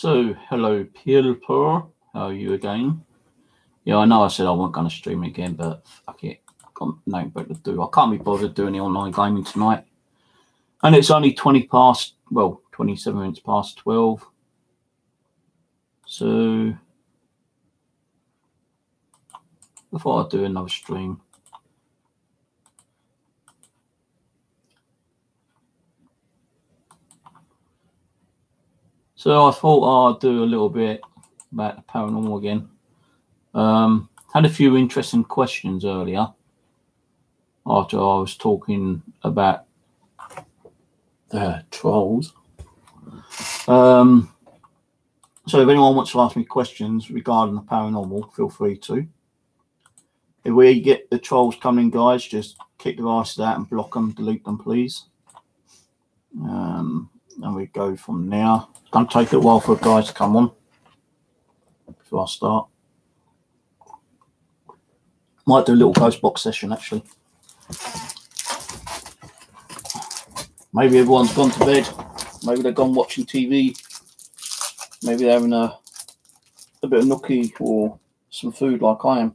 So, hello people, how are you again? Yeah, I know I said I wasn't going to stream again, but fuck it, I've got nothing better to do. I can't be bothered doing the online gaming tonight. And it's only 27 minutes past 12. So, I thought I'd do another stream. So I thought I'd do a little bit about the paranormal again. Had a few interesting questions earlier after I was talking about the trolls. So if anyone wants to ask me questions regarding the paranormal, feel free to. If we get the trolls coming, guys, just kick their asses out and block them, delete them, please. And we go from there. It's going to take a while for guys to come on before I start. Might do a little ghost box session, actually. Maybe everyone's gone to bed. Maybe they've gone watching TV. Maybe they're having a bit of nookie or some food like I am.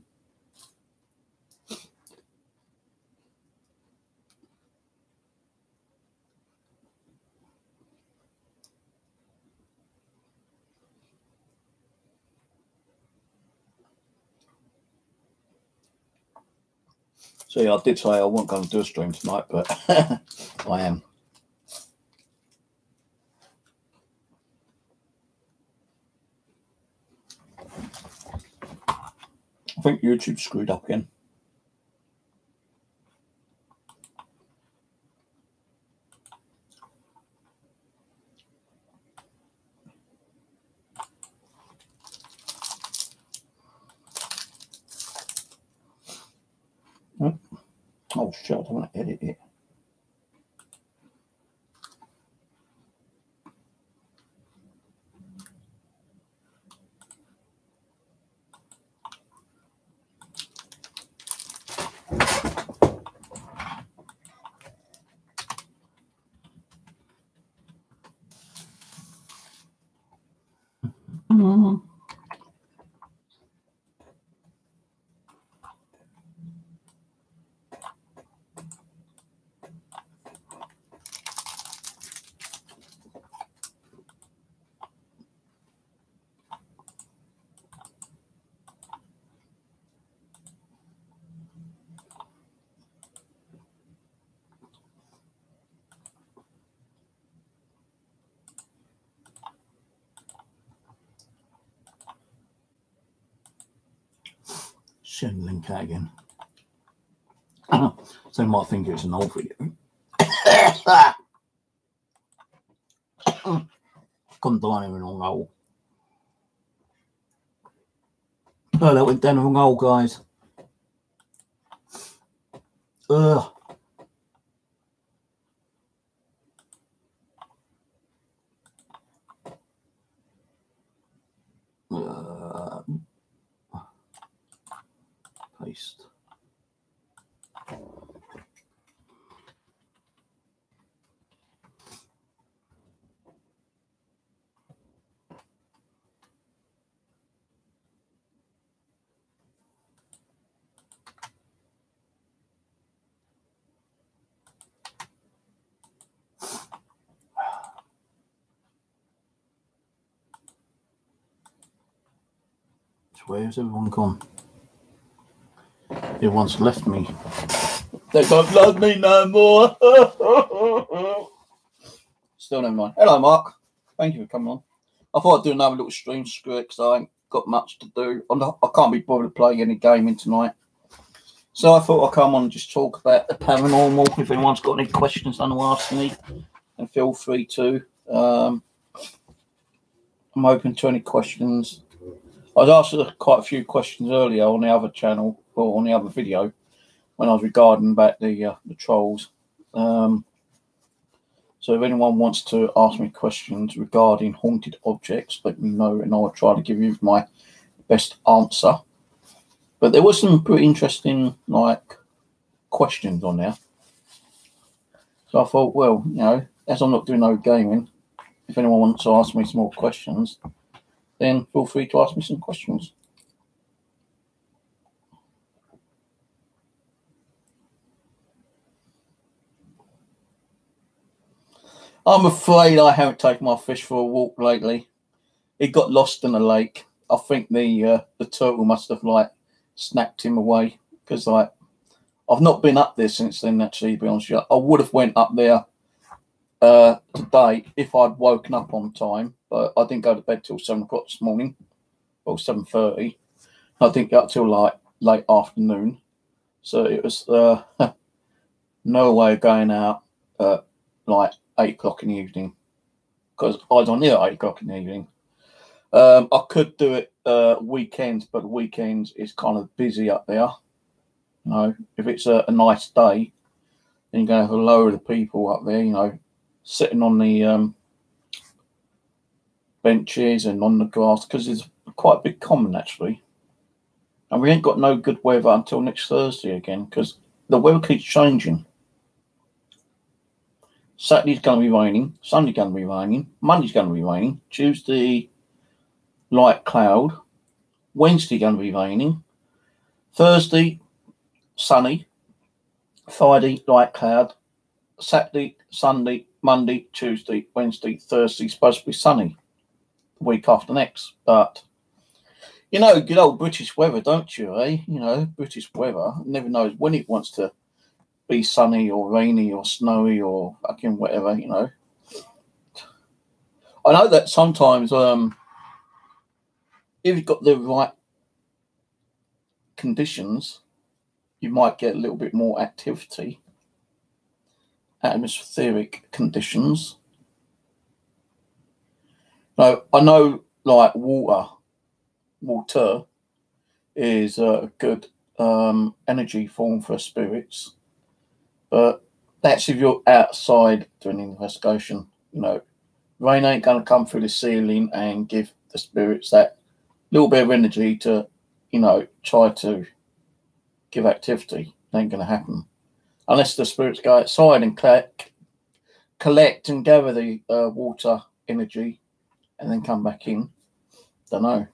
So yeah, I did say I wasn't going to do a stream tonight, but I am. I think YouTube screwed up again. Oh shit, I don't want to edit it. Send the link out again. So they might think it's an old video. Come down here in a wrong hole. Oh, that went down the wrong hole, guys. Ugh. Paste. Where's everyone gone? Everyone's left me. They don't love me no more. Still never mind. Hello, Mark. Thank you for coming on. I thought I'd do another little stream, screw it, because I ain't got much to do. I can't be bothered playing any gaming tonight. So I thought I'd come on and just talk about the paranormal. If anyone's got any questions they want to ask me, then feel free to. I'm open to any questions. I was asked quite a few questions earlier on the other channel, or on the other video, when I was regarding about the trolls. So if anyone wants to ask me questions regarding haunted objects, let me know and I'll try to give you my best answer. But there was some pretty interesting questions on there. So I thought, well, as I'm not doing no gaming, if anyone wants to ask me some more questions, then feel free to ask me some questions. I'm afraid I haven't taken my fish for a walk lately. He got lost in the lake. I think the turtle must have snapped him away, because I've not been up there since then. Actually, to be honest with you, I would have went up there today if I'd woken up on time, but I didn't go to bed till 7 o'clock this morning, or 7:30. I didn't get up till late afternoon, so it was no way of going out at 8 o'clock in the evening, because I was on here at 8 o'clock in the evening. I could do it weekends, but weekends is kind of busy up there. You know, if it's a nice day, then you're going to have a load of people up there, you know, sitting on the benches and on the grass, because it's quite a big common actually. And we ain't got no good weather until next Thursday again, because the weather keeps changing. Saturday's going to be raining, Sunday's going to be raining, Monday's going to be raining, Tuesday light cloud, Wednesday going to be raining, Thursday sunny, Friday light cloud, Saturday, Sunday, Monday, Tuesday, Wednesday, Thursday supposed to be sunny the week after next. But you know, good old British weather, don't you, eh? You know, British weather never knows when it wants to be sunny or rainy or snowy or fucking whatever, you know. I know that sometimes if you've got the right conditions, you might get a little bit more activity. Atmospheric conditions. Now, I know water is a good energy form for spirits, but that's if you're outside doing an investigation. You know, rain ain't going to come through the ceiling and give the spirits that little bit of energy to, you know, try to give activity. It ain't going to happen unless the spirits go outside and collect and gather the water energy and then come back in. Don't know.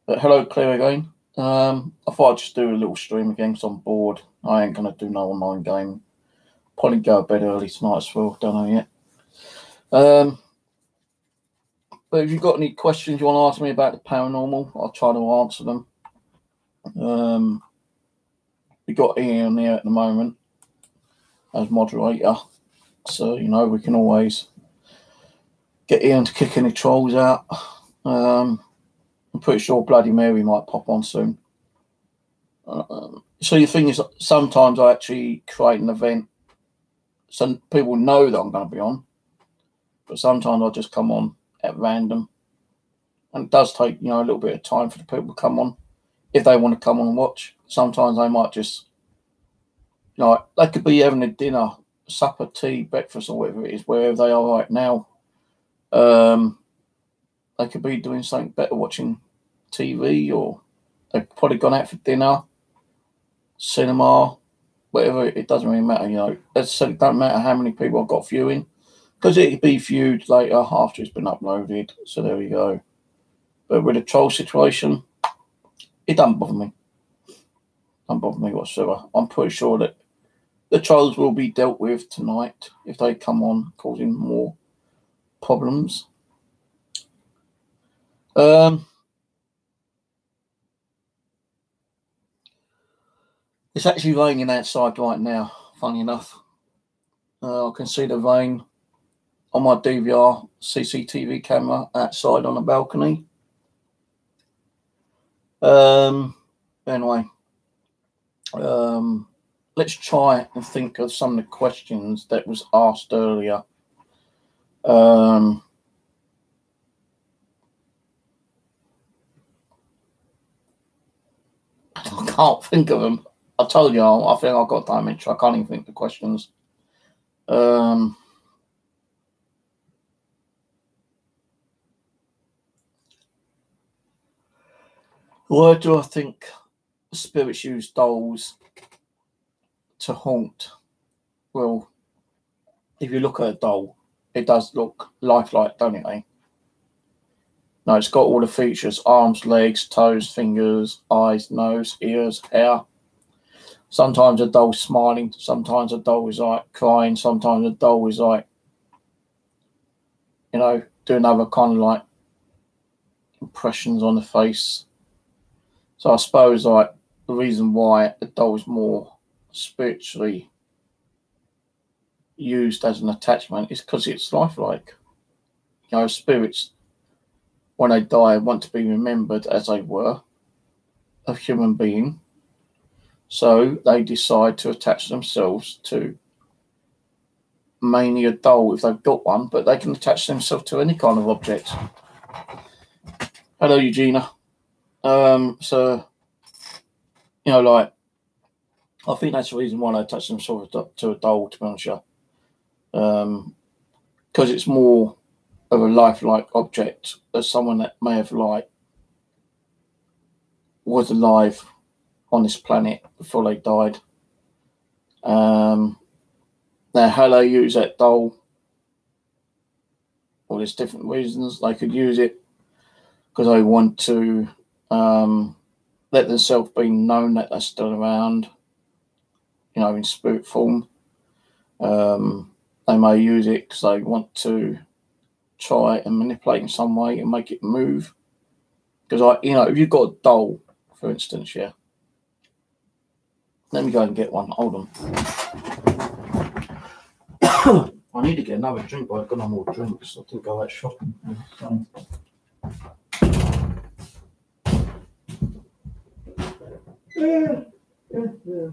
But hello, Claire again. I thought I'd just do a little stream again because I'm bored. I ain't going to do no online game. Probably go to bed early tonight as well. Don't know yet. But if you've got any questions you want to ask me about the paranormal, I'll try to answer them. We got Ian here at the moment as moderator, so you know we can always get Ian to kick any trolls out. I'm pretty sure Bloody Mary might pop on soon. So the thing is, sometimes I actually create an event so people know that I'm going to be on, but sometimes I just come on at random, and it does take, you know, a little bit of time for the people to come on if they want to come on and watch. Sometimes they might just, you know, they could be having a dinner, supper, tea, breakfast, or whatever it is, wherever they are right now. They could be doing something better, watching TV, or they've probably gone out for dinner, cinema, whatever. It doesn't really matter, you know. As I said, it doesn't matter how many people I've got viewing, because it could be viewed later after it's been uploaded. So there we go. But with the troll situation, it doesn't bother me. Doesn't bother me whatsoever. I'm pretty sure that the trolls will be dealt with tonight if they come on causing more problems. It's actually raining outside right now, funny enough. I can see the rain on my DVR CCTV camera outside on the balcony. Anyway, let's try and think of some of the questions that was asked earlier. I can't think of them. I told you, I think I've got dementia. I can't even think of the questions. Why do I think spirits use dolls to haunt? Well, if you look at a doll, it does look lifelike, don't it? Eh? No, it's got all the features: arms, legs, toes, fingers, eyes, nose, ears, hair. Sometimes a doll's smiling, sometimes a doll is like crying, sometimes a doll is like, doing other kind of like impressions on the face. So I suppose like the reason why a doll is more spiritually used as an attachment is because it's lifelike. Spirits, when they die, want to be remembered as they were a human being. So they decide to attach themselves to mainly a doll if they've got one, but they can attach themselves to any kind of object. Hello, Eugenia. So, like, I think that's the reason why they attach themselves to a doll, to be honest with you. Because it's more of a lifelike object as someone that may have, was alive on this planet before they died. Now, how they use that doll, well, there's different reasons. They could use it because they want to let themselves be known that they're still around, in spirit form. They may use it because they want to try and manipulate in some way and make it move. Because, if you've got a doll, for instance, yeah. Let me go and get one. Hold on. I need to get another drink, but I've got no more drinks. I didn't go out shopping. So. Yeah.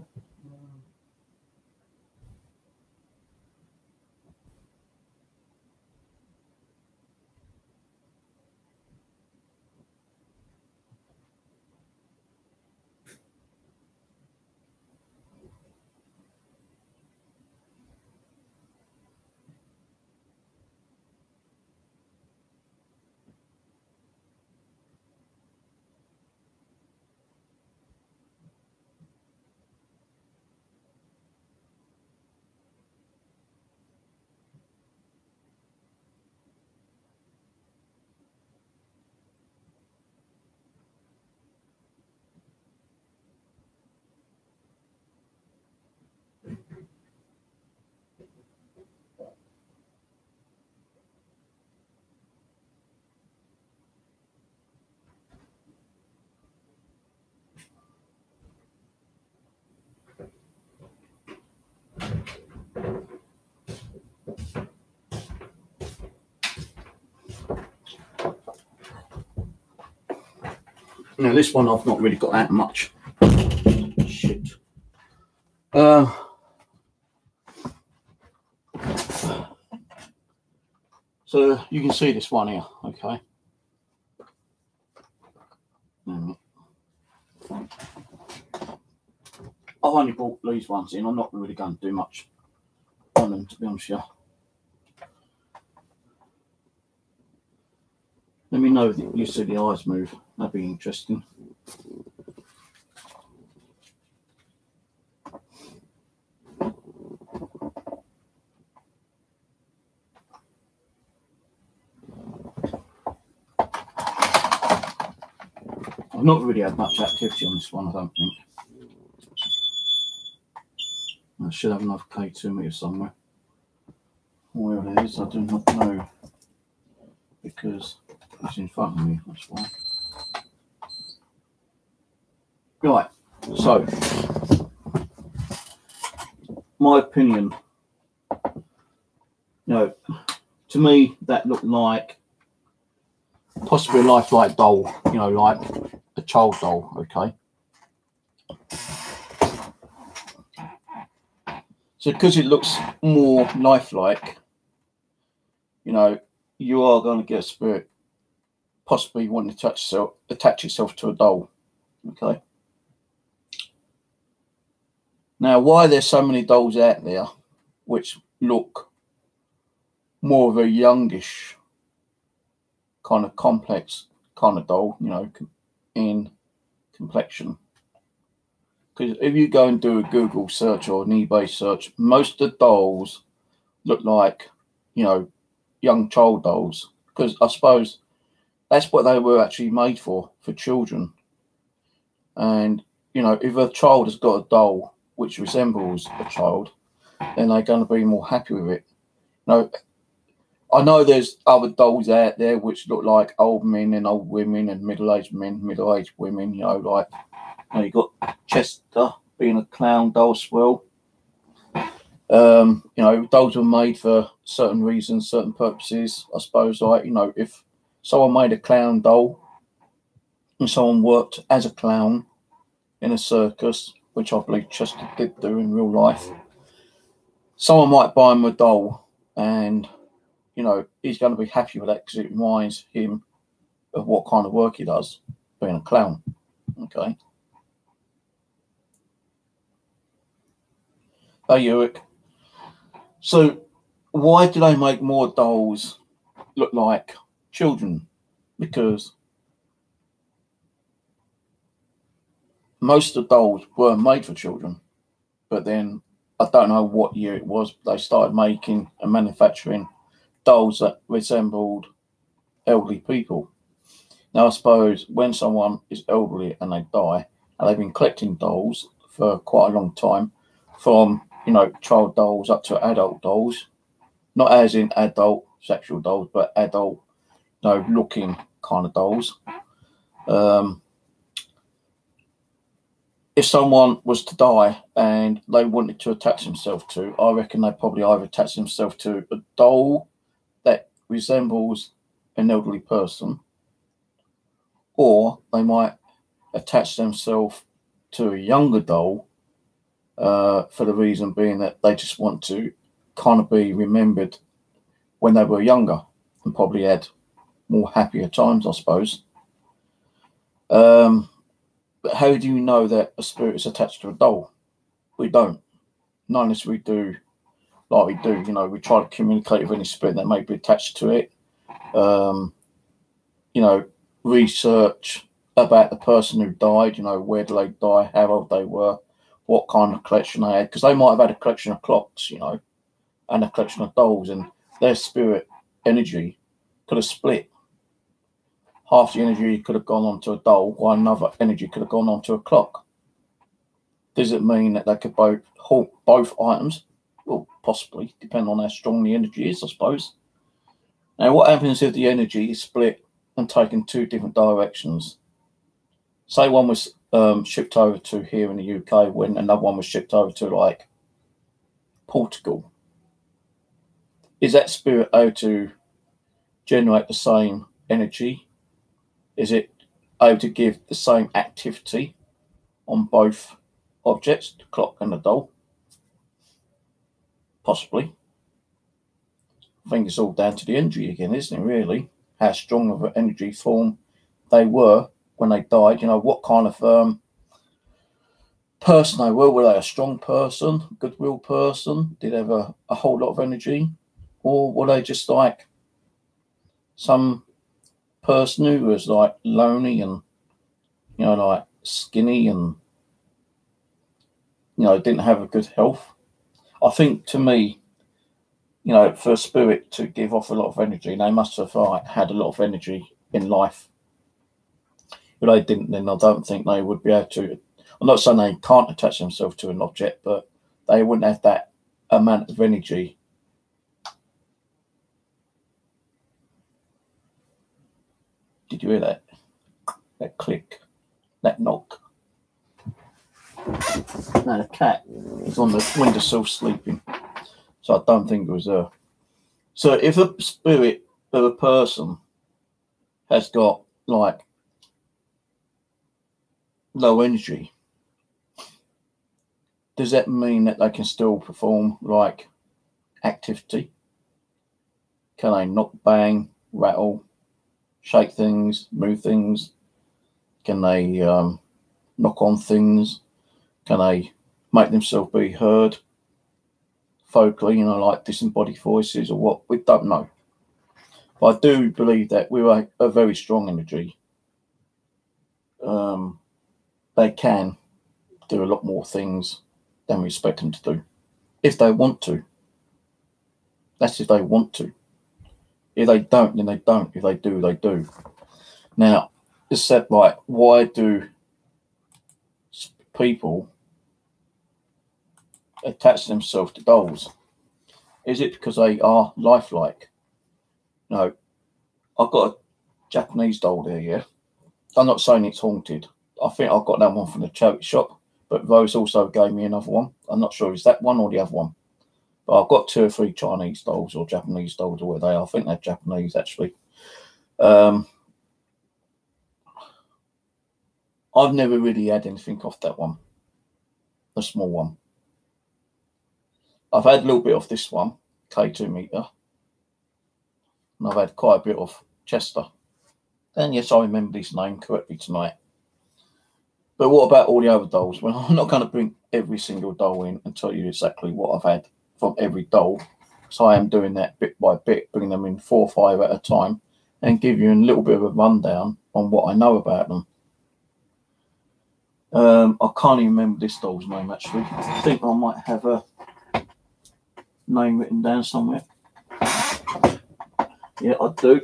Now, this one I've not really got that much. Shit. So you can see this one here, okay? I've only brought these ones in. I'm not really going to do much on them, to be honest with you. Let me know if you see the eyes move. That'd be interesting. I've not really had much activity on this one, I don't think. I should have another K2 meter somewhere. Where it is, I do not know. Because it's in front of me, that's why. Right, so my opinion, to me that looked like possibly a lifelike doll, like a child doll, okay? So because it looks more lifelike, you are going to get a spirit possibly wanting to attach itself to a doll, okay? Now, why there's so many dolls out there which look more of a youngish kind of complex kind of doll, in complexion. Because if you go and do a Google search or an eBay search, most of the dolls look like, young child dolls. Because I suppose that's what they were actually made for children. And, you know, if a child has got a doll which resembles a child, then they're going to be more happy with it. You know, I know there's other dolls out there which look like old men and old women and middle-aged men, middle-aged women, you know, like, you know, you got Chester being a clown doll as well. You know, dolls were made for certain reasons, certain purposes. I suppose, like, you know, if someone made a clown doll and someone worked as a clown in a circus, which I believe Chester did do in real life, someone might buy him a doll and, you know, he's going to be happy with that because it reminds him of what kind of work he does, being a clown. Okay. Hey, Ulrich. So, why do they make more dolls look like children? Because most of the dolls were made for children, but then I don't know what year it was, but they started making and manufacturing dolls that resembled elderly people. Now, I suppose when someone is elderly and they die, and they've been collecting dolls for quite a long time, from, you know, child dolls up to adult dolls, not as in adult sexual dolls, but adult, you know, looking kind of dolls. If someone was to die and they wanted to attach themselves to, I reckon they probably either attach themselves to a doll that resembles an elderly person, or they might attach themselves to a younger doll for the reason being that they just want to kind of be remembered when they were younger and probably had more happier times, I suppose. But how do you know that a spirit is attached to a doll? We don't. Not unless we do like we do. You know, we try to communicate with any spirit that may be attached to it. You know, research about the person who died. You know, where did they die? How old they were? What kind of collection they had? Because they might have had a collection of clocks, you know, and a collection of dolls, and their spirit energy could have split. Half the energy could have gone onto a doll, while another energy could have gone onto a clock. Does it mean that they could both halt both items? Well, possibly, depending on how strong the energy is, I suppose. Now, what happens if the energy is split and taken two different directions? Say one was shipped over to here in the UK, when another one was shipped over to, like, Portugal. Is that spirit able to generate the same energy? Is it able to give the same activity on both objects, the clock and the doll? Possibly. I think it's all down to the energy again, isn't it, really? How strong of an energy form they were when they died. You know, what kind of person they were. Were they a strong person, goodwill person? Did they have a whole lot of energy? Or were they just like some person who was like lonely and, you know, like skinny and, you know, didn't have a good health? I think, to me, you know, for a spirit to give off a lot of energy, they must have had a lot of energy in life. If they didn't, then I don't think they would be able to. I'm not saying they can't attach themselves to an object, but they wouldn't have that amount of energy. Did you hear that? That click, that knock. No, the cat is on the windowsill sleeping, so I don't think it was her. So if a spirit of a person has got, like, low energy, does that mean that they can still perform, like, activity? Can they knock, bang, rattle, shake things, move things? Can they knock on things? Can they make themselves be heard vocally, you know, like disembodied voices or what? We don't know. But I do believe that we're a very strong energy. They can do a lot more things than we expect them to do, if they want to. That's if they want to. If they don't, then they don't. If they do, they do. Now, just said, like, why do people attach themselves to dolls? Is it because they are lifelike? No, I've got a Japanese doll there, yeah. I'm not saying it's haunted. I think I got that one from the charity shop, but Rose also gave me another one. I'm not sure, is that one or the other one? But I've got 2 or 3 Chinese dolls or Japanese dolls, or where they are. I think they're Japanese, actually. I've never really had anything off that one, the small one. I've had a little bit of this one, K2 meter, and I've had quite a bit of Chester. And yes, I remember his name correctly tonight. But what about all the other dolls? Well, I'm not going to bring every single doll in and tell you exactly what I've had from every doll. So I am doing that bit by bit, bringing them in 4 or 5 at a time, and give you a little bit of a rundown on what I know about them. I can't even remember this doll's name, actually. I think I might have a name written down somewhere. Yeah, I do.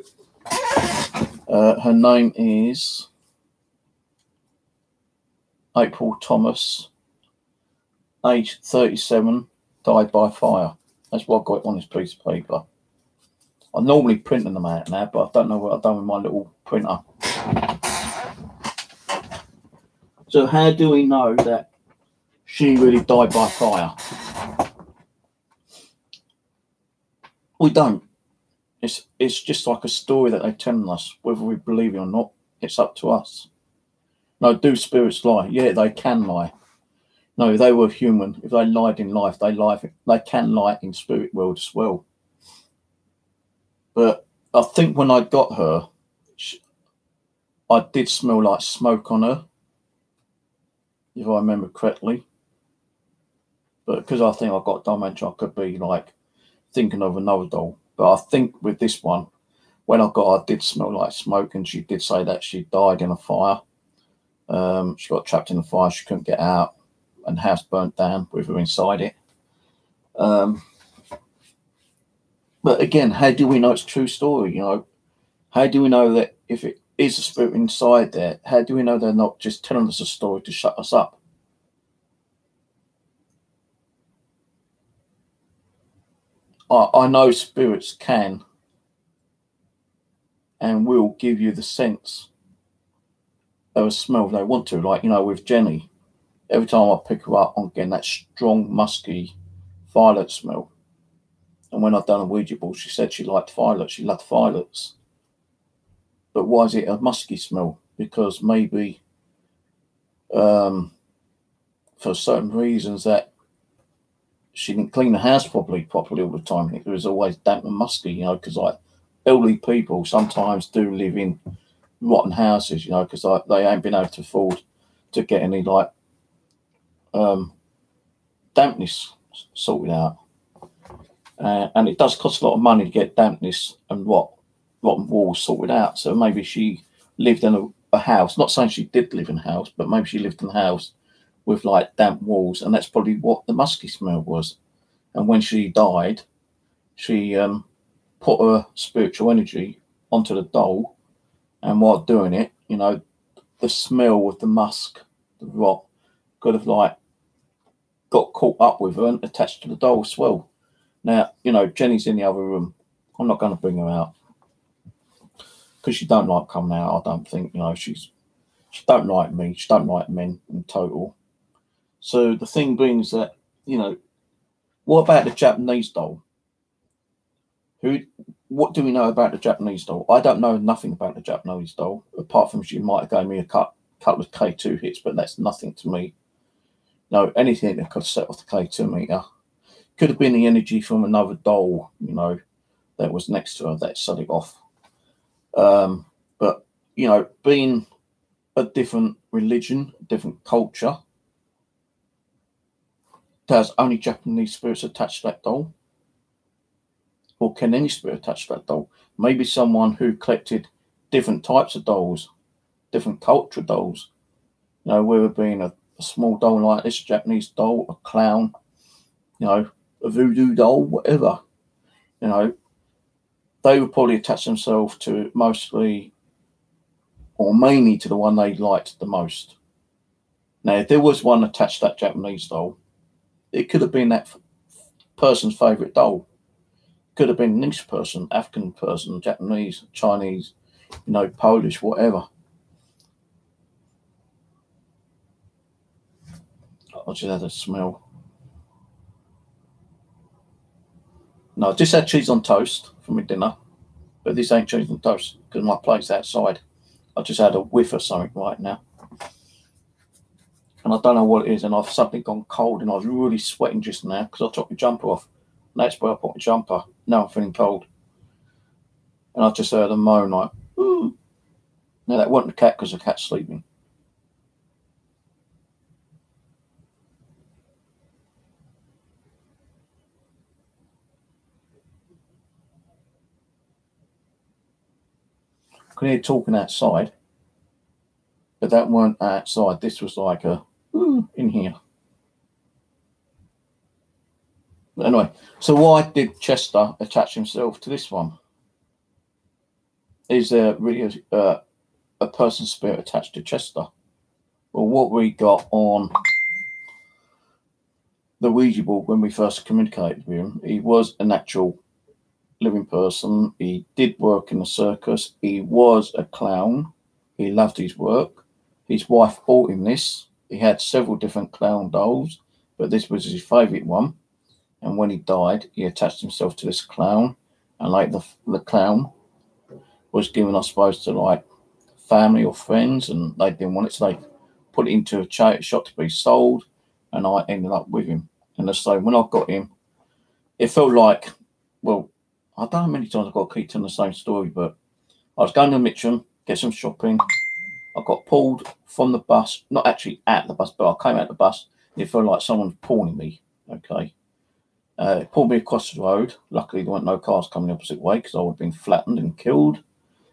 Her name is April Thomas, age 37, died by fire. That's what I got on this piece of paper. I normally print them out now, but I don't know what I've done with my little printer. So how do we know that she really died by fire? We don't. It's just like a story that they're telling us. Whether we believe it or not, it's up to us. No, do spirits lie? Yeah, they can lie. No, if they were human, if they lied in life, they can lie in spirit world as well. But I think when I got her, I did smell like smoke on her, if I remember correctly. But because I think I got dementia, I could be like thinking of another doll. But I think with this one, when I got her, I did smell like smoke, and she did say that she died in a fire. She got trapped in the fire, she couldn't get out, and the house burnt down with her inside it. But again, how do we know it's a true story? You know, how do we know that if it is a spirit inside there, how do we know they're not just telling us a story to shut us up? I know spirits can and will give you the sense of a smell if they want to. Like, you know, with Jenny, every time I pick her up, I'm getting that strong, musky violet smell. And when I've done a Ouija board, she said she liked violets. She loved violets. But why is it a musky smell? Because maybe for certain reasons that she didn't clean the house properly all the time. It was always damp and musky, you know, because like elderly people sometimes do live in rotten houses, you know, because they ain't been able to afford to get any like dampness sorted out. And it does cost a lot of money to get dampness and rotten walls sorted out. So maybe she lived in a house, not saying she did live in a house, but maybe she lived in a house with like damp walls, and that's probably what the musky smell was. And when she died, she put her spiritual energy onto the doll, and while doing it, you know, the smell of the musk, the rot, could have like got caught up with her and attached to the doll as well. Now, you know, Jenny's in the other room. I'm not going to bring her out because she don't like coming out. I don't think, you know, she don't like me. She don't like men in total. So the thing being is that, you know, what about the Japanese doll? What do we know about the Japanese doll? I don't know nothing about the Japanese doll, apart from she might have given me a couple of K2 hits, but that's nothing to me. No, anything that could set off the K2 meter. Could have been the energy from another doll, you know, that was next to her that set it off. But, you know, being a different religion, different culture, does only Japanese spirits attach to that doll? Or can any spirit attach to that doll? Maybe someone who collected different types of dolls, different culture dolls. You know, whether being a small doll like this, a Japanese doll, a clown, you know, a voodoo doll, whatever. You know, they would probably attach themselves to mostly or mainly to the one they liked the most. Now, if there was one attached to that Japanese doll, it could have been that person's favourite doll. Could have been an English person, African person, Japanese, Chinese, Polish, whatever. I just had a smell. No, I just had cheese on toast for my dinner, but this ain't cheese on toast because my plate's outside. I just had a whiff of something right now. And I don't know what it is, and I've suddenly gone cold, and I was really sweating just now because I took my jumper off. And that's where I put my jumper. Now I'm feeling cold. And I just heard a moan like, ooh. Now that wasn't the cat because the cat's sleeping. I could hear talking outside, but that weren't outside. This was like a ooh in here. But anyway, so why did Chester attach himself to this one? Is there really a person's spirit attached to Chester? Well, what we got on the Ouija board when we first communicated with him, he was an actual living person. He did work in a circus. He was a clown. He loved his work. His wife bought him this. He had several different clown dolls, but this was his favourite one. And when he died, he attached himself to this clown. And like the clown was given, I suppose, to like family or friends, and they didn't want it, so they put it into a charity shop to be sold. And I ended up with him. And so when I got him, it felt like, well, I don't know how many times I've got to keep telling the same story, but I was going to Mitcham, get some shopping. I got pulled from the bus, not actually at the bus, but I came out the bus. And it felt like someone was pulling me, okay? It pulled me across the road. Luckily, there weren't no cars coming the opposite way because I would have been flattened and killed.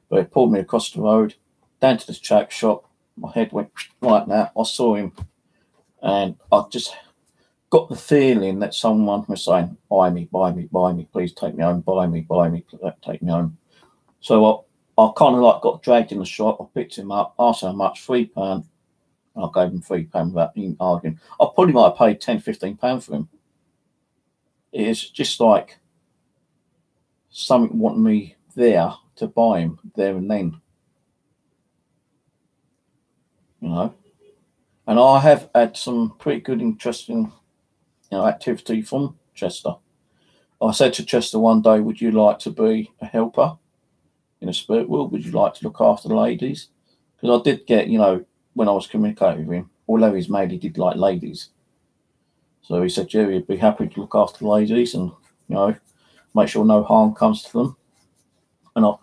But it pulled me across the road, down to this charity shop. My head went like that. I saw him, and I just got the feeling that someone was saying, buy me, please take me home, buy me, take me home. So I kind of like got dragged in the shop. I picked him up, asked how much, £3. I gave him £3 without even arguing. I probably might have paid £10, £15 for him. It's just like something wanted me there to buy him there and then. And I have had some pretty good, interesting activity from Chester. I said to Chester one day, would you like to be a helper in a spirit world? Would you like to look after the ladies? Because I did get, when I was communicating with him, although he's made, he did like ladies. So he said, Jerry, he'd be happy to look after the ladies and, make sure no harm comes to them. And I'm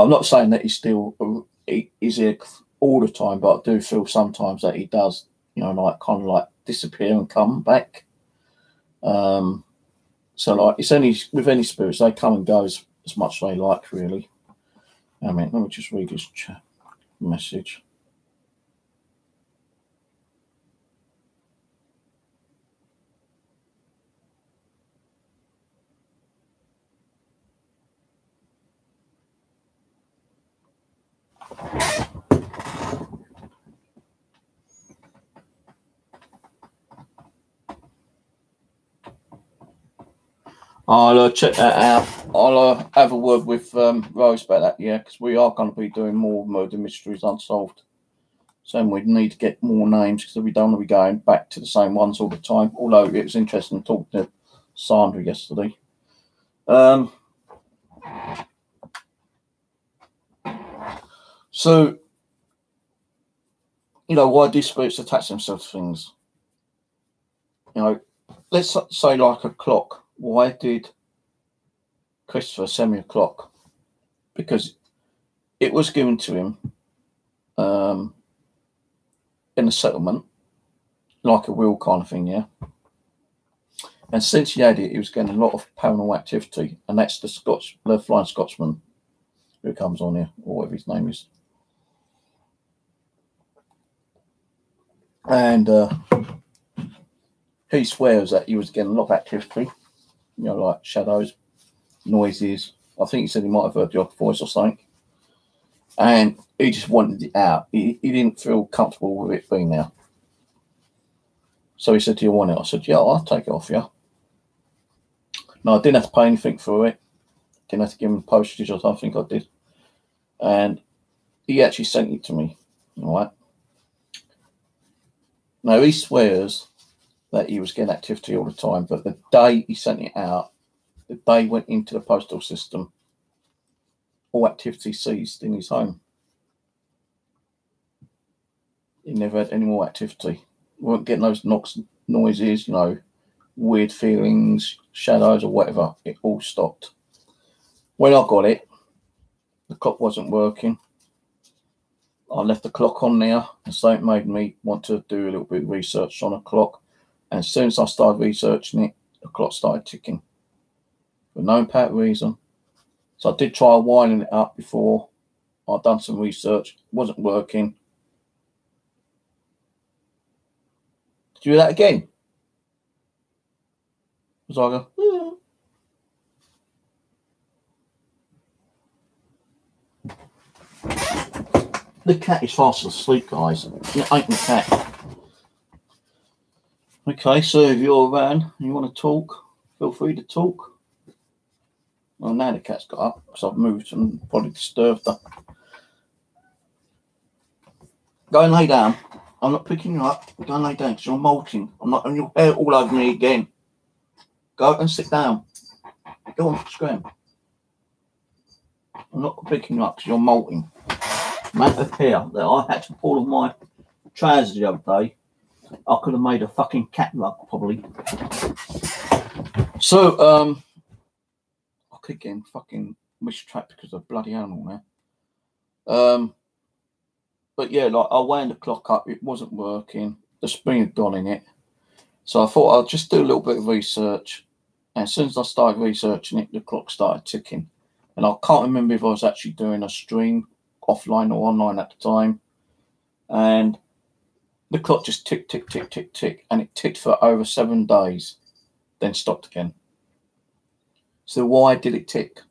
not saying that he's here all the time, but I do feel sometimes that he does, like disappear and come back. So like it's only with any spirits, they come and go as much as they like, really. Let me just read this chat message. I'll check that out. I'll have a word with Rose about that, because we are going to be doing more Murder Mysteries Unsolved. So we need to get more names because we don't want to be going back to the same ones all the time. Although it was interesting talking to Sandra yesterday. So, why do spirits attach themselves to things? Let's say like a clock. Why did Christopher send me a clock? Because it was given to him in a settlement, like a will kind of thing, yeah. And since he had it, he was getting a lot of paranormal activity, and that's the Flying Scotsman who comes on here, or whatever his name is. And he swears that he was getting a lot of activity, like shadows, noises. I think he said he might have heard the odd voice or something. and he just wanted it out. He didn't feel comfortable with it being there. So he said, "Do you want it?" I said, "Yeah, I'll take it off you." No, I didn't have to pay anything for it. Didn't have to give him postage or something. I did, and he actually sent it to me. All right. Now he swears that he was getting activity all the time, but the day he sent it out, the day went into the postal system, all activity ceased in his home. He never had any more activity. We weren't getting those knocks, noises, weird feelings, shadows or whatever. It all stopped. When I got it, the clock wasn't working. I left the clock on there, and so it made me want to do a little bit of research on a clock. And as soon as I started researching it, the clock started ticking for no apparent reason. So I did try winding it up before I'd done some research. It wasn't working. Did you do that again? Was I go, yeah. The cat is fast asleep, guys. It ain't the cat. Okay, so if you're around and you want to talk, feel free to talk. Well, now the cat's got up, so I've moved and probably disturbed her. Go and lay down. I'm not picking you up. Go and lay down because you're molting. I'm not on your hair all over me again. Go and sit down. Go on, scram. I'm not picking you up because you're molting. Amount of hair that I had to pull on my trousers the other day, I could have made a fucking cat rug probably. So, I keep getting fucking mistracked because of bloody animal now. But yeah, like I wound the clock up, it wasn't working. The spring had gone in it. So I thought I'd just do a little bit of research. And as soon as I started researching it, the clock started ticking. And I can't remember if I was actually doing a stream offline or online at the time. And the clock just tick, tick, tick, tick, tick. And it ticked for over 7 days, then stopped again. So why did it tick?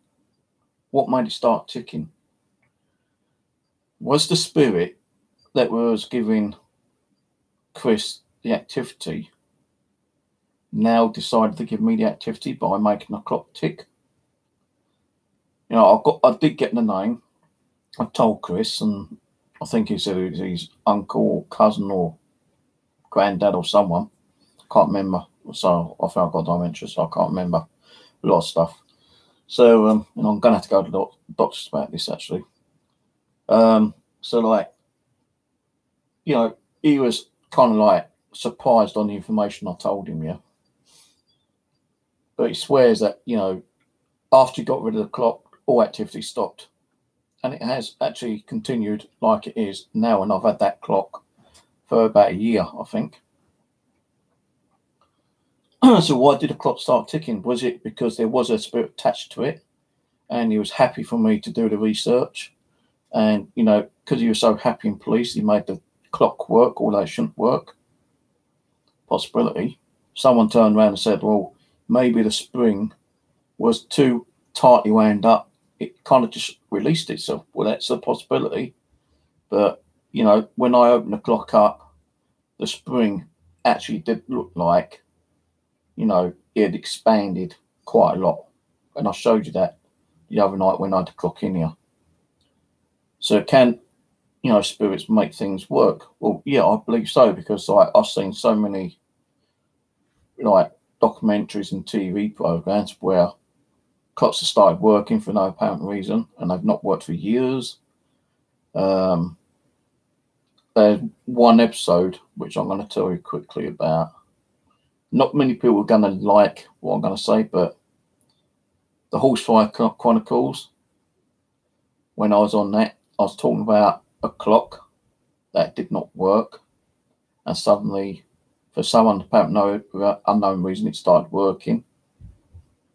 What made it start ticking? Was the spirit that was giving Chris the activity now decided to give me the activity by making the clock tick? I did get the name. I told Chris, and I think he said it was his uncle or cousin or granddad or someone. Can't remember. So I think I got dementia, so I can't remember a lot of stuff. So I'm going to have to go to the doctors about this actually. So like, he was kind of like surprised on the information I told him, yeah. But he swears that, after he got rid of the clock, all activity stopped. And it has actually continued like it is now, and I've had that clock for about a year, I think. So why did the clock start ticking? Was it because there was a spirit attached to it and he was happy for me to do the research? And, because he was so happy and pleased, he made the clock work, although it shouldn't work. Possibility. Someone turned around and said, well, maybe the spring was too tightly wound up. It kind of just released itself. Well, that's a possibility. But, when I opened the clock up, the spring actually did look like, it had expanded quite a lot. And I showed you that the other night when I had the clock in here. So can, spirits make things work? Well, yeah, I believe so, because I've seen so many documentaries and TV programs where clocks have started working for no apparent reason, and they've not worked for years. There's one episode which I'm going to tell you quickly about. Not many people are going to like what I'm going to say, but the Horsefire Chronicles, when I was on that, I was talking about a clock that did not work, and suddenly, for some unknown reason, it started working.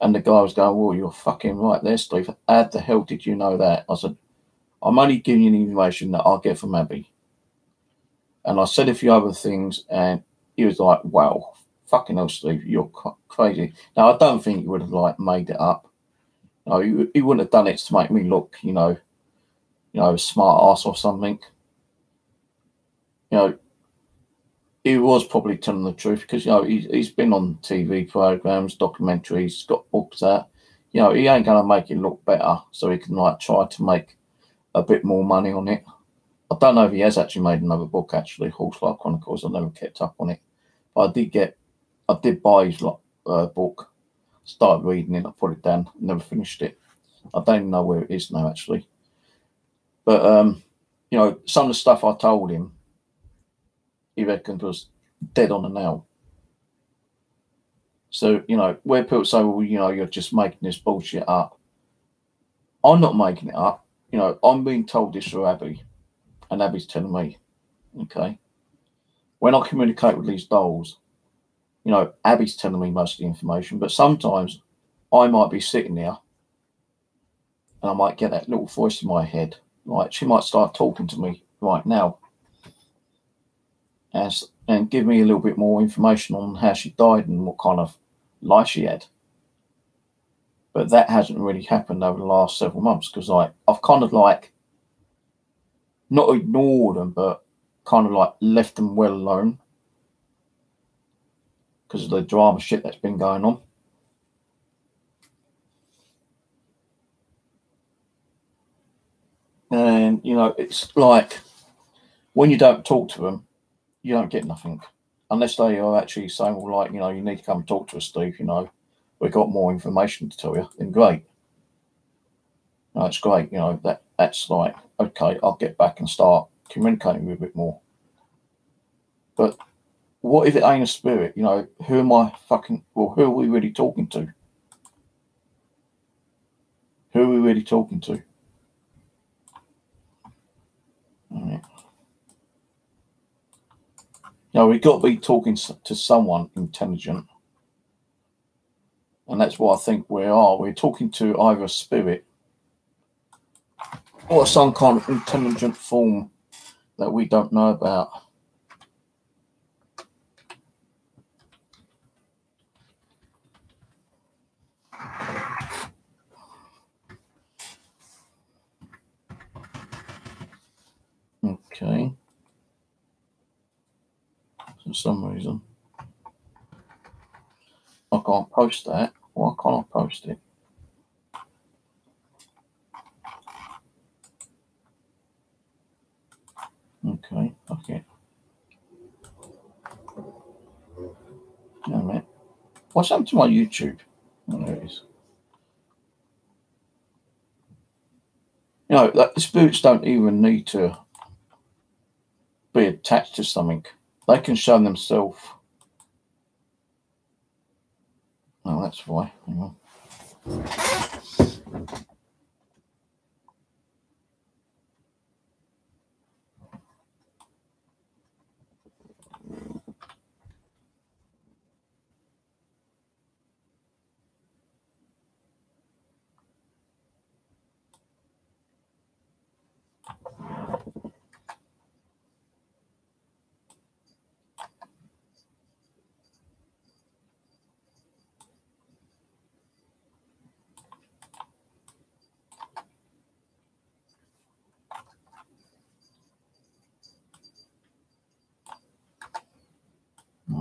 And the guy was going, well, you're fucking right there, Steve. How the hell did you know that? I said, I'm only giving you the information that I get from Abby. And I said a few other things, and he was like, wow, fucking hell, Steve, you're crazy. Now, I don't think he would have made it up. No, he wouldn't have done it to make me look, you know, a smart ass or something. You know, he was probably telling the truth because, you know, he's been on TV programs, documentaries, got books out. You know, he ain't going to make it look better so he can, like, try to make a bit more money on it. I don't know if he has actually made another book, actually, Horsefly Chronicles. I never kept up on it. But I did buy his book, started reading it, I put it down, never finished it. I don't even know where it is now, actually. But, you know, some of the stuff I told him, he reckoned was dead on the nail. So, you know, where people say, well, you know, you're just making this bullshit up. I'm not making it up. You know, I'm being told this through Abby, and Abby's telling me, okay? When I communicate with these dolls, you know, Abby's telling me most of the information, but sometimes I might be sitting there and I might get that little voice in my head. Like, she might start talking to me right now and give me a little bit more information on how she died and what kind of life she had. But that hasn't really happened over the last several months because, like, I've kind of, like, not ignored them, but kind of, like, left them well alone because of the drama shit that's been going on. And, you know, it's like when you don't talk to them, you don't get nothing. Unless they are actually saying, well, like, you know, you need to come and talk to us, Steve, you know, we've got more information to tell you, then great. No, it's great, you know, that's like, okay, I'll get back and start communicating with you a bit more. But what if it ain't a spirit? You know, who are we really talking to? Who are we really talking to? Right. You know, we've got to be talking to someone intelligent. And that's what I think we are. We're talking to either a spirit or some kind of intelligent form that we don't know about. Okay. For some reason, I can't post that. Why can't I post it? Okay, okay. Damn it. What's happened to my YouTube? Oh, there it is. You know, the spirits don't even need to be attached to something. They can show themselves. Oh, that's why. Hang on.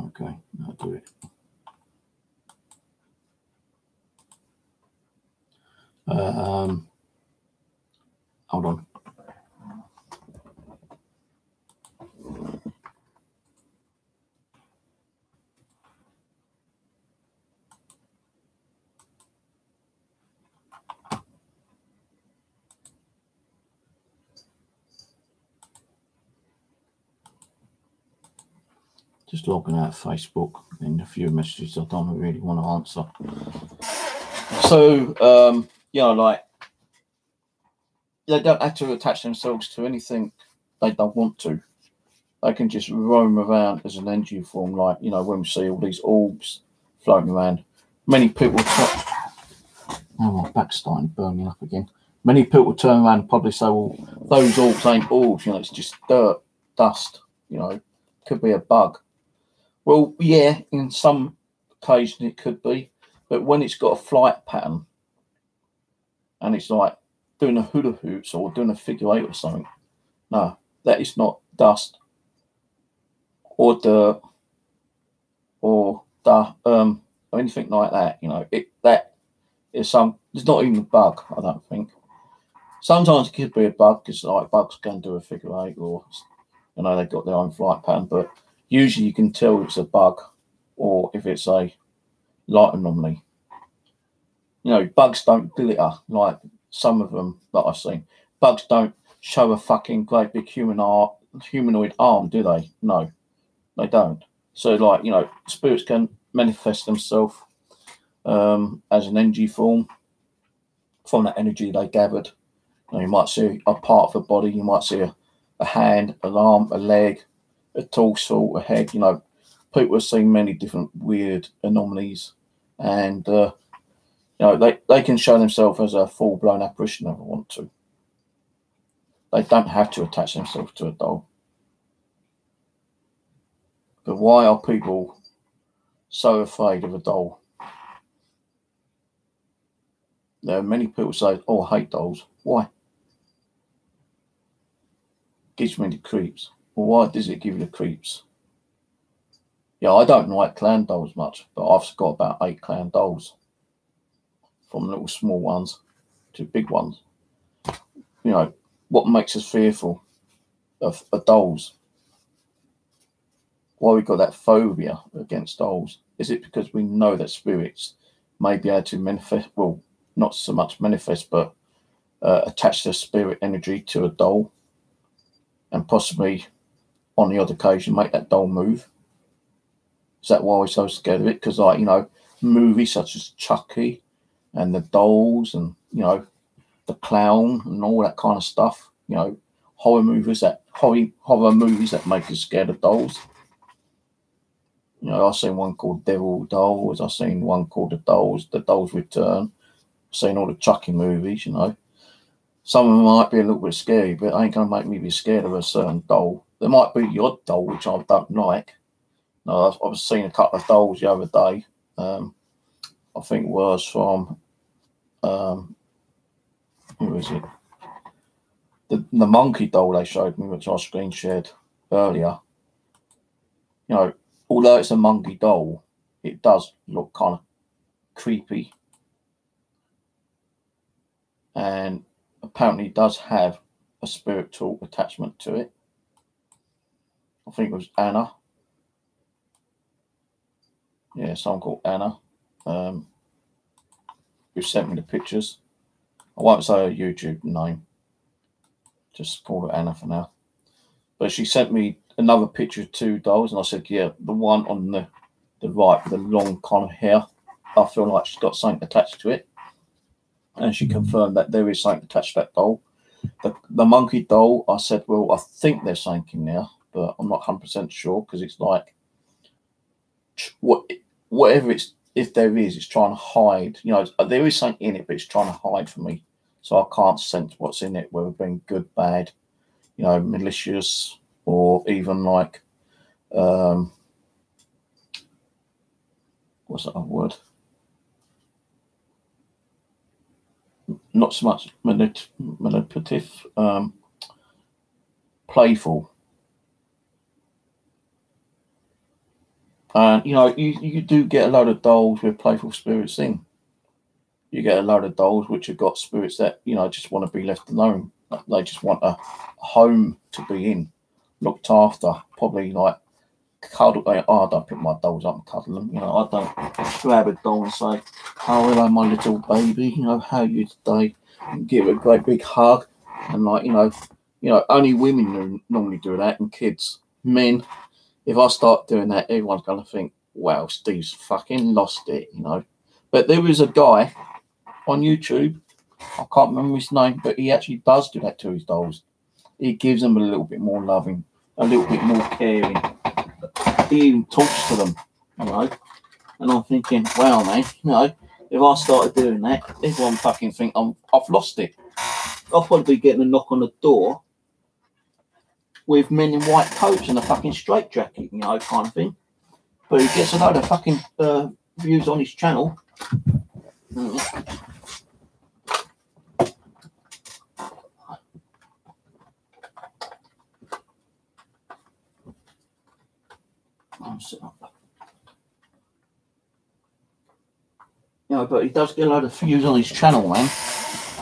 Okay, I'll do it. Hold on. Just logging out of Facebook and a few messages I don't really want to answer. So, you know, like, they don't have to attach themselves to anything they don't want to. They can just roam around as an energy form, like, you know, when we see all these orbs floating around. Many people my back's starting burning up again. Many people turn around and probably say, well, those orbs ain't orbs, you know, it's just dirt, dust, you know, could be a bug. Well, yeah, in some occasions it could be, but when it's got a flight pattern and it's like doing a hula hoops or doing a figure eight or something. No, that is not dust or dirt or anything like that. That is it's not even a bug, I don't think. Sometimes it could be a bug because like bugs can do a figure eight or they've got their own flight pattern, but usually you can tell it's a bug or if it's a light anomaly. Bugs don't glitter like some of them that I've seen. Bugs don't show a fucking great big humanoid arm, do they? No, they don't. So spirits can manifest themselves as an energy form from that energy they gathered. You might see a part of the body, you might see a hand, an arm, a leg, a torso, a head. People have seen many different weird anomalies, and they can show themselves as a full-blown apparition if they want to. They don't have to attach themselves to a doll. But why are people so afraid of a doll? There are many people say, "Oh, I hate dolls." Why? Gives me the creeps. Well, why does it give you the creeps? Yeah, I don't like clown dolls much, but I've got about 8 clown dolls. From little small ones to big ones. What makes us fearful of dolls? Why we got that phobia against dolls? Is it because we know that spirits may be able to manifest, well, not so much manifest, but attach their spirit energy to a doll and possibly on the odd occasion make that doll move? Is that why we're so scared of it? Because movies such as Chucky and the dolls and the clown and all that kind of stuff, horror movies that make us scared of dolls. I've seen one called Devil Dolls, I've seen one called The Dolls Return, I've seen all the Chucky movies. Some of them might be a little bit scary, but it ain't going to make me be scared of a certain doll. There might be the odd doll which I don't like. I've seen a couple of dolls the other day. I think it was from who is it? The monkey doll they showed me, which I screen shared earlier. Although it's a monkey doll, it does look kind of creepy, and apparently does have a spiritual attachment to it. I think it was Anna. Yeah, someone called Anna, who sent me the pictures. I won't say her YouTube name. Just call her Anna for now. But she sent me another picture of 2 dolls, and I said, yeah, the one on the right with the long kind of hair, I feel like she's got something attached to it. And she confirmed that there is something attached to that doll. The monkey doll, I said, well, I think there's something in there, but I'm not 100% sure because it's like, whatever if there is, it's trying to hide. There is something in it, but it's trying to hide from me. So I can't sense what's in it, whether being good, bad, malicious, or even like, what's that word? Not so much manipulative, playful. And you do get a load of dolls with playful spirits in. You get a load of dolls which have got spirits that just want to be left alone. They just want a home to be in, looked after, probably like cuddle. I don't pick my dolls up and cuddle them. I don't grab a doll and say, "Oh, hello, my little baby. How are you today?" And give it a great big hug. And only women normally do that, and kids. Men, if I start doing that, everyone's going to think, "Wow, Steve's fucking lost it." But there is a guy on YouTube, I can't remember his name, but he actually does do that to his dolls. He gives them a little bit more loving, a little bit more caring. He even talks to them, And I'm thinking, wow, man, if I started doing that, everyone fucking think I've lost it. I'll probably be getting a knock on the door with men in white coats and a fucking straitjacket, kind of thing. But he gets a load of fucking views on his channel. You know, but he does get a load of views on his channel, man.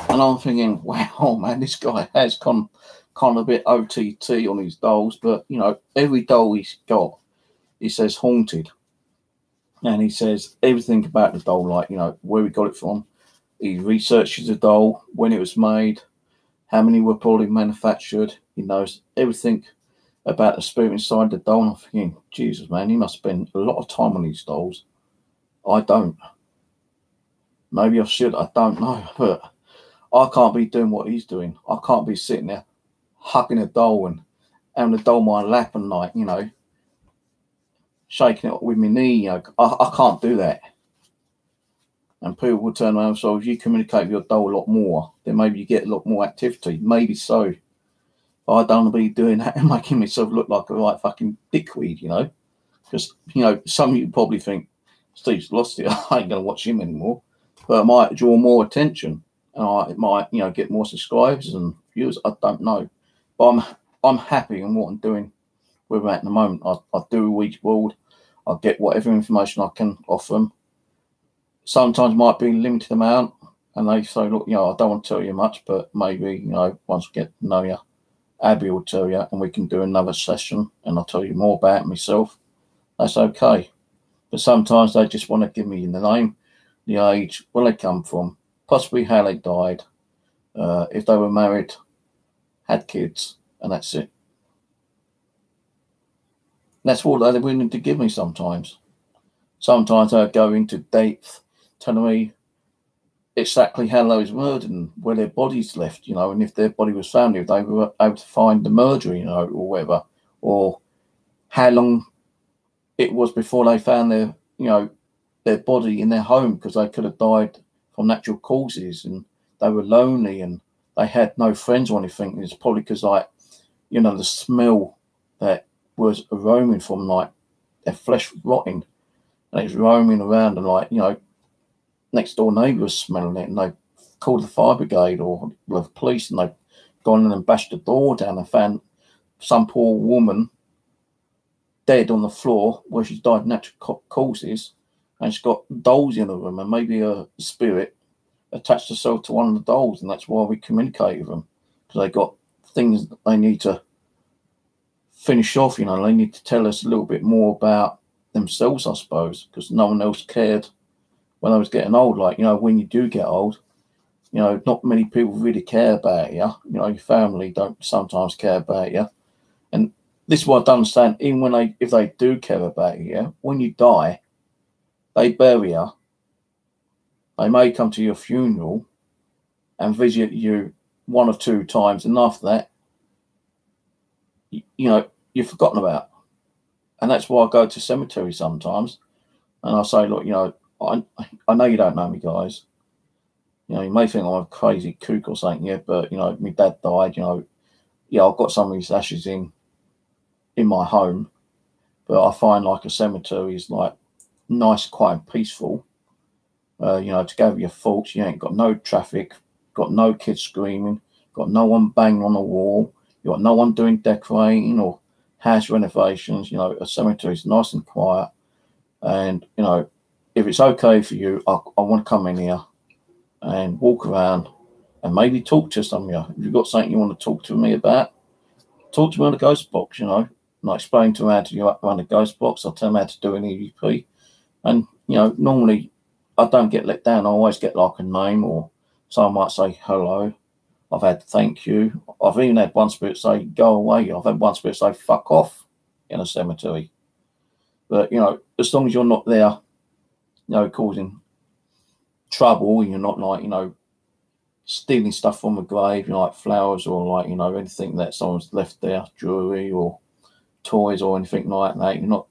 And I'm thinking, wow, man, this guy has gone kind of a bit OTT on his dolls. But, you know, every doll he's got, he says haunted. And he says everything about the doll, like, you know, where he got it from. He researches the doll, when it was made, how many were probably manufactured. He knows everything about the spirit inside the doll. And I'm thinking, Jesus, man, he must spend a lot of time on these dolls. I don't. Maybe I should, I don't know. But I can't be doing what he's doing. I can't be sitting there hugging a doll and having the doll on my lap and, like, you know, shaking it with my knee. You know, I can't do that. And people will turn around and say, if you communicate with your doll a lot more, then maybe you get a lot more activity. Maybe so. But I don't want to be doing that and making myself look like a right fucking dickweed, you know. Because, you know, some of you probably think, Steve's lost it. I ain't going to watch him anymore. But it might draw more attention. And it might, you know, get more subscribers and viewers. I don't know. But I'm happy in what I'm doing with them at the moment. I do each board. I get whatever information I can off them. Sometimes might be a limited amount. And they say, look, you know, I don't want to tell you much, but maybe, you know, once we get to know you, Abby will tell you and we can do another session and I'll tell you more about myself. That's okay. But sometimes they just want to give me the name, the age, where they come from, possibly how they died, if they were married, had kids, and that's it. That's all they're willing to give me sometimes. Sometimes they'll go into depth, telling me exactly how they was murdered and where their bodies left, you know, and if their body was found, if they were able to find the murderer, you know, or whatever, or how long it was before they found their, you know, their body in their home, because they could have died from natural causes and they were lonely and they had no friends or anything. It's probably because, like, you know, the smell that was roaming from, like, their flesh rotting, and it was roaming around, and, like, you know, next door neighbour was smelling it and they called the fire brigade or the police, and they've gone in and bashed the door down and found some poor woman dead on the floor where she's died natural causes, and she's got dolls in her room, and maybe a spirit attached herself to one of the dolls, and that's why we communicate with them, because they got things that they need to finish off, you know. They need to tell us a little bit more about themselves, I suppose, because no one else cared when I was getting old. Like, you know, when you do get old, you know, not many people really care about you. You know, your family don't sometimes care about you. And this is what I don't understand. Even if they do care about you, when you die, they bury you. They may come to your funeral and visit you 1 or 2 times, and after that, you know, you're forgotten about. And that's why I go to cemeteries sometimes, and I say, look, you know, I know you don't know me, guys. You know, you may think I'm a crazy kook or something, yeah, but, you know, my dad died, you know. Yeah, I've got some of his ashes in my home, but I find, like, a cemetery is, like, nice, quiet, and peaceful. You know, to go with your thoughts. You ain't got no traffic, got no kids screaming, got no one banging on the wall, you got no one doing decorating or house renovations. You know, a cemetery is nice and quiet. And, you know, if it's okay for you, I want to come in here and walk around and maybe talk to some of you. If you've got something you want to talk to me about, talk to me on the ghost box, you know. And I explain to them how to run the ghost box. I'll tell them how to do an EVP. And, you know, normally I don't get let down. I always get, like, a name, or someone might say hello. I've had thank you. I've even had one spirit say go away. I've had one spirit say fuck off in a cemetery. But, you know, as long as you're not there, you know, causing trouble, and you're not, like, you know, stealing stuff from a grave, you know, like flowers or, like, you know, anything that someone's left there, jewelry or toys or anything like that, you're not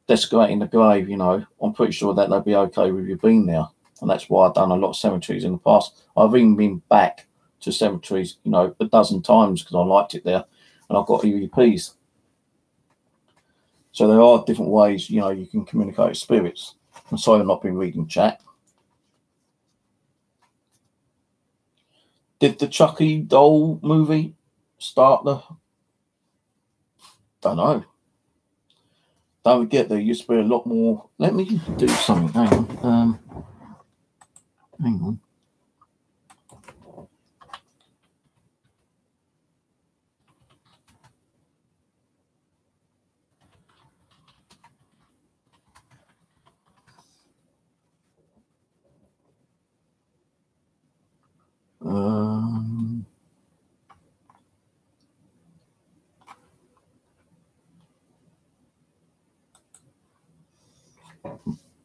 desecrating the grave, you know, I'm pretty sure that they'd be okay with you being there. And that's why I've done a lot of cemeteries in the past. I've even been back to cemeteries, you know, a dozen times because I liked it there, and I've got EVPs. So there are different ways, you know, you can communicate with spirits. I'm sorry I've not been reading chat. Did the Chucky doll movie start the... Don't know. don't forget there used to be a lot more. Let me do something. Hang on. Hang on.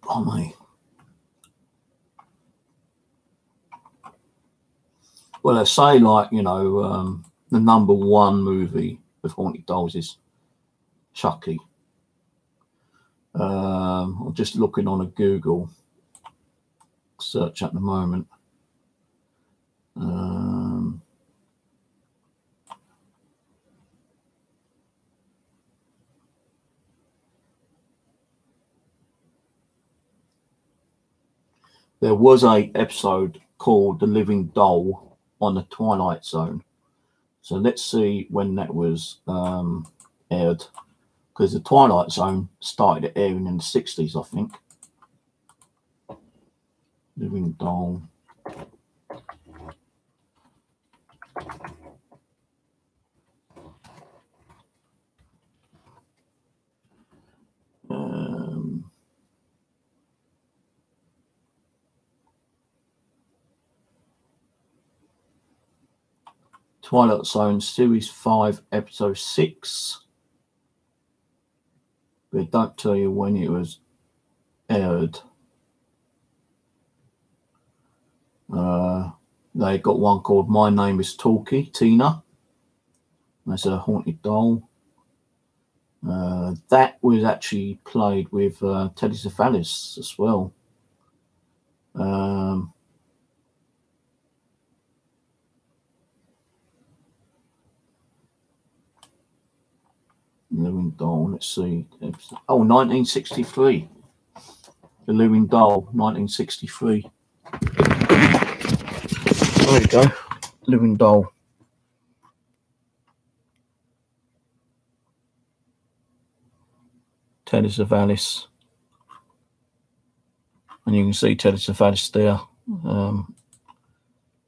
Oh my. Well, I say, like, you know, the number one movie with haunted dolls is Chucky. I'm just looking on a Google search at the moment. There was a episode called The Living Doll on the Twilight Zone. So let's see when that was aired. Because the Twilight Zone started airing in the 60s, I think. Living Doll. Twilight Zone Series 5, Episode 6. But it don't tell you when it was aired. They got one called My Name is Talkie, Tina. That's a haunted doll. That was actually played with Teddy Savalas as well. Living Doll, let's see. Oh, 1963. The Living Doll, 1963. There you go. Living Doll. Teddy Savalas. And you can see Teddy Savalas there.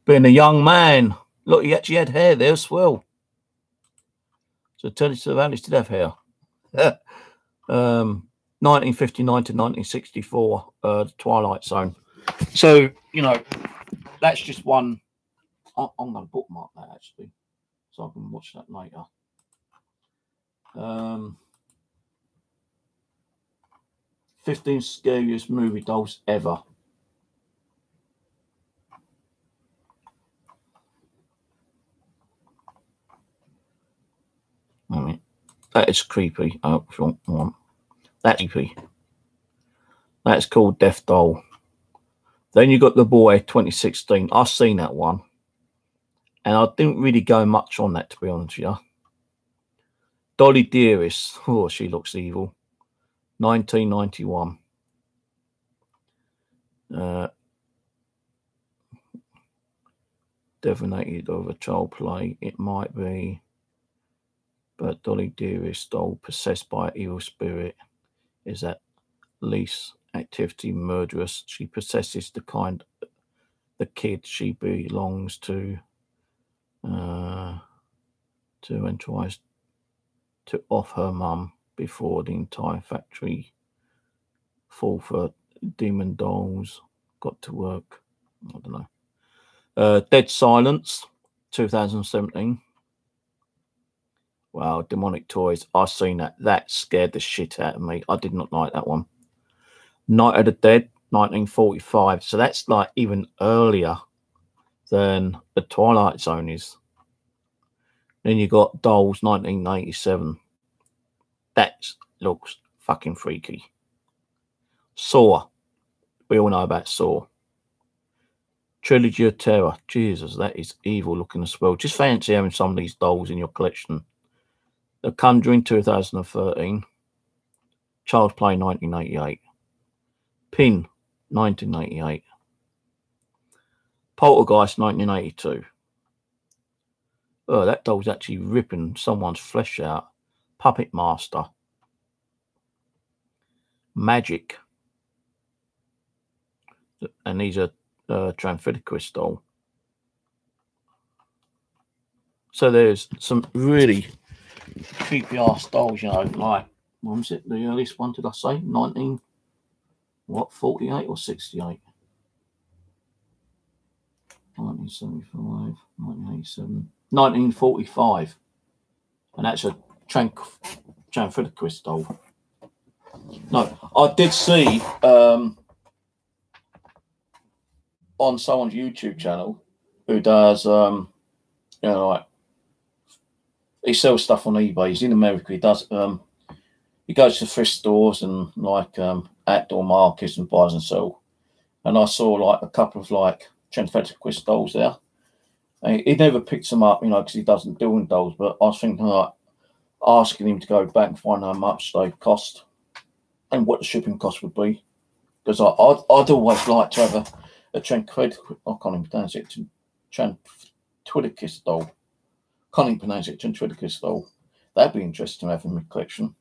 Being a young man. Look, he actually had hair there as well. So Teddy Savalas did have hair. 1959 to 1964, The Twilight Zone. So, you know, that's just one. I'm going to bookmark that, actually, so I can watch that later. 15 scariest movie dolls ever. I mean, that is creepy. Oh, that's creepy. That's called Death Doll. Then you got The Boy, 2016. I've seen that one, and I didn't really go much on that, to be honest with you. Dolly Dearest. Oh, she looks evil. 1991. Designated of a child play. It might be, but Dolly Dearest doll possessed by an evil spirit is at least activity murderous. She possesses the kid she belongs to and tries to off her mum before the entire factory full for demon dolls got to work. I don't know. Dead Silence, 2017. Wow, Demonic Toys. I've seen that. That scared the shit out of me. I did not like that one. Night of the Dead, 1945. So that's like even earlier than The Twilight Zone is. Then you got Dolls, 1987. That looks fucking freaky. Saw. We all know about Saw. Trilogy of Terror. Jesus, that is evil looking as well. Just fancy having some of these dolls in your collection. The Conjuring, 2013. Child's Play, 1988. Pin, 1988. Poltergeist, 1982. Oh, that doll's actually ripping someone's flesh out. Puppet Master. magic, and these are transfigured crystal. So there's some really creepy ass dolls, you know, like, when was it, the earliest one, did I say 48 or 68? 1975, 1987, 1945, and that's a transfigured crystal. No, I did see on someone's YouTube channel who does, you know, like, he sells stuff on eBay. He's in America. He does. He goes to thrift stores and like outdoor markets and buys and sells. And I saw like a couple of like transfigured crystals there. And he never picks them up, you know, because he doesn't deal in dolls. But I was thinking like asking him to go back and find how much they cost and what the shipping cost would be, because I'd always like to have a transfigured. I can't even pronounce it. Transfigured crystal. Can't even pronounce it. Transfigured crystal. That'd be interesting to have in my collection.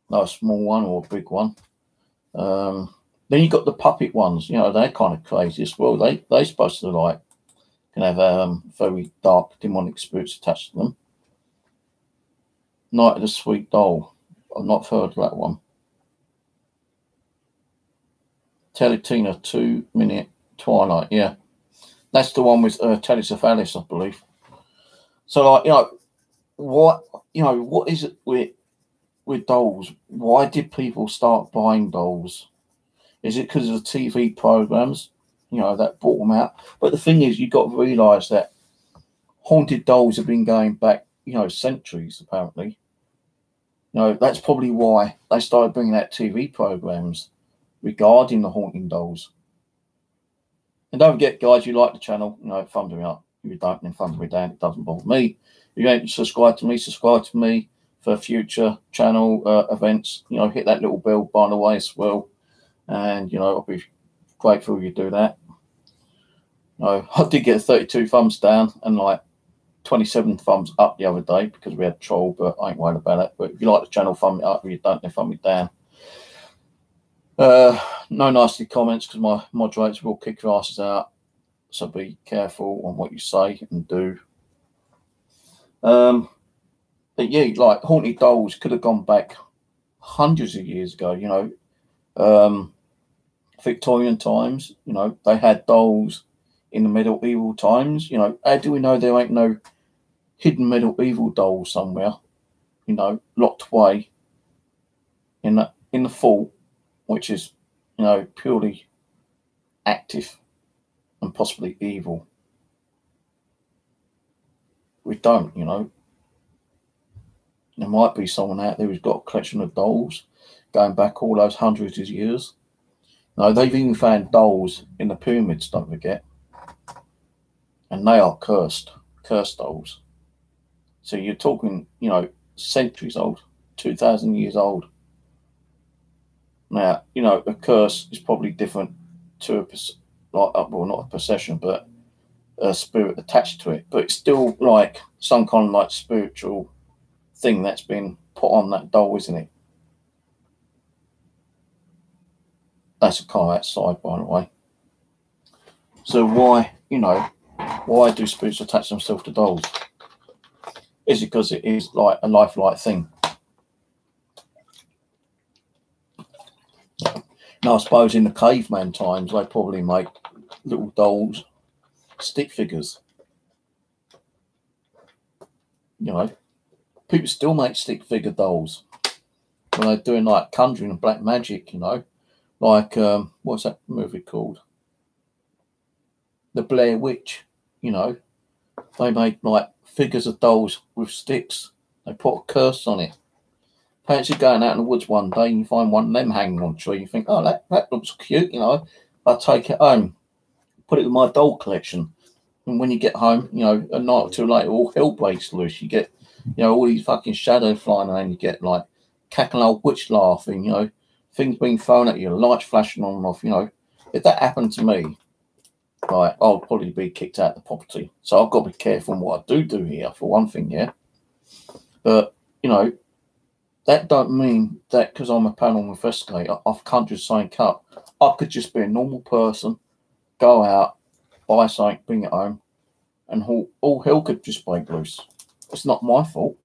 Not a small one or a big one. Then you got the puppet ones. You know, they're kind of crazy as well. They're supposed to like can have very dark demonic spirits attached to them. Night of the Sweet Doll. I've not heard of that one. Teletina 2-minute Twilight. Yeah, that's the one with Telecephalus, I believe. So like, you know, what is it with dolls? Why did people start buying dolls? Is it because of the TV programs, you know, that brought them out? But the thing is, you've got to realise that haunted dolls have been going back, you know, centuries, apparently. You know, that's probably why they started bringing out TV programs regarding the haunting dolls. And don't forget, guys, you like the channel, you know, thumbs me up. If you don't, then thumbs me down. It doesn't bother me. If you ain't subscribe to me for future channel events. You know, hit that little bell, by the way, as well. And, you know, I'll be grateful if you do that. You know, I did get 32 thumbs down and like 27 thumbs up the other day because we had troll, but I ain't worried about it. But if you like the channel, thumb it up. If you don't, then thumb it down. No nasty comments because my moderators will kick your asses out. So be careful on what you say and do. But yeah, like haunted dolls could have gone back hundreds of years ago, you know. Victorian times, you know, they had dolls in the medieval times. You know, how do we know there ain't no hidden medieval dolls somewhere, you know, locked away in the vault, which is, you know, purely active and possibly evil? We don't, you know. There might be someone out there who's got a collection of dolls going back all those hundreds of years. No, they've even found dolls in the pyramids, don't forget. And they are cursed dolls. So you're talking, you know, centuries old, 2,000 years old. Now, you know, a curse is probably different to well, not a possession, but a spirit attached to it. But it's still like some kind of like spiritual thing that's been put on that doll, isn't it? That's a car outside, by the way. So why, you know, why do spirits attach themselves to dolls? Is it because it is like a lifelike thing? Now, I suppose in the caveman times, they probably make little dolls, stick figures. You know, people still make stick figure dolls when they're doing like conjuring and black magic, you know. Like, what's that movie called? The Blair Witch, you know. They make like figures of dolls with sticks. They put a curse on it. Fancy going out in the woods one day and you find one of them hanging on a tree. You think, oh, that looks cute, you know. I'll take it home, put it in my doll collection. And when you get home, you know, a night or two later, all hell breaks loose. You get, you know, all these fucking shadows flying around. You get like cackling old witch laughing, you know, things being thrown at you, lights flashing on and off, you know. If that happened to me, right, I'll probably be kicked out of the property. So I've got to be careful in what I do here, for one thing, yeah. But, you know, that don't mean that because I'm a paranormal investigator, I've conjured something up. I could just be a normal person, go out, buy something, bring it home, and all hell could just break loose. It's not my fault.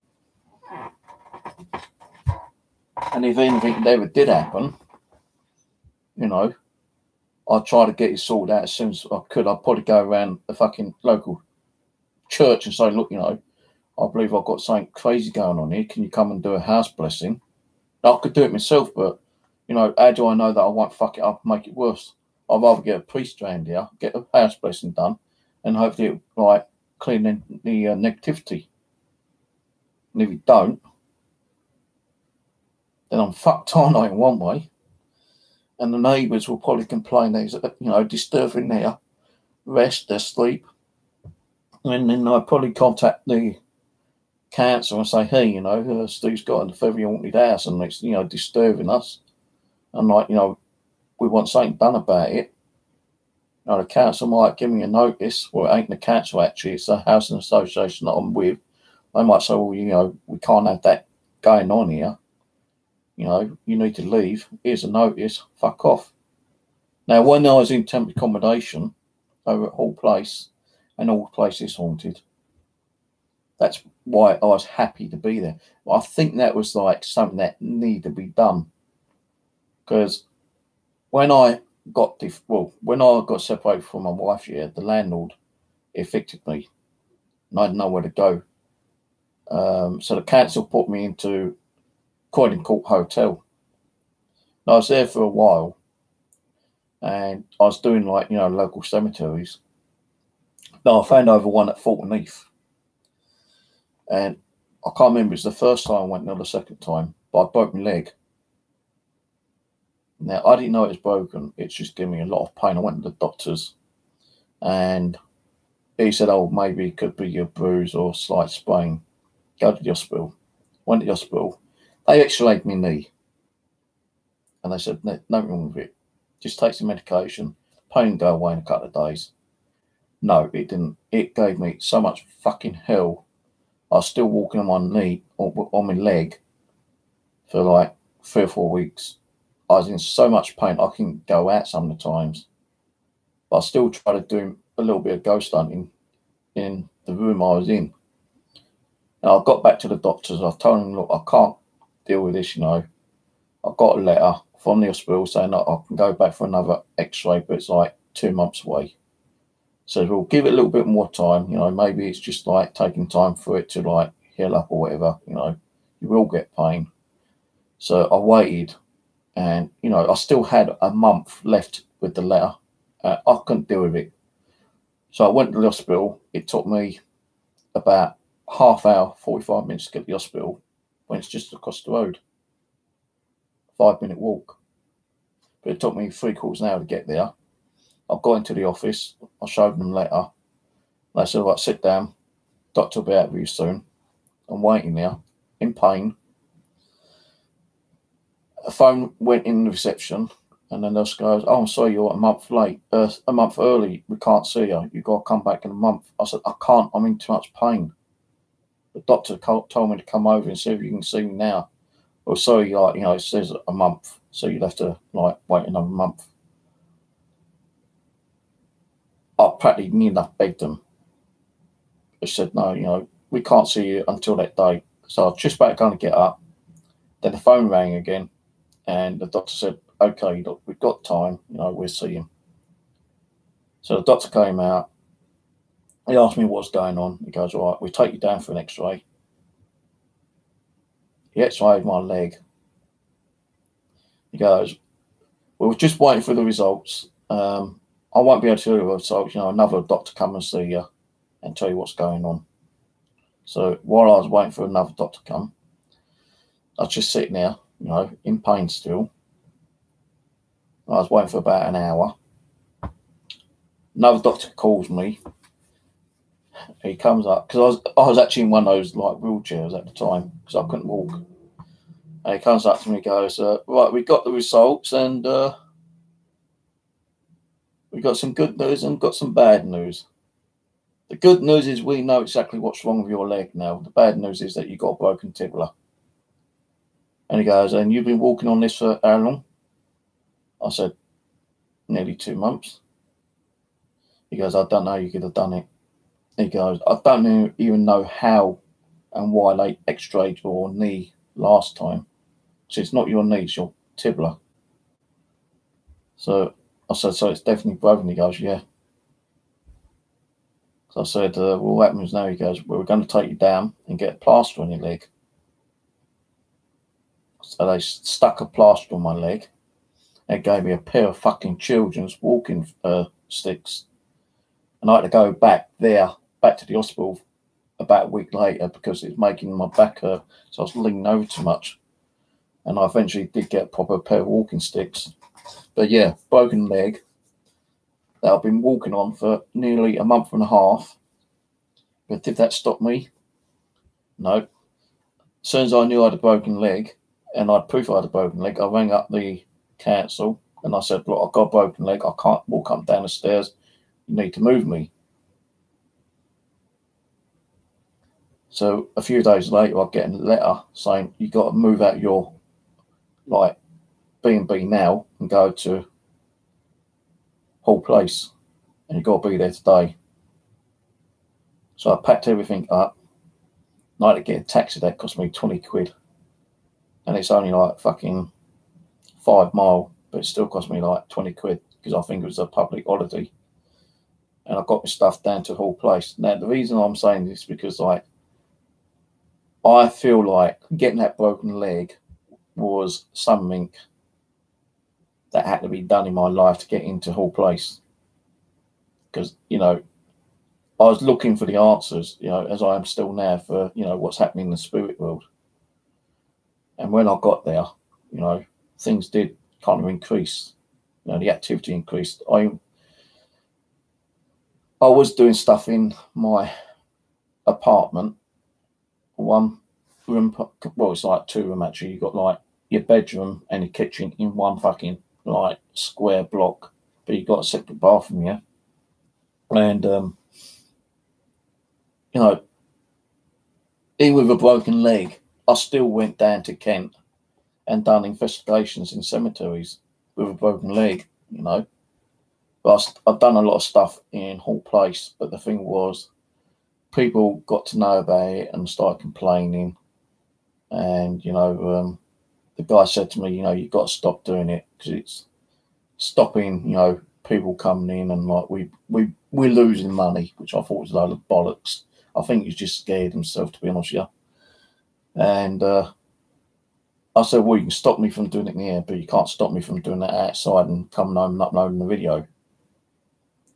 And if anything ever did happen, you know, I'd try to get it sorted out as soon as I could. I'd probably go around the fucking local church and say, look, you know, I believe I've got something crazy going on here. Can you come and do a house blessing? I could do it myself, but, you know, how do I know that I won't fuck it up and make it worse? I'd rather get a priest around here, get a house blessing done, and hopefully it like clean the negativity. And if you don't, then I'm fucked on in one way. And the neighbours will probably complain there's, you know, disturbing their rest, their sleep. And then I'll probably contact the council and say, hey, you know, Steve's got a very haunted house and it's, you know, disturbing us. And like, you know, we want something done about it. Now, the council might give me a notice. Well, it ain't the council, actually. It's a housing association that I'm with. They might say, well, you know, we can't have that going on here. You know, you need to leave. Here's a notice. Fuck off. Now, when I was in temporary accommodation over at Hall Place, and Hall Place is haunted, that's why I was happy to be there. I think that was like something that needed to be done. Because when I got separated from my wife, yeah, the landlord evicted me, and I didn't know where to go. So the council put me into Croydon Court Hotel. And I was there for a while, and I was doing like, you know, local cemeteries. Now I found over one at Fulton Heath, and I can't remember if it's the first time I went or the second time, but I broke my leg. Now I didn't know it was broken. It's just giving me a lot of pain. I went to the doctors, and he said, "Oh, maybe it could be a bruise or slight sprain. Go to the hospital." Went to the hospital. They X-rayed my knee, and they said, "Nothing wrong with it. Just take some medication. Pain will go away in a couple of days." No, it didn't. It gave me so much fucking hell. I was still walking on my knee, on my leg, for like 3 or 4 weeks. I was in so much pain I couldn't go out some of the times. But I still tried to do a little bit of ghost hunting in the room I was in. And I got back to the doctors. I told them, look, I can't deal with this, you know. I got a letter from the hospital saying that I can go back for another x-ray, but it's like 2 months away. So we'll give it a little bit more time, you know, maybe it's just like taking time for it to like heal up or whatever, you know. You will get pain. So I waited, and, you know, I still had a month left with the letter. I couldn't deal with it. So I went to the hospital. It took me about half hour, 45 minutes to get to the hospital when it's just across the road. 5-minute walk. But it took me 3/4 an hour to get there. I got into the office. I showed them the letter. They said, right, sit down. Doctor will be out with you soon. I'm waiting there in pain. A phone went in the reception, and the nurse goes, "Oh, I'm sorry, you're a month late, a month early. We can't see you. You've got to come back in a month." I said, "I can't. I'm in too much pain." The doctor told me to come over and see if you can see me now. Well, sorry, like, you know, it says a month, so you'd have to like wait another month. I practically near enough begged them. They said, "No, you know, we can't see you until that day." So I was just about going to get up. Then the phone rang again, and the doctor said, "Okay, look, we've got time, you know, we'll see him." So the doctor came out. He asked me what's going on. He goes, "All right, we'll take you down for an x-ray." He x-rayed my leg. He goes, "We were just waiting for the results. I won't be able to tell you the results, you know, another doctor come and see you and tell you what's going on." So while I was waiting for another doctor to come, I was just sitting there, you know, in pain still. I was waiting for about an hour. Another doctor calls me. He comes up, because I was actually in one of those like wheelchairs at the time because I couldn't walk. And he comes up to me and goes, "Right, we got the results, and we got some good news and got some bad news. The good news is we know exactly what's wrong with your leg now. The bad news is that you got a broken tibia." And he goes, and you've been walking on this for how long? I said, nearly 2 months. He goes, I don't know, you could have done it. He goes, I don't even know how and why they x-rayed your knee last time. So it's not your knee, it's your tibia. So I said, so it's definitely broken. He goes, yeah. So I said, well, what happens now? He goes, well, we're going to take you down and get a plaster on your leg. So they stuck a plaster on my leg. They gave me a pair of fucking children's walking sticks. And I had to go back to the hospital about a week later because it's making my back hurt. So I was leaning over too much. And I eventually did get a proper pair of walking sticks. But yeah, broken leg that I've been walking on for nearly a month and a half. But did that stop me? No. As soon as I knew I had a broken leg, and I had proof I had a broken leg, I rang up the council and I said, look, I've got a broken leg. I can't walk up and down the stairs. You need to move me. So a few days later, I get a letter saying you got to move out your B&B now and go to Hall Place, and you got to be there today. So I packed everything up. And I had to get a taxi that cost me 20 quid, and it's only like fucking 5 mile, but it still cost me like 20 quid because I think it was a public holiday. And I got my stuff down to Hall Place. Now the reason I'm saying this is because I feel like getting that broken leg was something that had to be done in my life to get into Hall Place. Because, I was looking for the answers, as I am still now for, what's happening in the spirit world. And when I got there, things did kind of increase. The activity increased. I was doing stuff in my apartment. One room, well, it's like 2 room actually. You've got like your bedroom and your kitchen in one fucking like square block, but you've got a separate bathroom, yeah. And even with a broken leg, I still went down to Kent and done investigations in cemeteries with a broken leg, But I've done a lot of stuff in Hall Place, but the thing was, people got to know about it and started complaining. And, the guy said to me, you've got to stop doing it because it's stopping, people coming in and like we're losing money, which I thought was a load of bollocks. I think he's just scared himself, to be honest with you. And I said, well, you can stop me from doing it in here, but you can't stop me from doing that outside and coming home and uploading the video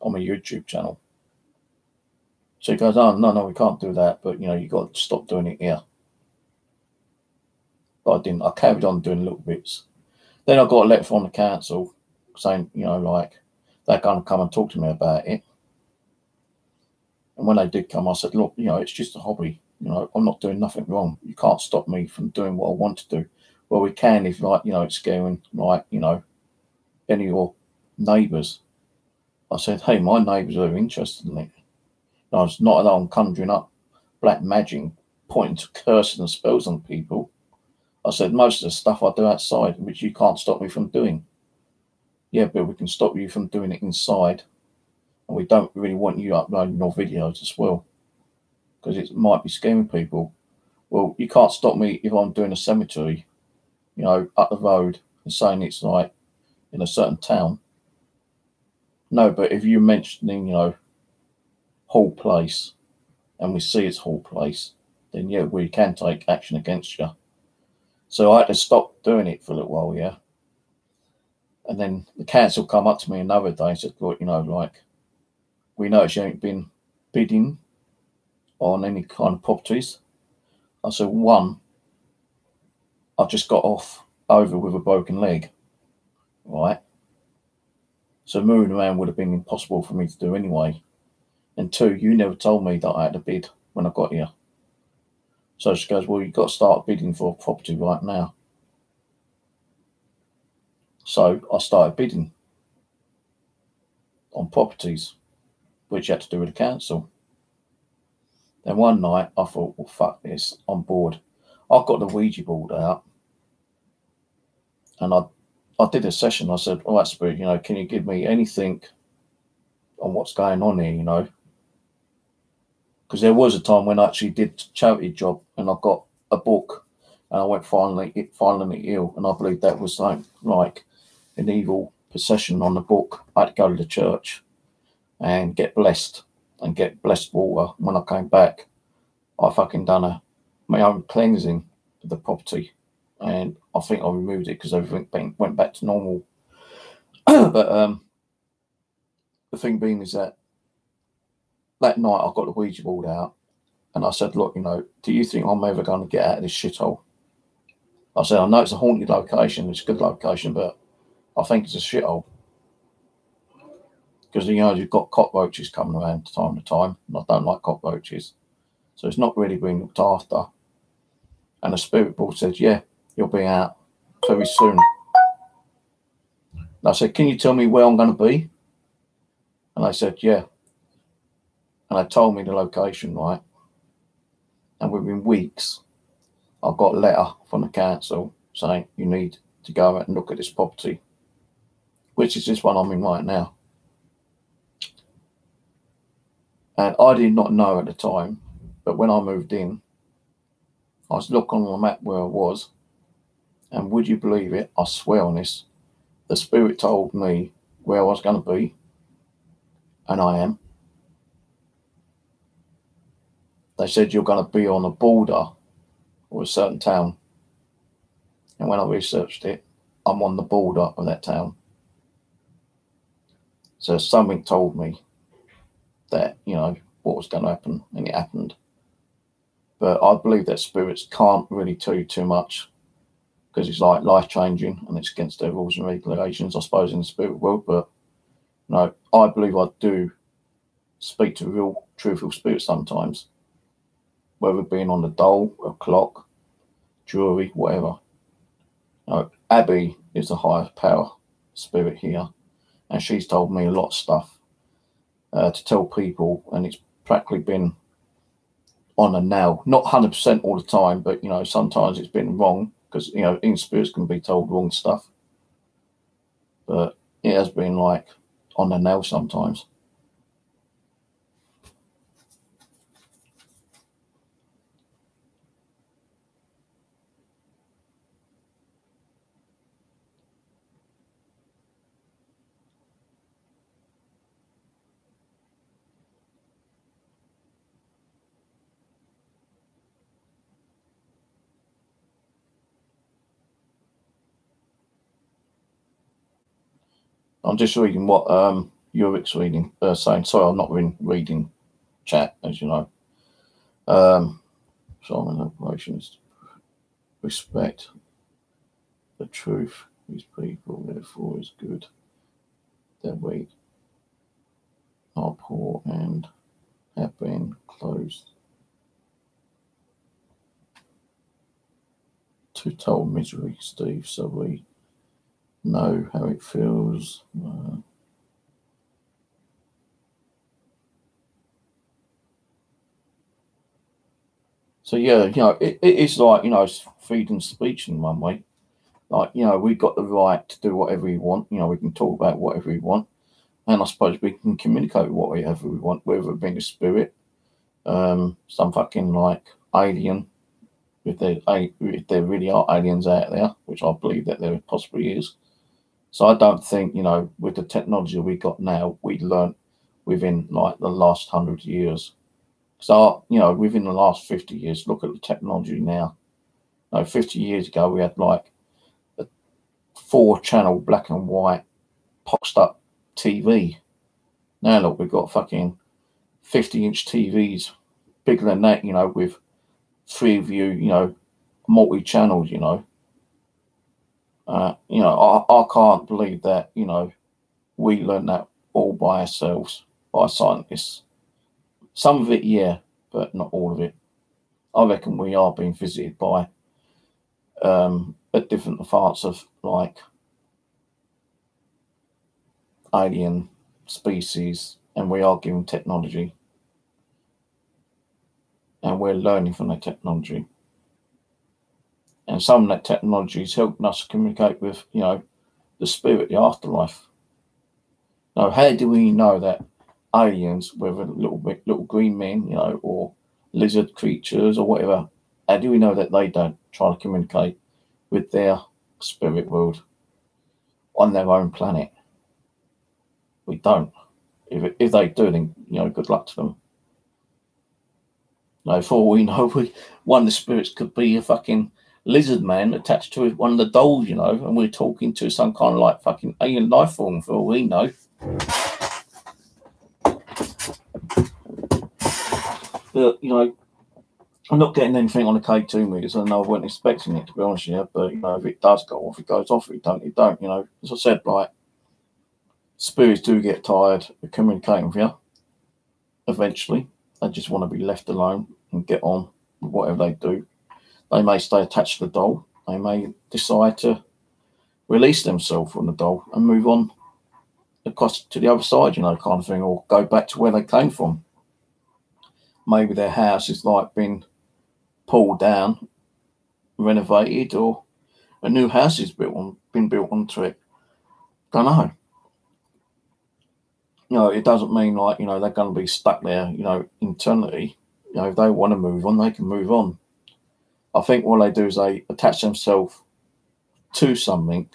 on my YouTube channel. So he goes, oh, no, we can't do that, but, you've got to stop doing it here. But I didn't. I carried on doing little bits. Then I got a letter from the council saying, they're going to come and talk to me about it. And when they did come, I said, look, it's just a hobby. I'm not doing nothing wrong. You can't stop me from doing what I want to do. Well, we can if, it's scaring, any of your neighbours. I said, hey, my neighbours are interested in it. And I was not alone conjuring up black magic, pointing to curses and spells on people. I said, most of the stuff I do outside, which you can't stop me from doing. Yeah, but we can stop you from doing it inside. And we don't really want you uploading your videos as well, because it might be scaring people. Well, you can't stop me if I'm doing a cemetery, up the road and saying it's like in a certain town. No, but if you're mentioning, Hall Place, and we see it's Hall Place, then yeah, we can take action against you. So I had to stop doing it for a little while, yeah. And then the council come up to me another day and said, look, we noticed you ain't been bidding on any kind of properties. I said, one, I just got over with a broken leg, right? So moving around would have been impossible for me to do anyway. And two, you never told me that I had to bid when I got here. So she goes, well, you've got to start bidding for a property right now. So I started bidding on properties, which had to do with the council. Then one night I thought, well, fuck this, I'm bored. I've got the Ouija board out And I did a session. I said, "All right, Spirit, can you give me anything on what's going on here, Because there was a time when I actually did a charity job and I got a book and I went finally ill. And I believe that was like an evil possession on the book. I had to go to the church and get blessed water. When I came back, I fucking done my own cleansing of the property. And I think I removed it because everything went back to normal. But the thing being is that night I got the Ouija board out and I said, look, do you think I'm ever going to get out of this shithole? I said, I know it's a haunted location, it's a good location, but I think it's a shithole. Because, you've got cockroaches coming around time to time, and I don't like cockroaches. So it's not really being looked after. And the spirit board said, yeah, you'll be out very soon. And I said, can you tell me where I'm going to be? And they said, yeah. And they told me the location, right? And within weeks, I got a letter from the council saying you need to go out and look at this property, which is this one I'm in right now. And I did not know at the time, but when I moved in, I was looking on the map where I was, and would you believe it, I swear on this, the spirit told me where I was going to be, and I am. They said you're going to be on the border of a certain town. And when I researched it, I'm on the border of that town. So something told me that, what was going to happen, and it happened. But I believe that spirits can't really tell you too much because it's like life-changing and it's against their rules and regulations, I suppose, in the spirit world. But, I believe I do speak to real, truthful spirits sometimes, whether being on the dial, a clock, jewelry, whatever. Abby is the highest power spirit here, and she's told me a lot of stuff to tell people, and it's practically been on a nail. Not 100% all the time, but sometimes it's been wrong because in spirits can be told wrong stuff. But it has been like on the nail sometimes. I'm just reading what Ulrich's reading, saying. Sorry, I'm not reading chat, as you know. Solomon operations respect the truth. These people, therefore, is good. Their weight are poor and have been closed to total misery, Steve. So we know how it feels. So yeah, it is like it's freedom of speech in one way. Like we've got the right to do whatever we want. We can talk about whatever we want, and I suppose we can communicate whatever we want, whether it be a spirit, some fucking like alien, if there really are aliens out there, which I believe that there possibly is. So I don't think with the technology we got now, we learned within like the last 100 years. So within the last 50 years, look at the technology now. 50 years ago we had like a 4-channel black and white poxed up TV. Now look, we've got fucking 50-inch TVs, bigger than that, with 3 view, multi-channels, I can't believe that, we learned that all by ourselves, by scientists. Some of it, yeah, but not all of it. I reckon we are being visited by at different parts of like alien species, and we are given technology, and we're learning from the technology. And some of that technology is helping us communicate with, the spirit, the afterlife. Now, how do we know that aliens, whether little green men, or lizard creatures or whatever, how do we know that they don't try to communicate with their spirit world on their own planet? We don't. If they do, then good luck to them. For all we know, one of the spirits could be a fucking lizard man attached to one of the dolls, and we're talking to some kind of like fucking alien life form for all we know. But, I'm not getting anything on the K2 meters. I know I wasn't expecting it, to be honest with you. But, if it does go off, it goes off. If it don't, it don't. As I said, like, spirits do get tired of communicating with you. Eventually, they just want to be left alone and get on with whatever they do. They may stay attached to the doll. They may decide to release themselves from the doll and move on across to the other side, kind of thing, or go back to where they came from. Maybe their house is like been pulled down, renovated, or a new house has been built onto it. Don't know. It doesn't mean like, they're going to be stuck there, eternity. If they want to move on, they can move on. I think what they do is they attach themselves to something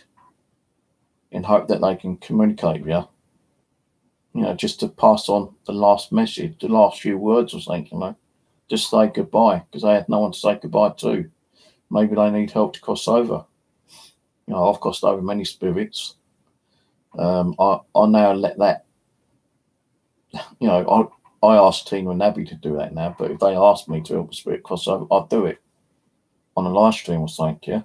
in hope that they can communicate with you, just to pass on the last message, the last few words or something, just say goodbye, because they had no one to say goodbye to. Maybe they need help to cross over. I've crossed over many spirits. I now let that, I asked Tina and Abby to do that now, but if they ask me to help a spirit cross over, I'll do it on a live stream or something, yeah?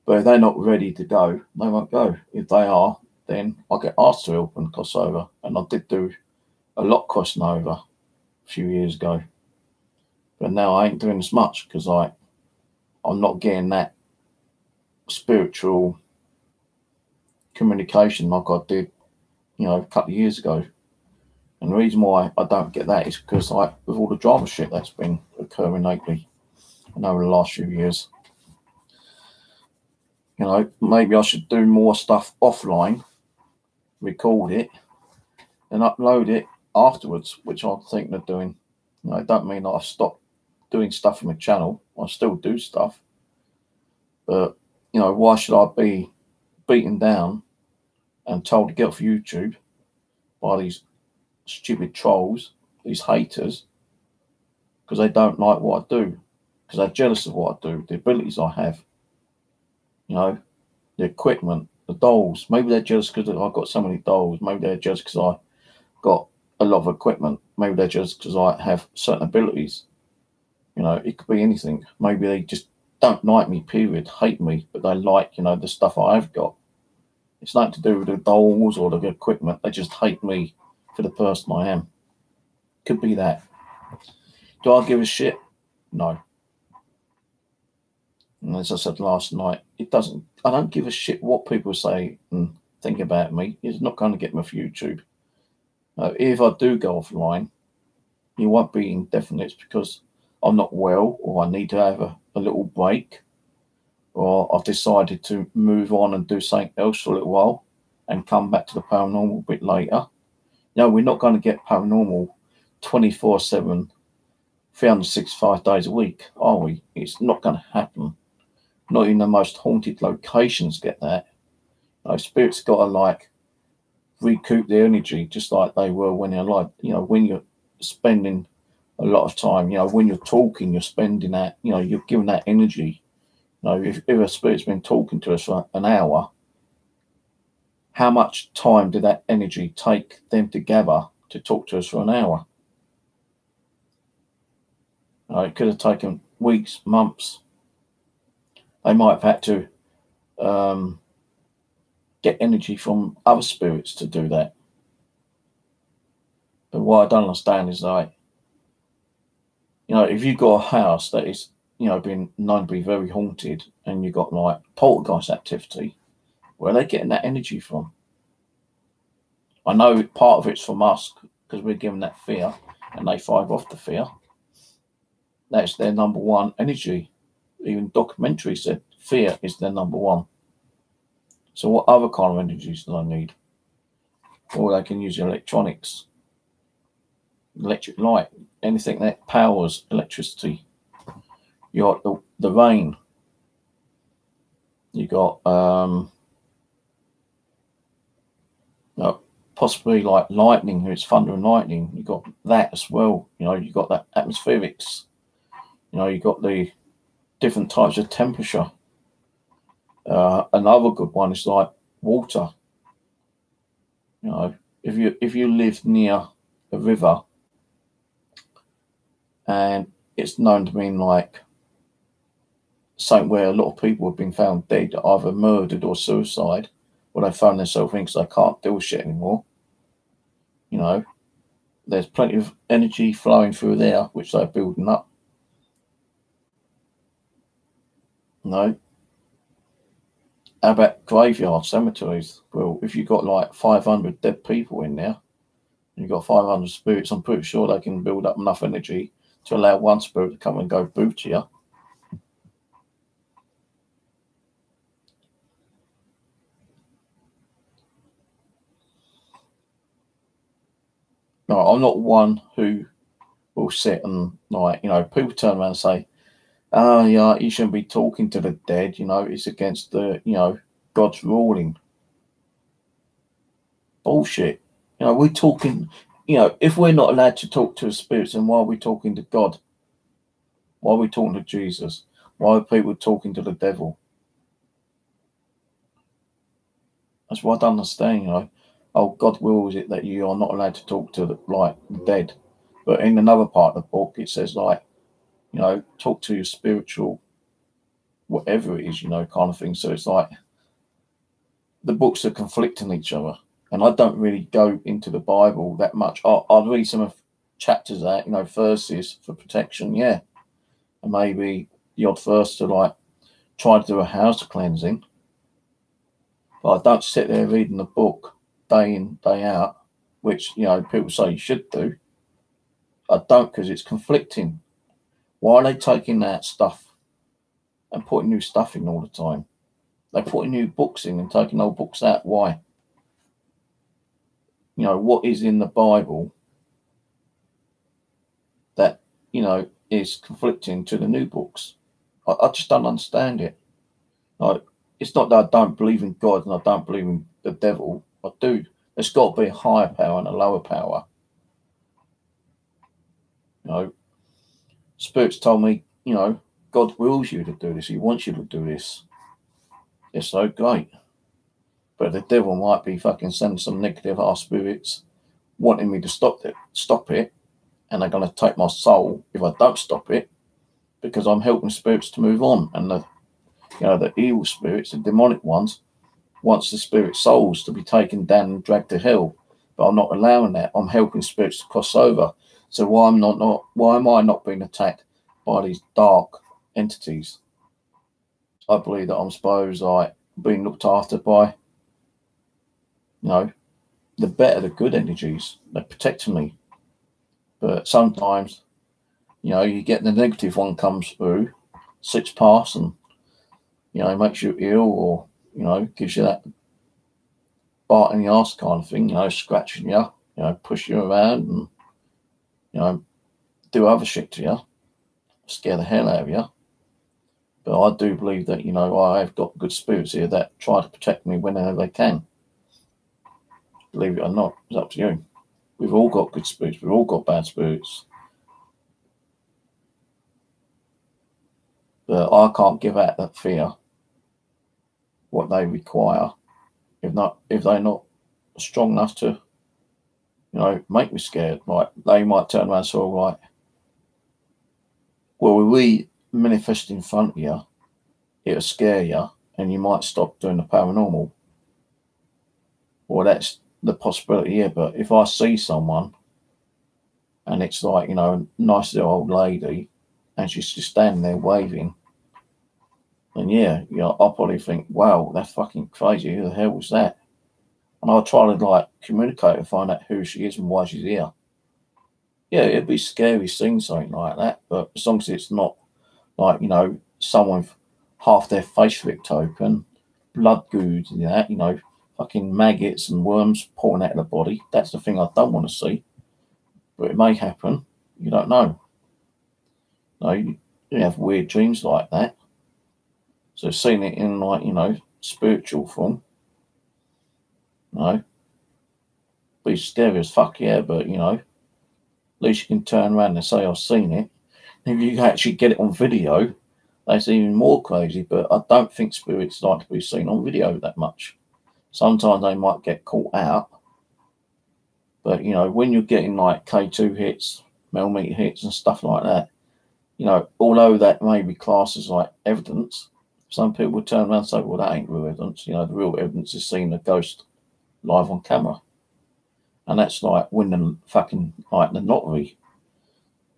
But if they're not ready to go, they won't go. If they are, then I get asked to help and cross over. And I did do a lot crossing over a few years ago. But now I ain't doing as much because I'm not getting that spiritual communication like I did, a couple of years ago. And the reason why I don't get that is because with all the drama shit that's been occurring lately and over the last few years, maybe I should do more stuff offline, record it, and upload it afterwards, which I'm thinking of doing. It don't mean that I've stopped doing stuff on my channel. I still do stuff. But, why should I be beaten down and told to get off YouTube by these stupid trolls, these haters, because they don't like what I do, because they're jealous of what I do, the abilities I have, the equipment, the dolls. Maybe they're jealous because I've got so many dolls. Maybe they're jealous because I got a lot of equipment. Maybe they're jealous because I have certain abilities. It could be anything. Maybe they just don't like me, period, hate me, but they like, the stuff I have got. It's nothing to do with the dolls or the equipment. They just hate me for the person I am. Could be that. Do I give a shit? No. And as I said last night, I don't give a shit what people say and think about me. It's not going to get me off YouTube. If I do go offline, you won't be indefinite. It's because I'm not well, or I need to have a little break, or I've decided to move on and do something else for a little while and come back to the paranormal a bit later. We're not going to get paranormal 24/7, 365 days a week, are we? It's not going to happen. Not even the most haunted locations get that. Spirits got to recoup their energy just like they were when they're alive. When you're spending a lot of time, when you're talking, you're spending that, you're giving that energy. If a spirit's been talking to us for an hour, how much time did that energy take them to gather to talk to us for an hour? It could have taken weeks, months. They might have had to get energy from other spirits to do that. But what I don't understand is if you've got a house that is, been known to be very haunted, and you've got poltergeist activity, where are they getting that energy from? I know part of it's from us because we're given that fear and they thrive off the fear. That's their number one energy. even documentaries said fear is their number one. So what other kind of energies do they need? Or they can use electronics, electric light, anything that powers electricity. You got the rain. You got possibly like lightning, it's thunder and lightning. You got that as well. You got that atmospherics. You got the different types of temperature. Another good one is like water. If you live near a river, and it's known to mean like something where a lot of people have been found dead, either murdered or suicide, or they found themselves in because they can't deal with shit anymore. There's plenty of energy flowing through there, which they're building up. How about graveyard cemeteries? Well, if you've got like 500 dead people in there, and you've got 500 spirits, I'm pretty sure they can build up enough energy to allow one spirit to come and go boo to you. No, I'm not one who will sit and people turn around and say, "Oh yeah, you shouldn't be talking to the dead. It's against the God's ruling." Bullshit. We're talking. If we're not allowed to talk to spirits, then why are we talking to God? Why are we talking to Jesus? Why are people talking to the devil? That's what I don't understand. Oh, God wills it that you are not allowed to talk to the dead. But in another part of the book, it says talk to your spiritual, whatever it is, kind of thing. So it's like the books are conflicting each other. And I don't really go into the Bible that much. I'll read some of chapters out, verses for protection, yeah. And maybe the odd verse to try to do a house cleansing. But I don't sit there reading the book day in, day out, which, people say you should do. I don't, because it's conflicting. Why are they taking that stuff and putting new stuff in all the time? They're putting new books in and taking old books out. Why? What is in the Bible that, is conflicting to the new books? I just don't understand it. It's not that I don't believe in God and I don't believe in the devil. I do. There's got to be a higher power and a lower power. Spirits told me, God wills you to do this. He wants you to do this. It's so great. But the devil might be fucking sending some negative ass spirits wanting me to stop it, and they're going to take my soul if I don't stop it, because I'm helping spirits to move on. And the evil spirits, the demonic ones, wants the spirit souls to be taken down and dragged to hell. But I'm not allowing that. I'm helping spirits to cross over. So why am I not being attacked by these dark entities? I believe that I'm supposed being looked after by, the better, the good energies. They're protecting me. But sometimes, you get the negative one comes through, sits past and, makes you ill or, gives you that bite in the arse kind of thing, scratching you, push you around and, do other shit to you, scare the hell out of you. But I do believe that, I have got good spirits here that try to protect me whenever they can. Believe it or not, it's up to you. We've all got good spirits. We've all got bad spirits. But I can't give out that fear what they require if they're not strong enough to, make me scared. They might turn around and say, well, we manifest in front of you, it'll scare you, and you might stop doing the paranormal. Well, that's the possibility here. But if I see someone and it's a nice little old lady and she's just standing there waving, then I'll probably think, wow, that's fucking crazy. Who the hell was that? And I'll try to communicate and find out who she is and why she's here. Yeah, it'd be scary seeing something like that, but as long as it's not someone with half their face ripped open, blood goods and that, you know, fucking maggots and worms pouring out of the body. That's the thing I don't want to see. But it may happen. You don't know. No, you have weird dreams like that. So seeing it in, like, you know, spiritual form, no, be scary as fuck, yeah, but, you know, at least you can turn around and say I've seen it. If you actually get it on video, that's even more crazy, but I don't think spirits like to be seen on video that much. Sometimes they might get caught out, but, you know, when you're getting like K2 hits, millimeter hits and stuff like that, you know, although that may be classed as like evidence, some people will turn around and say, well, that ain't real evidence. You know, the real evidence is seeing a ghost live on camera. And that's like winning fucking, like, the lottery.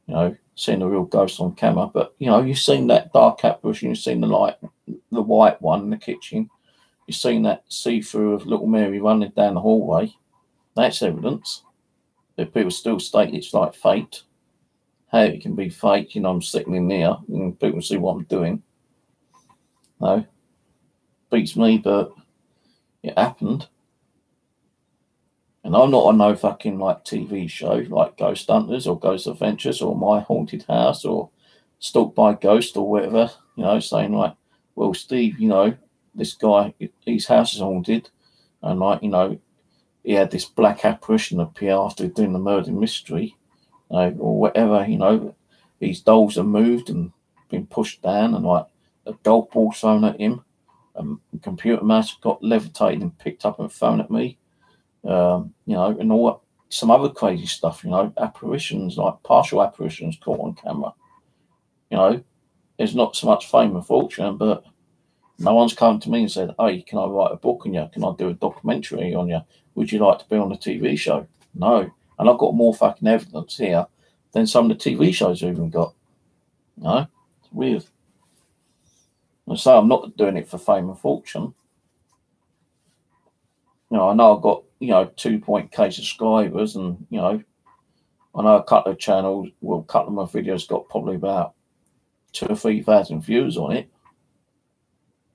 You know, seeing a real ghost on camera. But, you know, you've seen that dark apparition, you've seen the light, the white one in the kitchen. You've seen that see-through of little Mary running down the hallway. That's evidence. If people still state it's like fate, how it can be fake, you know, I'm sitting in there and people see what I'm doing. No, beats me, but it happened. And I'm not on no fucking like TV show like Ghost Hunters or Ghost Adventures or My Haunted House or Stalked by Ghost or whatever, you know, saying like, well, Steve, you know, this guy, his house is haunted. And like, you know, he had this black apparition appear after doing the murder mystery, you know, or whatever, you know, his dolls are moved and been pushed down and like a golf ball thrown at him. A computer mouse got levitated and picked up and thrown at me. You know, and all some other crazy stuff, you know, apparitions, like partial apparitions caught on camera. You know, there's not so much fame and fortune, but no one's come to me and said, hey, can I write a book on you? Can I do a documentary on you? Would you like to be on a TV show? No. And I've got more fucking evidence here than some of the TV shows have even got. You know, it's weird. And so I'm not doing it for fame and fortune. You know, I know I've got, you know, 2.k subscribers, and, you know, I know a couple of channels, well, a couple of my videos got probably about 2,000 or 3,000 views on it.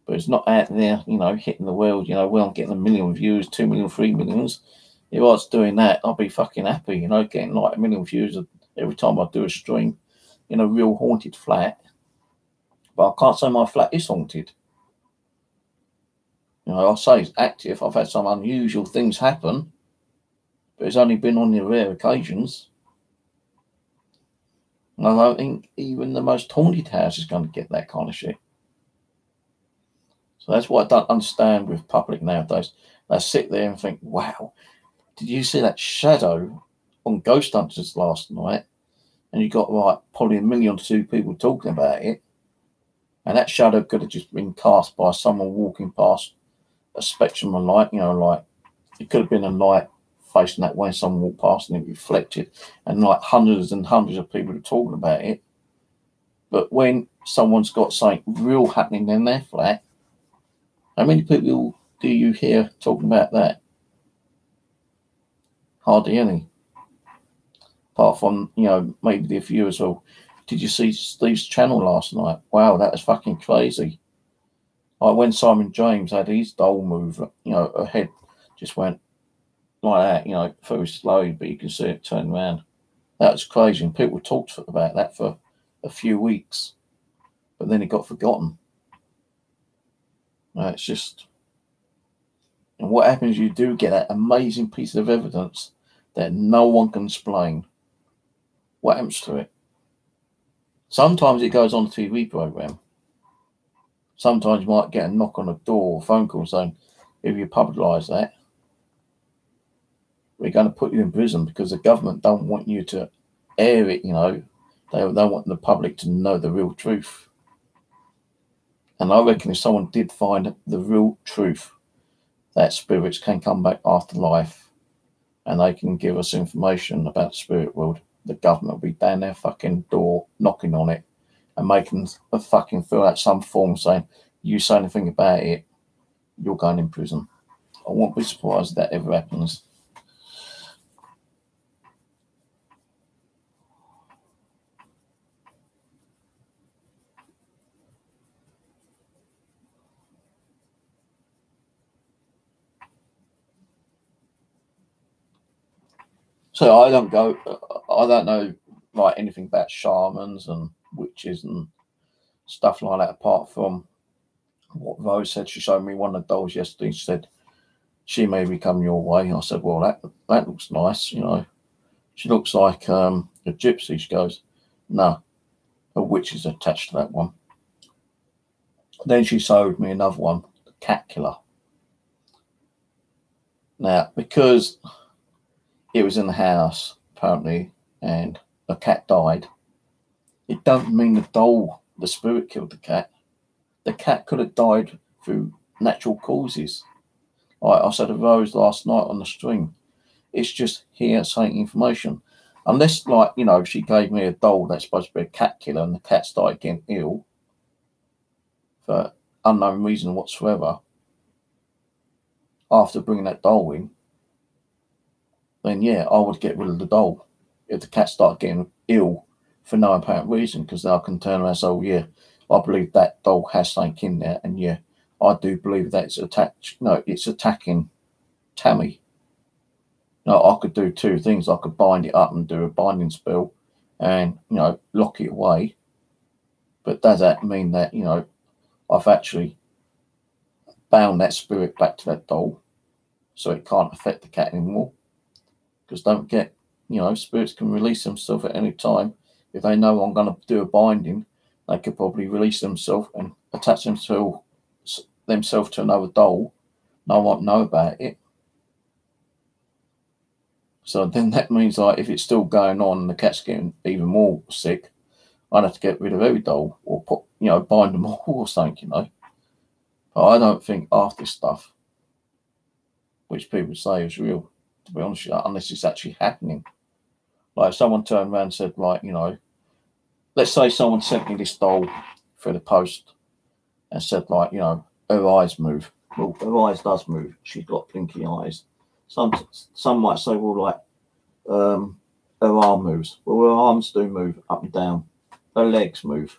But it's not out there, you know, hitting the world, you know, well, I'm getting 1 million views, 2 million, 3 millions. If I was doing that, I'd be fucking happy, you know, getting like 1 million views every time I do a stream in a real haunted flat. But I can't say my flat is haunted. You know, I'll say it's active. I've had some unusual things happen, but it's only been on the rare occasions. And I don't think even the most haunted house is going to get that kind of shit. So that's what I don't understand with public nowadays. They sit there and think, wow, did you see that shadow on Ghost Hunters last night? And you got like probably 1 million or 2 people talking about it. And that shadow could have just been cast by someone walking past a spectrum of light, you know, like it could have been a light facing that way, someone walked past and it reflected, and like hundreds and hundreds of people are talking about it. But when someone's got something real happening in their flat, how many people do you hear talking about that? Hardly any. Apart from, you know, maybe the few as well. Did you see Steve's channel last night? Wow, that was fucking crazy. Like when Simon James had his doll move, you know, her head just went like that, you know, very slowly, but you can see it turn around. That was crazy, and people talked about that for a few weeks, but then it got forgotten. It's just, and what happens, you do get that amazing piece of evidence that no one can explain. What happens to it? Sometimes it goes on a TV program. Sometimes you might get a knock on the door or phone call saying, if you publicise that, we're going to put you in prison, because the government don't want you to air it, you know. They want the public to know the real truth. And I reckon if someone did find the real truth, that spirits can come back after life and they can give us information about the spirit world, the government will be down their fucking door knocking on it and making a fucking fill out some form saying, you say anything about it, you're going in prison. I won't be surprised if that ever happens. So I don't know like anything about shamans and witches and stuff like that, apart from what Rose said. She showed me one of the dolls yesterday. She said, she may become your way. I said, well, that looks nice, you know. She looks like a gypsy. She goes, no, a witch is attached to that one. Then she showed me another one, the cat killer. Now, because it was in the house, apparently, and a cat died, it doesn't mean the spirit killed the cat. The cat could have died through natural causes. Like I said to Rose last night on the stream, it's just hearsay information. Unless, like, you know, she gave me a doll that's supposed to be a cat killer and the cat started getting ill for unknown reason whatsoever after bringing that doll in, then yeah, I would get rid of the doll if the cat started getting ill for no apparent reason, because then I can turn around and say, oh yeah, I believe that doll has something in there, and yeah, I do believe that it's attacking Tammy. No, I could do two things. I could bind it up and do a binding spell and, you know, lock it away. But does that mean that, you know, I've actually bound that spirit back to that doll so it can't affect the cat anymore? Because don't forget, you know, spirits can release themselves at any time. If they know I'm going to do a binding, they could probably release themselves and attach themselves to another doll. No one won't know about it. So then that means, like, if it's still going on and the cat's getting even more sick, I'd have to get rid of every doll or put, you know, bind them all or something, you know. But I don't think half this stuff, which people say is real, to be honest with you, unless it's actually happening. Like if someone turned around and said, like, you know, let's say someone sent me this doll through the post and said, like, you know, her eyes move. Well, her eyes does move. She's got blinky eyes. Some might say, well, like, her arm moves. Well, her arms do move up and down. Her legs move.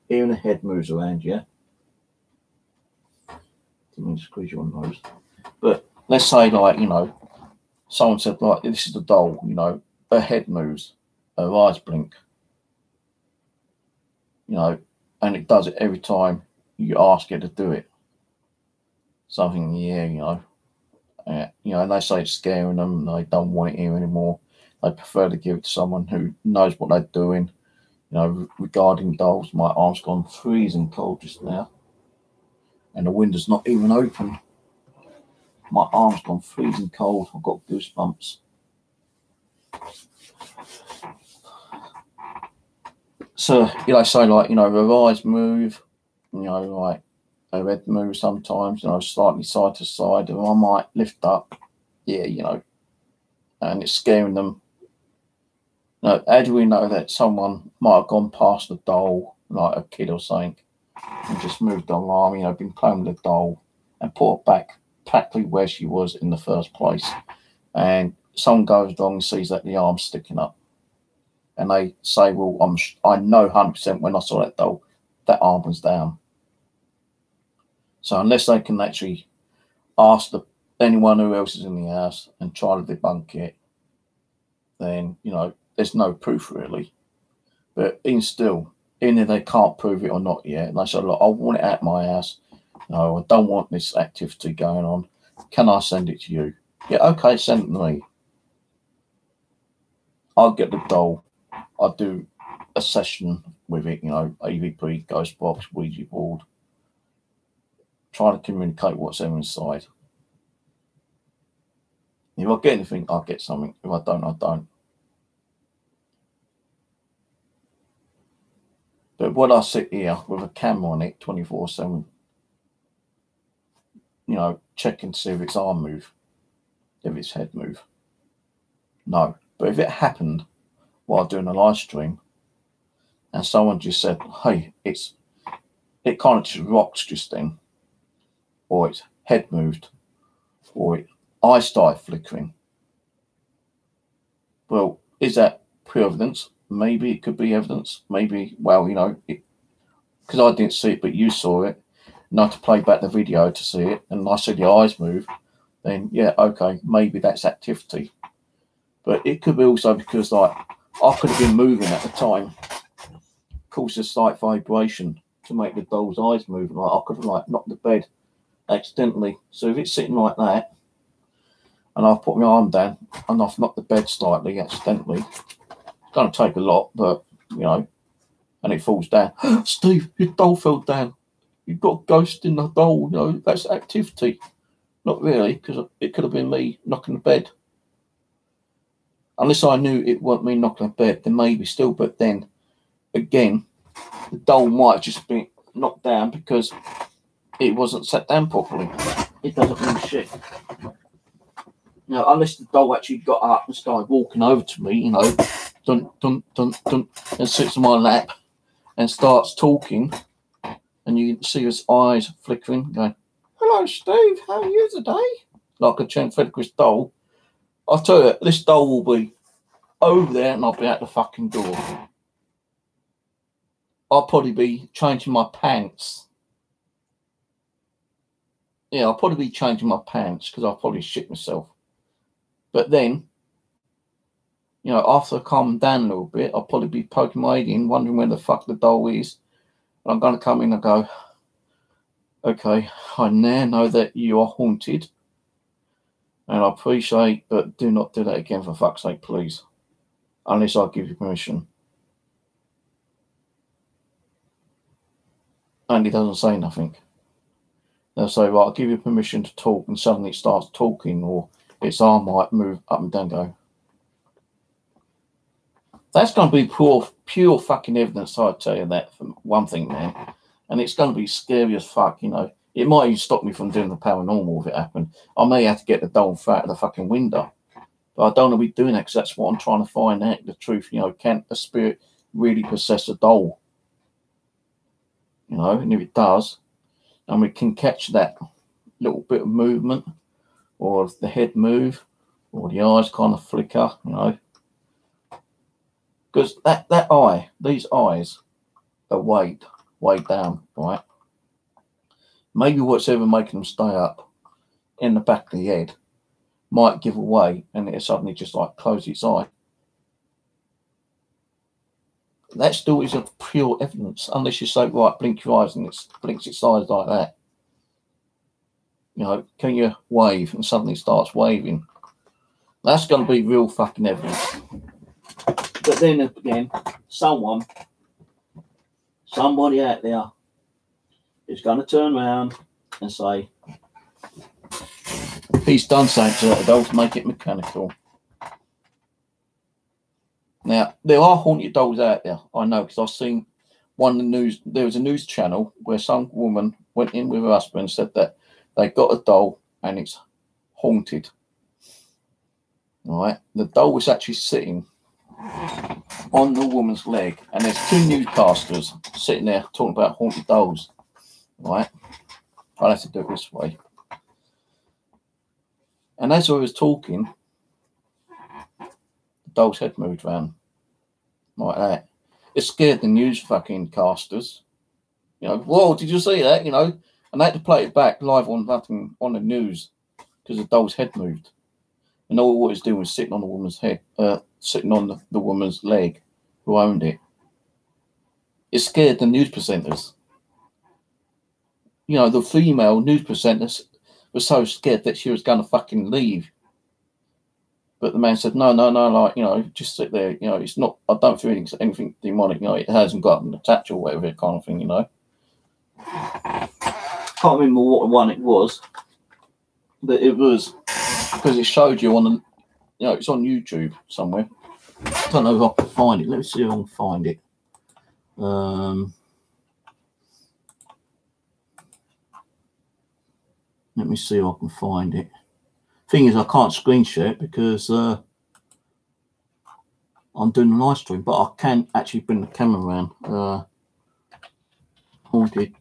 Even her head moves around, yeah? Didn't mean to squeeze your nose. But let's say, like, you know, someone said, like, this is the doll, you know, her head moves, her eyes blink, you know, and it does it every time you ask it to do it. Something, yeah, you know. You know, and they say it's scaring them, they don't want it here anymore. They prefer to give it to someone who knows what they're doing. You know, regarding dolls, my arm's gone freezing cold just now. And the window's not even open. My arm's gone freezing cold. I've got goosebumps. So, you know, say, like, you know, her eyes move, you know, like her head moves sometimes, you know, slightly side to side, and I might lift up, yeah, you know, and it's scaring them. Now, how do we know that someone might have gone past the doll, like a kid or something, and just moved on arm, you know, been playing with the doll and put her back practically where she was in the first place, and someone goes along and sees that the arm's sticking up, and they say, well, I know 100% when I saw that doll, that arm was down. So unless they can actually ask anyone who else is in the house and try to debunk it, then, you know, there's no proof really. But even if they can't prove it or not yet, and they say, look, I want it at my house. No, I don't want this activity going on. Can I send it to you? Yeah, okay, send it to me. I'll get the doll. I'll do a session with it, you know, AVP, ghost box, Ouija board. Try to communicate what's inside. If I get anything, I'll get something. If I don't, I don't. But when I sit here with a camera on it 24/7, you know, checking to see if its arm move, if its head move. No. But if it happened while doing a live stream and someone just said, hey, it kind of just rocked just then, or its head moved, or its eyes started flickering. Well, is that pure evidence? Maybe it could be evidence. Maybe, well, you know, because I didn't see it, but you saw it, and I had to play back the video to see it, and I see the eyes move, then yeah, okay, maybe that's activity. But it could be also because like I could have been moving at the time, cause a slight vibration to make the doll's eyes move. Like I could have like knocked the bed accidentally. So if it's sitting like that, and I've put my arm down and I've knocked the bed slightly accidentally, it's going to take a lot, but you know, and it falls down. Steve, your doll fell down. You've got a ghost in the doll. You know, that's activity. Not really, because it could have been me knocking the bed. Unless I knew it wasn't me knocking the bed, then maybe still. But then, again, the doll might have just been knocked down because it wasn't set down properly. It doesn't mean shit. You know, unless the doll actually got up and started walking over to me, you know, dun, dun, dun, dun, and sits on my lap and starts talking, and you see his eyes flickering, going, "Hello, Steve, how are you today?" Like a ventriloquist doll. I'll tell you, this doll will be over there and I'll be at the fucking door. I'll probably be changing my pants. Yeah, I'll probably be changing my pants because I'll probably shit myself. But then, you know, after I calm down a little bit, I'll probably be poking my head in, wondering where the fuck the doll is. And I'm going to come in and go, "Okay, I now know that you are haunted. And I appreciate, but do not do that again for fuck's sake, please. Unless I give you permission." And he doesn't say nothing. They'll say, "Right, I'll give you permission to talk," and suddenly it starts talking, or its arm might move up and down, go. That's going to be pure fucking evidence, I'll tell you that, for one thing, man. And it's going to be scary as fuck, you know. It might even stop me from doing the paranormal if it happened. I may have to get the doll and throw it out of the fucking window. But I don't want to be doing that because that's what I'm trying to find out, the truth. You know, can a spirit really possess a doll? You know, and if it does, and we can catch that little bit of movement, or the head move, or the eyes kind of flicker, you know. Because that eye, these eyes are weighed down, right? Maybe what's ever making them stay up in the back of the head might give away and it suddenly just like close its eye. That still isn't pure evidence unless you say, right, blink your eyes and it blinks its eyes like that. You know, can you wave and suddenly it starts waving? That's going to be real fucking evidence. But then again, somebody out there is going to turn around and say, "He's done something to the doll to make it mechanical." Now, there are haunted dolls out there, I know, because I've seen one in the news. There was a news channel where some woman went in with her husband and said that they got a doll and it's haunted. Right? The doll was actually sitting on the woman's leg, and there's two newscasters sitting there talking about haunted dolls. Right? I'll have to do it this way. And as I was talking, the doll's head moved around like that. It scared the news fucking casters. You know, whoa, did you see that? You know, and they had to play it back live on the news because the doll's head moved. And all it was doing was sitting on the woman's head, sitting on the woman's leg who owned it. It scared the news presenters. You know, the female news presenters was so scared that she was going to fucking leave. But the man said, no, like, you know, just sit there. You know, it's not, I don't feel anything demonic. You know, it hasn't got an attach or whatever kind of thing, you know. Can't remember what one it was. But it was, because it showed you on the, you know, it's on YouTube somewhere. I don't know if I can find it. Let me see if I can find it. Let me see if I can find it. Thing is, I can't screen share it because I'm doing a live stream, but I can actually bring the camera around. Haunted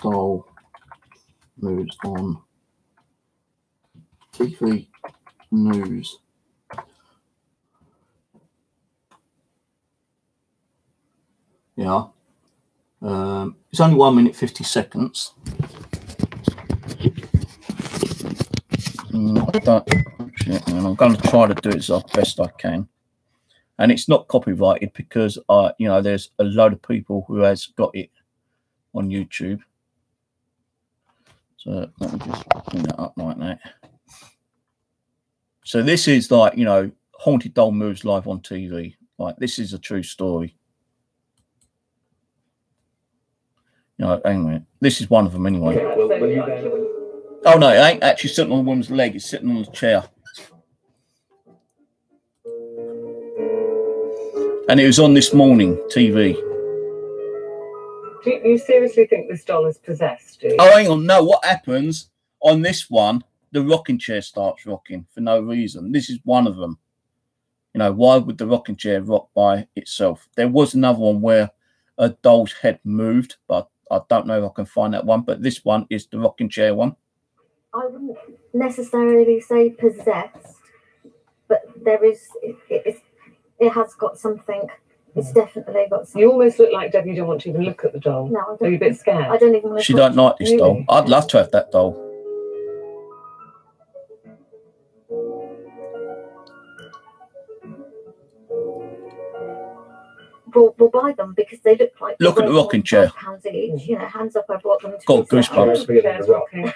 doll moves on TV news. Yeah. It's only 1 minute 50 seconds. And I'm going to try to do it as best I can. And it's not copyrighted because there's a load of people who has got it on YouTube. So let me just bring that up like that. So this is like, Haunted Doll Moves live on TV. Like, this is a true story. Anyway, this is one of them anyway. Oh no, it ain't actually sitting on a woman's leg. It's sitting on a chair. And it was on this morning TV. Do you seriously think this doll is possessed? Oh, hang on. No, what happens on this one, the rocking chair starts rocking for no reason. This is one of them. Why would the rocking chair rock by itself? There was another one where a doll's head moved, but I don't know if I can find that one. But this one is the rocking chair one. I wouldn't necessarily say possessed, but there is, it has got something. It's definitely got something. You almost look like Debbie. You don't want to even look at the doll. No, I don't. Are you a bit scared? I don't even want to. She don't like this doll. Really? I'd love to have that doll. We'll buy them because they look like. Look at the rocking chair. £5 each. Hands up, I bought them. Got goosebumps. Chair's rocking.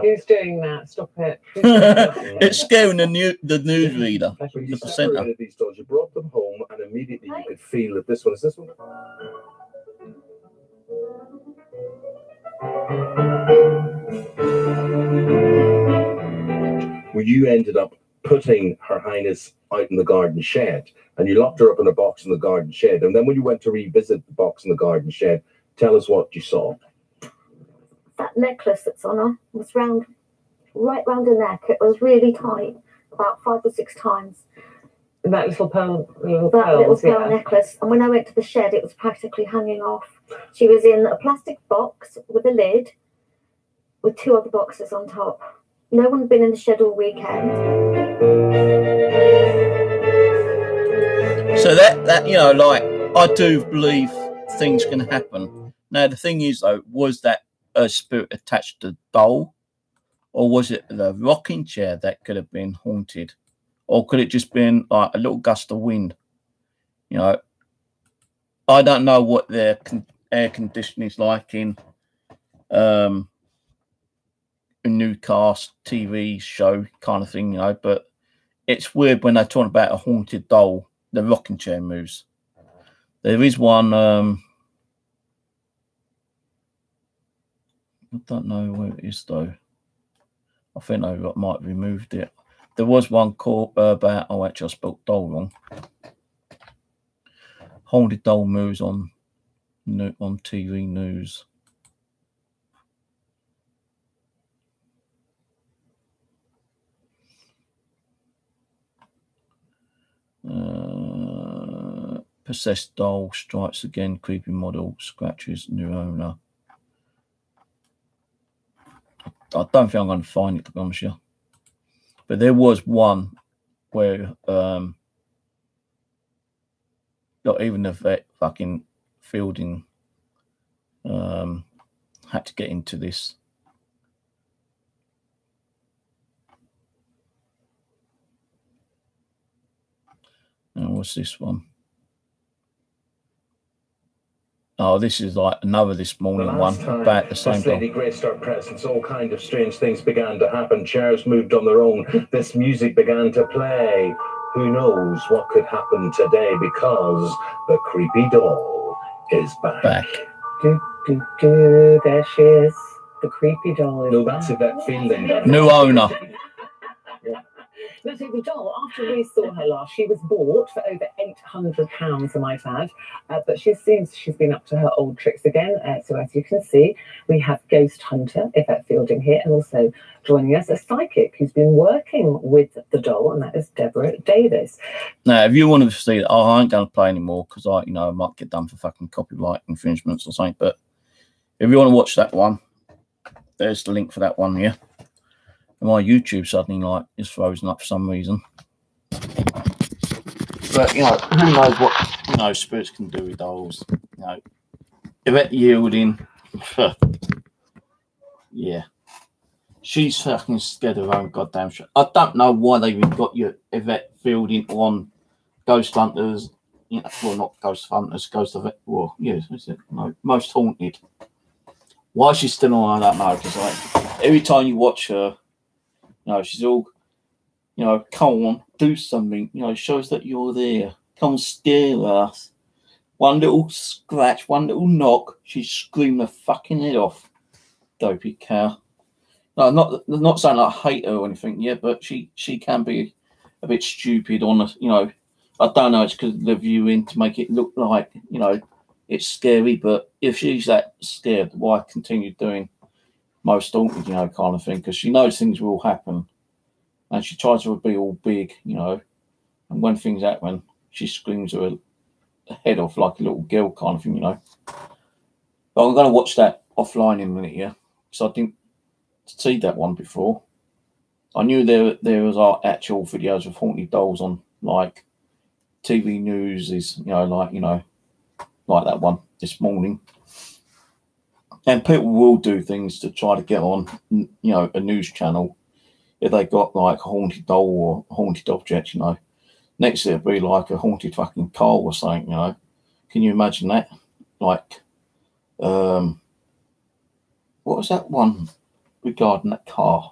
Who's doing that? Stop it. Who's doing that? It's scaring the newsreader. When you The presenter. separated these dolls, you brought them home, and immediately you could feel that this one is this one. Well, you ended up putting Her Highness out in the garden shed, and you locked her up in a box in the garden shed. And then when you went to revisit the box in the garden shed, tell us what you saw. That necklace that's on her was right round her neck. It was really tight, about 5 or 6 times. That little pearl necklace. And when I went to the shed, it was practically hanging off. She was in a plastic box with a lid, with 2 other boxes on top. No one had been in the shed all weekend. So that I do believe things can happen. Now the thing is though, was that a spirit attached to the doll, or was it the rocking chair that could have been haunted, or could it just been like a little gust of wind? I don't know what their air conditioning is like in a newscast TV show kind of thing, but it's weird when they're talking about a haunted doll, the rocking chair moves. There is one, I don't know where it is though. I think I might have removed it. There was one called about, actually I spelled doll wrong. Haunted doll moves on TV news. Possessed doll strikes again. Creepy model scratches new owner. I don't think I'm going to find it, to be honest with you. But there was one where not even the vet fucking Fielding had to get into this. And what's this one? Oh, this is like another this morning one about the same thing. Lady graced our presence. All kind of strange things began to happen. Chairs moved on their own. This music began to play. Who knows what could happen today, because the creepy doll is back. There she is. The creepy doll is back. That's Yvette Fielding. New owner. But the doll, after we saw her last, she was bought for over £800, I might add. But she seems she's been up to her old tricks again. So as you can see, we have Ghost Hunter, Yvette Fielding here, and also joining us, a psychic who's been working with the doll, and that is Deborah Davis. Now, if you want to see that, I ain't going to play anymore because I might get done for fucking copyright infringements or something. But if you want to watch that one, there's the link for that one here. And my YouTube suddenly is frozen up for some reason. But who knows what spirits can do with dolls? Yvette Yielding, yeah, She's fucking scared of her own goddamn shit. I don't know why they even got your Yvette Fielding on Ghost Hunters. You know, well, not Ghost Hunters, Ghost of it. Well, yes, is it? No, Most Haunted. Why is she still on? I don't know. Because like every time you watch her, you know, she's all, you know, come on, do something. You know, show us that you're there. Come and scare us. One little scratch, one little knock, she's screaming her fucking head off. Dopey cow. No, not saying I hate her or anything, yeah, but she can be a bit stupid on us, you know. I don't know, it's because of the viewing to make it look like, you know, it's scary, but if she's that scared, why continue doing Most Haunted, you know, kind of thing? Because she knows things will happen, and she tries to be all big, you know, and when things happen, she screams her head off like a little girl kind of thing, you know. But I'm going to watch that offline in a minute, yeah, so I didn't see that one before. I knew there was our actual videos of haunted dolls on like TV news is, you know, like that one this morning. And people will do things to try to get on, you know, a news channel if they got like a haunted doll or haunted object, you know. Next it'll be like a haunted fucking car or something, you know. Can you imagine that? Like, what was that one regarding that car?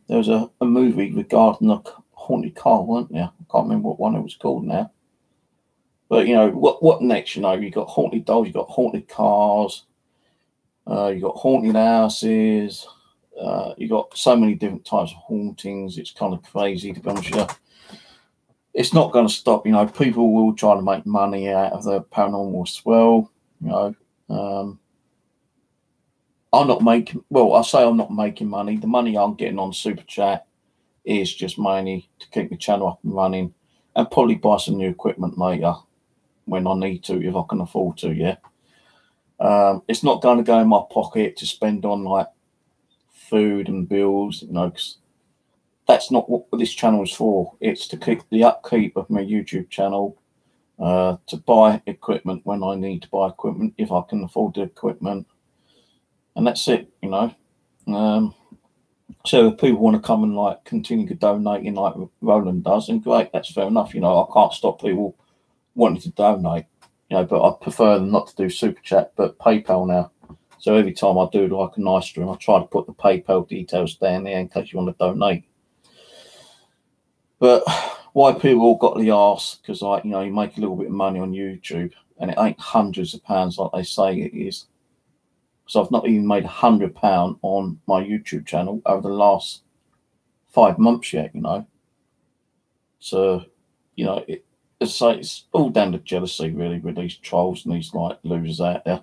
There was a movie regarding a haunted car, weren't there? I can't remember what one it was called now. But, you know, what next? You know, you got haunted dolls, you got haunted cars, you got haunted houses, you got so many different types of hauntings. It's kind of crazy, to be honest with you. It's not going to stop, you know. People will try to make money out of the paranormal as well, you know. I'm not making, well, I say I'm not making money. The money I'm getting on Super Chat is just mainly to keep the channel up and running and probably buy some new equipment later when I need to, if I can afford to, yeah. It's not going to go in my pocket to spend on like food and bills, you know, 'cause that's not what this channel is for. It's to keep the upkeep of my YouTube channel, to buy equipment when I need to buy equipment, if I can afford the equipment. And that's it, you know. So if people want to come and like continue to donating like Roland does, then great, that's fair enough. You know, I can't stop people wanting to donate, you know, but I prefer them not to do Super Chat, but PayPal now. So every time I do like a nice stream, I try to put the PayPal details down there in case you want to donate. But why people all got the arse? Because, like, you know, you make a little bit of money on YouTube and it ain't hundreds of pounds like they say it is. So I've not even made £100 on my YouTube channel over the last 5 months yet, you know. So, you know, it's all down to jealousy, really, with these trolls and these like losers out there.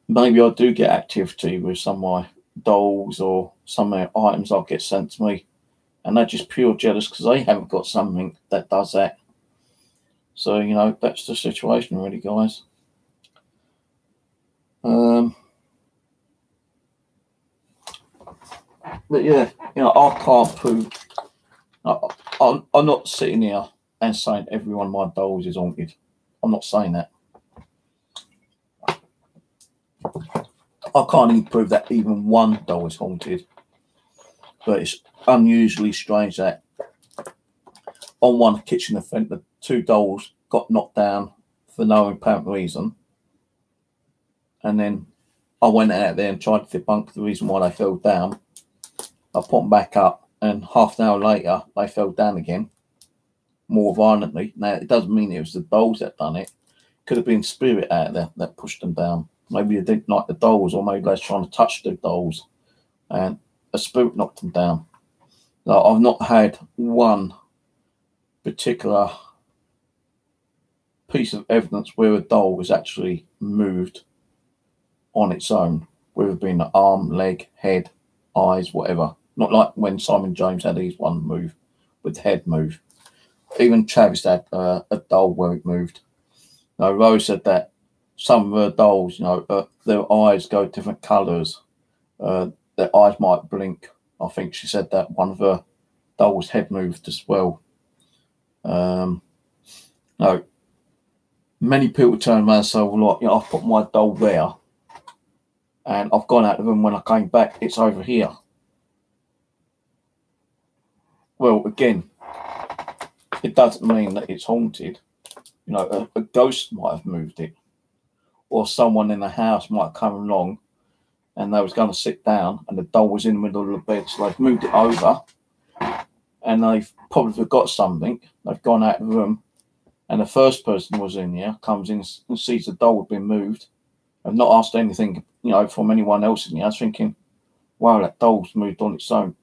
Maybe I do get activity with some of my dolls or some of the items I'll get sent to me, and they're just pure jealous because they haven't got something that does that. So, you know, that's the situation, really, guys. But yeah, you know, I can't prove. I'm not sitting here and saying every one of my dolls is haunted. I'm not saying that. I can't even prove that even one doll is haunted. But it's unusually strange that on one kitchen event, the 2 dolls got knocked down for no apparent reason. And then I went out there and tried to debunk the reason why they fell down. I put them back up, and half an hour later, they fell down again, more violently. Now, it doesn't mean it was the dolls that done it. Could have been spirit out there that pushed them down. Maybe they didn't like the dolls, or maybe they was trying to touch the dolls, and a spirit knocked them down. Now, I've not had one particular piece of evidence where a doll was actually moved on its own, whether it been an arm, leg, head, eyes, whatever. Not like when Simon James had his one move with the head move. Even Travis had a doll where it moved. Now, Rose said that some of her dolls, you know, their eyes go different colours. Their eyes might blink. I think she said that one of her dolls' head moved as well. No, many people turn around and say, well, like, you know, I've put my doll there and I've gone out of the room. When I came back, it's over here. Well, again, it doesn't mean that it's haunted. You know, a ghost might have moved it, or someone in the house might have come along and they was going to sit down and the doll was in the middle of the bed, so they've moved it over and they've probably forgot something. They've gone out of the room and the first person was in here, comes in and sees the doll had been moved and not asked anything, you know, from anyone else in here. I was thinking, wow, that doll's moved on its own.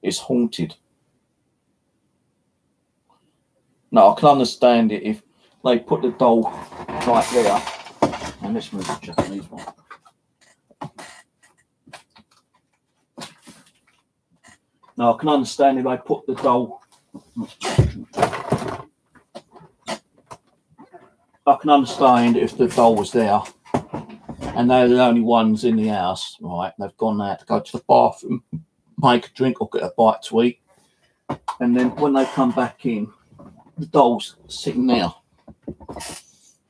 It's haunted. Now, I can understand it if they put the doll right there, and this one's a Japanese one. Now, I can understand if they put the doll. I can understand if the doll was there, and they're the only ones in the house, right? They've gone out to go to the bathroom, make a drink, or get a bite to eat, and then when they come back in, the doll's sitting there,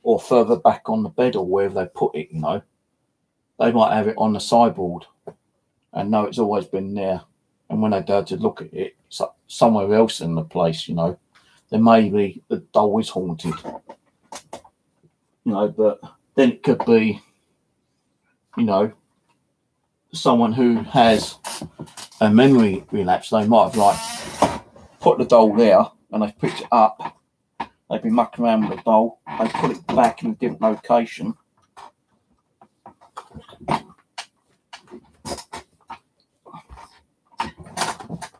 or further back on the bed, or wherever they put it. You know, they might have it on the sideboard and know it's always been there. And when they go to look at it, it's somewhere else in the place. You know, then maybe the doll is haunted. You know, but then it could be, you know, someone who has a memory relapse. They might have like put the doll there and they've picked it up. They've been mucking around with the doll. They put it back in a different location.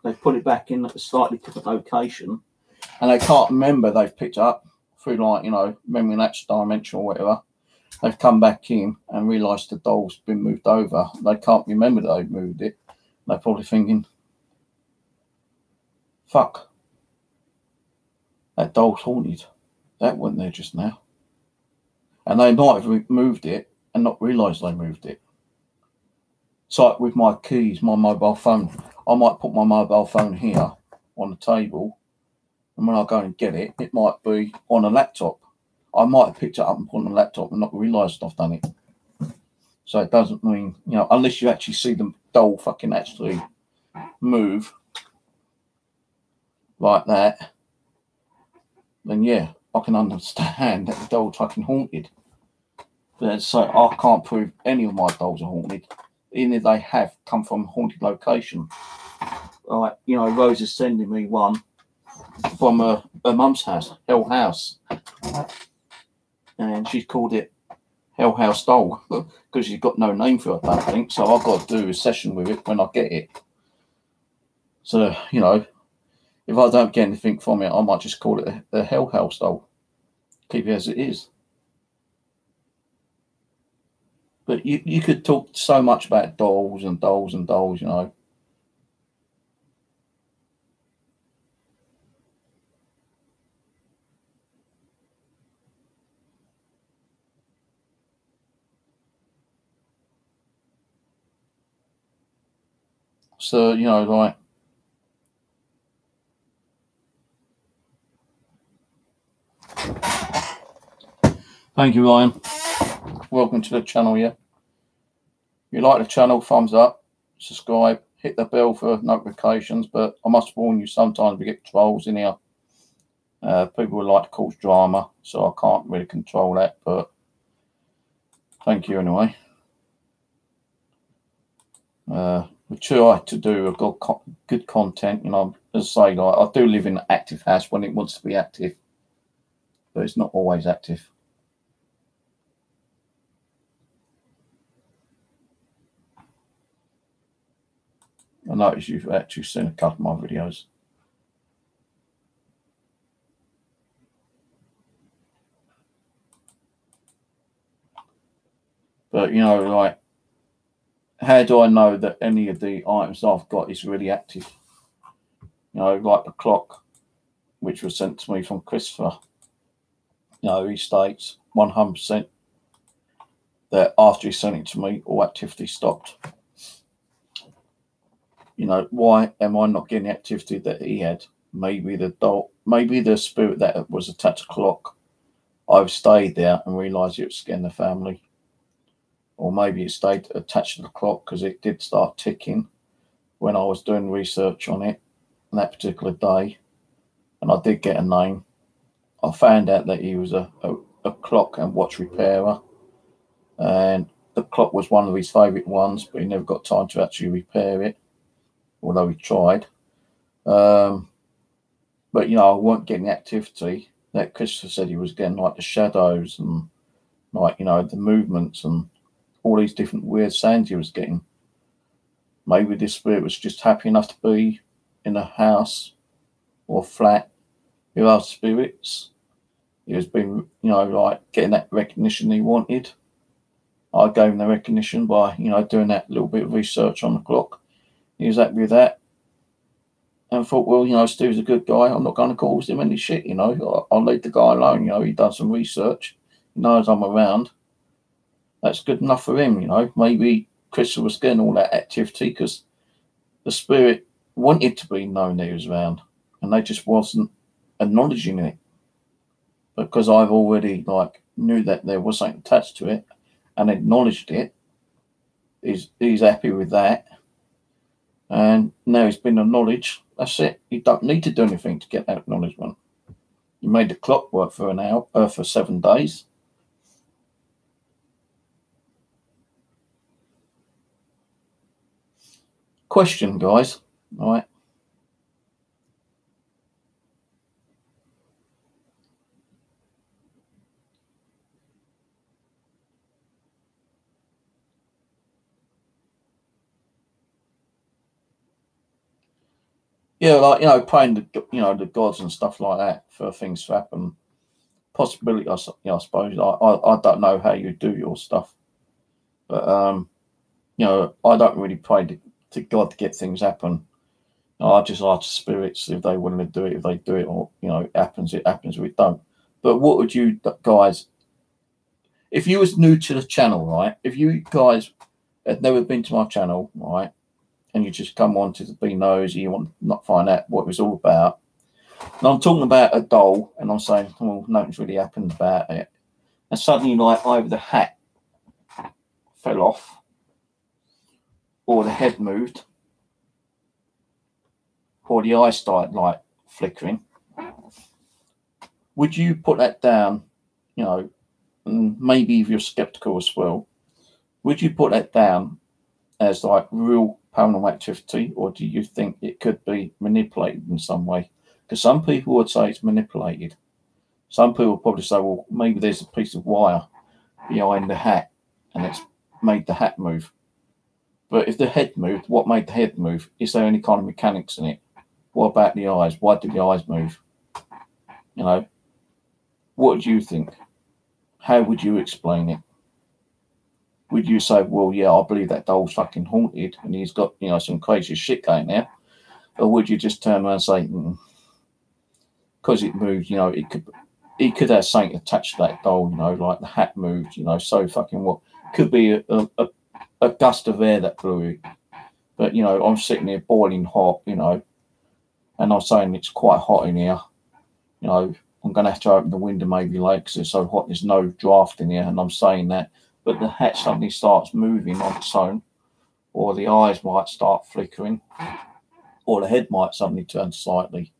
They put it back in a slightly different location, and they can't remember they've picked it up through, like, you know, memory lapse dimension or whatever. They've come back in and realised the doll's been moved over. They can't remember that they've moved it. They're probably thinking, fuck, that doll's haunted. That wasn't there just now. And they might have moved it and not realised they moved it. It's like with my keys, my mobile phone. I might put my mobile phone here on the table, and when I go and get it, it might be on a laptop. I might have picked it up and put it on the laptop and not realised I've done it. So it doesn't mean, you know, unless you actually see the doll fucking actually move like that, then yeah, I can understand that the doll's fucking haunted. But so I can't prove any of my dolls are haunted, even if they have come from a haunted location. Like, you know, Rose is sending me one from her mum's house, Hell House. And she's called it Hell House Doll because she's got no name for it, I don't think. So I've got to do a session with it when I get it. So, you know, if I don't get anything from it, I might just call it a Hell House Doll. Keep it as it is. But you could talk so much about dolls and dolls and dolls, you know. So, you know, like, thank you, Ryan. Welcome to the channel, yeah. If you like the channel, thumbs up, subscribe, hit the bell for notifications. But I must warn you, sometimes we get trolls in here. People would like to cause drama, so I can't really control that. But thank you anyway. We try to do a good content, you know. As I say, like, I do live in an active house when it wants to be active, but it's not always active. I notice you've actually seen a couple of my videos. But, you know, like, how do I know that any of the items I've got is really active? You know, like the clock, which was sent to me from Christopher. You know, he states 100% that after he sent it to me, all activity stopped. You know, why am I not getting the activity that he had? Maybe the doll, maybe the spirit that was attached to the clock, I've stayed there and realised it was scaring the family. or maybe it stayed attached to the clock because it did start ticking when I was doing research on it on that particular day, and I did get a name. I found out that he was a clock and watch repairer, and the clock was one of his favourite ones, but he never got time to actually repair it, although he tried. But, you know, I wasn't getting the activity that Christopher said he was getting, like the shadows and, like, you know, the movements and all these different weird sounds he was getting. Maybe this spirit was just happy enough to be in a house or flat with other spirits. He was being, you know, like getting that recognition he wanted. I gave him the recognition by, you know, doing that little bit of research on the clock. He was happy with that. And I thought, well, you know, Steve's a good guy. I'm not going to cause him any shit, you know. I'll leave the guy alone, you know. He done some research. He knows I'm around. That's good enough for him, you know. Maybe Crystal was getting all that activity because the spirit wanted to be known that he was around, and they just wasn't acknowledging it. Because I've already, like, knew that there was something attached to it and acknowledged it. He's happy with that. And now he's been acknowledged. That's it. You don't need to do anything to get that acknowledgement. You made the clock work for an hour, for 7 days. Question, guys. All right. Yeah, like, you know, praying to, you know, the gods and stuff like that for things to happen. Possibility, I suppose. I don't know how you do your stuff, but you know, I don't really pray to God to get things happen. I just ask spirits if they want to do it. If they do it, or, you know, it happens. It happens. If it don't. But what would you guys, if you was new to the channel, right? If you guys had never been to my channel, right? And you just come on to be nosy, you want to not find out what it was all about. And I'm talking about a doll, and I'm saying, well, nothing's really happened about it. And suddenly, like, either the hat fell off, or the head moved, or the eyes started, like, flickering. Would you put that down, you know, and maybe if you're skeptical as well, would you put that down as, like, real paranormal activity, or do you think it could be manipulated in some way? Because some people would say it's manipulated. Some people would probably say, well, maybe there's a piece of wire behind the hat and it's made the hat move. But if the head moved, what made the head move? Is there any kind of mechanics in it? What about the eyes? Why did the eyes move? You know, what do you think? How would you explain it? Would you say, well, yeah, I believe that doll's fucking haunted and he's got, you know, some crazy shit going there? Or would you just turn around and say, because it moved, you know, it could have something attached to that doll, you know, like the hat moved, you know, so fucking what? Could be a gust of air that blew it. But, you know, I'm sitting there boiling hot, you know, and I'm saying it's quite hot in here. You know, I'm going to have to open the window maybe later because it's so hot, there's no draft in here, and I'm saying that. But the hat suddenly starts moving on its own, or the eyes might start flickering, or the head might suddenly turn slightly.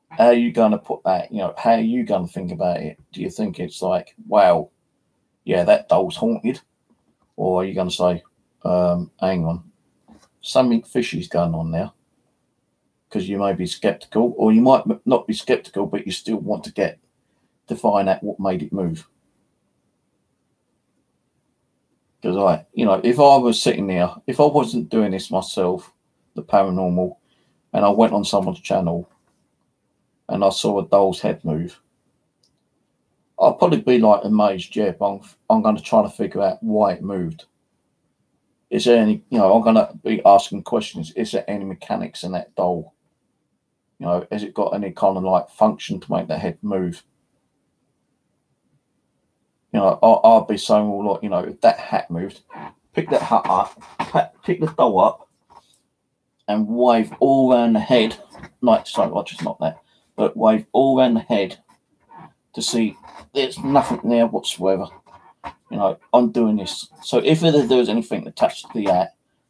How are you going to put that? You know, how are you going to think about it? Do you think it's like, wow, yeah, that doll's haunted? Or are you going to say, hang on, something fishy's going on there? Because you may be skeptical, or you might not be skeptical, but you still want to find out what made it move. Because you know, if I was sitting there, if I wasn't doing this myself, the paranormal, and I went on someone's channel and I saw a doll's head move, I'd probably be like amazed, yeah, but I'm going to try to figure out why it moved. Is there any, you know, I'm going to be asking questions. Is there any mechanics in that doll? You know, has it got any kind of like function to make that head move? You know, I'll be saying, well, like, you know, if that hat moved, pick that hat up, pick the doll up, and wave all around the head, like, sorry, well, just not that, but wave all around the head to see there's nothing there whatsoever. You you know, I'm doing this. So if there was anything attached to the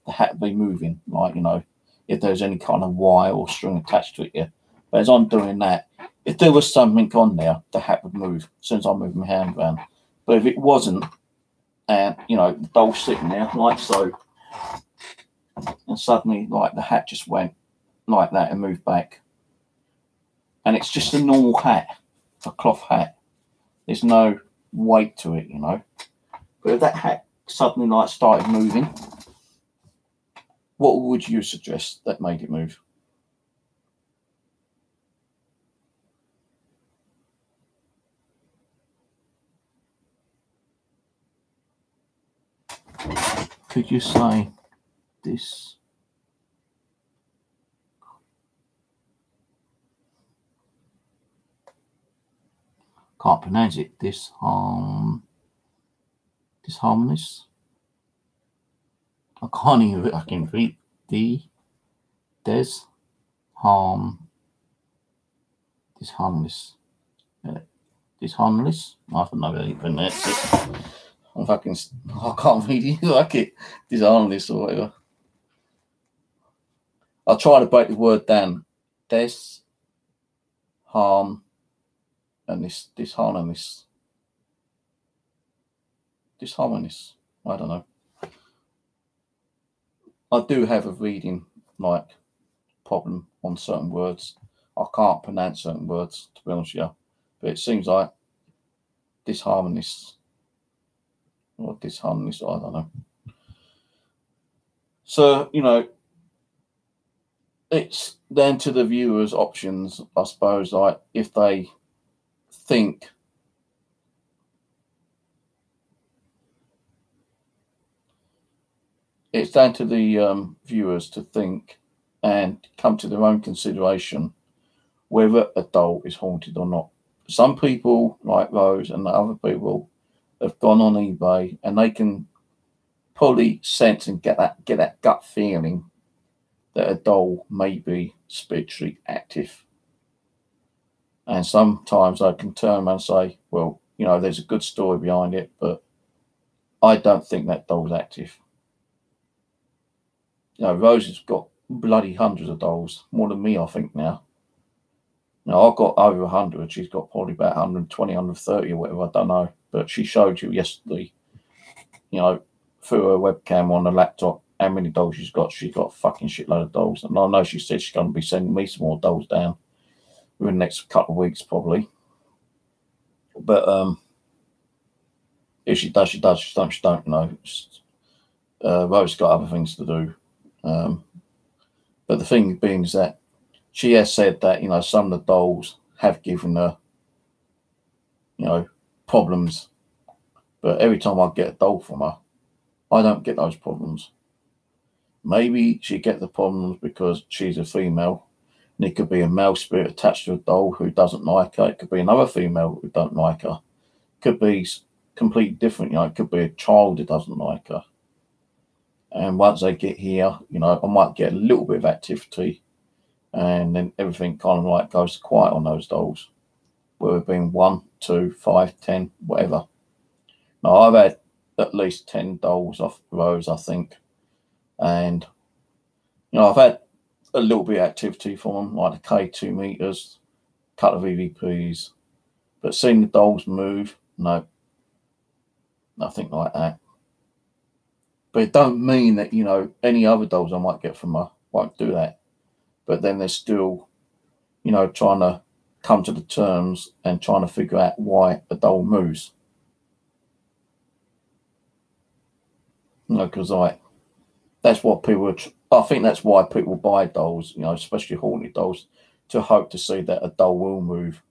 hat would be moving, like, you know, if there's any kind of wire or string attached to it, yeah. But as I'm doing that, if there was something on there, the hat would move as soon as I move my hand around. But if it wasn't, and, you know, the doll's sitting there like so, and suddenly, like, the hat just went like that and moved back. And it's just a normal hat, a cloth hat. There's no weight to it, you know. But if that hat suddenly, like, started moving, what would you suggest that made it move? Could you say this? Can't pronounce it. Disharmonious. I can't even. I can read disharmonious. Disharmonious. I don't know how you pronounce it. I can't read it like it. Disharmonious or whatever. I'll try to break the word down. Disharmonious. Disharmonious. I don't know. I do have a reading like problem on certain words. I can't pronounce certain words, to be honest with you. But it seems like disharmonious or disharmonious, I don't know. So, you know, it's then to the viewers' options, I suppose, like if they think it's down to the viewers to think and come to their own consideration whether a doll is haunted or not. Some people, like Rose and the other people, have gone on eBay and they can probably sense and get that gut feeling that a doll may be spiritually active. And sometimes I can turn around and say, well, you know, there's a good story behind it, but I don't think that doll's active. You know, Rose has got bloody hundreds of dolls, more than me, I think, now. Now, I've got over 100. She's got probably about 120, 130 or whatever, I don't know. But she showed you yesterday, you know, through her webcam on the laptop, how many dolls she's got. She's got a fucking shitload of dolls. And I know she said she's going to be sending me some more dolls down within the next couple of weeks, probably. But if she does, she does. She don't, you know. Rose's got other things to do. But the thing being is that she has said that, you know, some of the dolls have given her, you know, problems. But every time I get a doll from her, I don't get those problems. Maybe she get the problems because she's a female. And it could be a male spirit attached to a doll who doesn't like her. It could be another female who don't like her. It could be completely different. You know, it could be a child who doesn't like her. And once they get here, you know, I might get a little bit of activity. And then everything kind of like goes quiet on those dolls. Whether it been 1, 2, 5, 10, whatever. Now, I've had at least 10 dolls off Rose, I think. And, you know, I've had a little bit of activity from them, like the K2 meters, a couple of EVPs. But seeing the dolls move, no. Nothing like that. But it don't mean that, you know, any other dolls I might get from her won't do that. But then they're still, you know, trying to come to the terms and trying to figure out why a doll moves. You know, because that's what people I think that's why people buy dolls, you know, especially haunted dolls, to hope to see that a doll will move.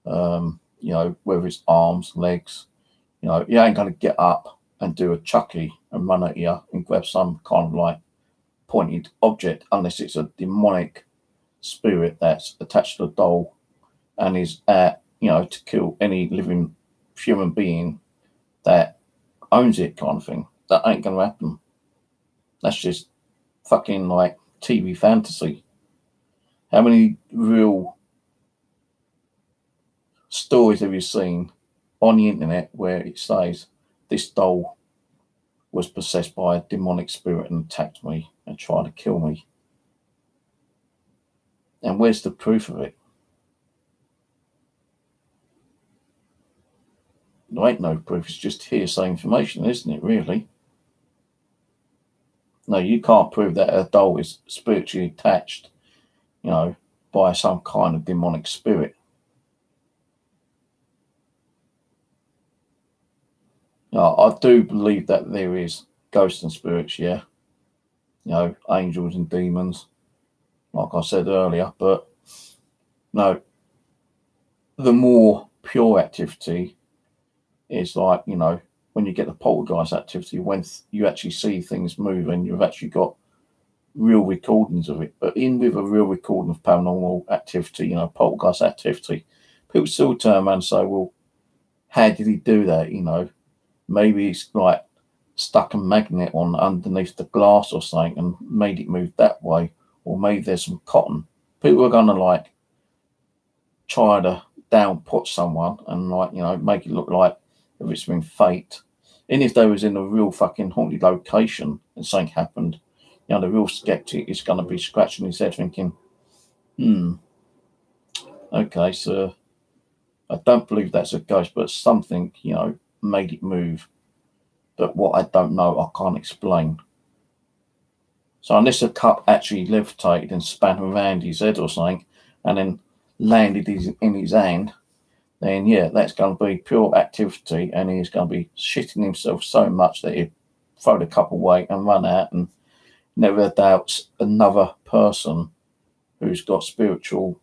You know, whether it's arms, legs, you know, you ain't going to get up and do a Chucky and run at you and grab some kind of like pointed object unless it's a demonic spirit that's attached to the doll and is you know, to kill any living human being that owns it, kind of thing. That ain't going to happen. That's just fucking like TV fantasy. How many real stories have you seen on the internet where it says this doll was possessed by a demonic spirit and attacked me and tried to kill me. And where's the proof of it? There ain't no proof, it's just hearsay information, isn't it, really? No, you can't prove that a doll is spiritually attached, by some kind of demonic spirit. I do believe that there is ghosts and spirits, yeah. Angels and demons, like I said earlier, but no, the more pure activity is like, when you get the poltergeist activity, when you actually see things move and you've actually got real recordings of it. But in with a real recording of paranormal activity, poltergeist activity, people still turn around and say, well, how did he do that? Maybe he's like stuck a magnet on underneath the glass or something and made it move that way, or maybe there's some cotton. People are gonna try to downput someone and make it look like if it's been fate. And if they was in a real fucking haunted location and something happened, the real skeptic is going to be scratching his head thinking, okay, so I don't believe that's a ghost, but something, made it move. But what I don't know, I can't explain. So unless a cup actually levitated and span around his head or something and then landed in his hand, then yeah, that's going to be pure activity, and he's going to be shitting himself so much that he'd throw the cup away and run out and never doubts another person who's got spiritual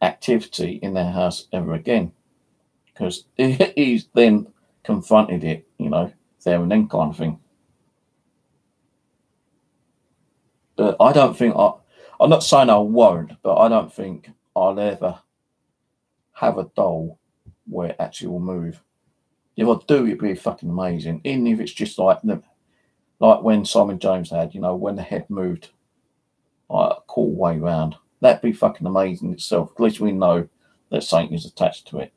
activity in their house ever again, because he's then confronted it, there and then kind of thing. But I don't think I'm not saying I won't, but I don't think I'll ever have a doll where it actually will move. If I do, it'd be fucking amazing. Even if it's just like when Simon James had, when the head moved a cool way round. That'd be fucking amazing itself. At least we know that something is attached to it.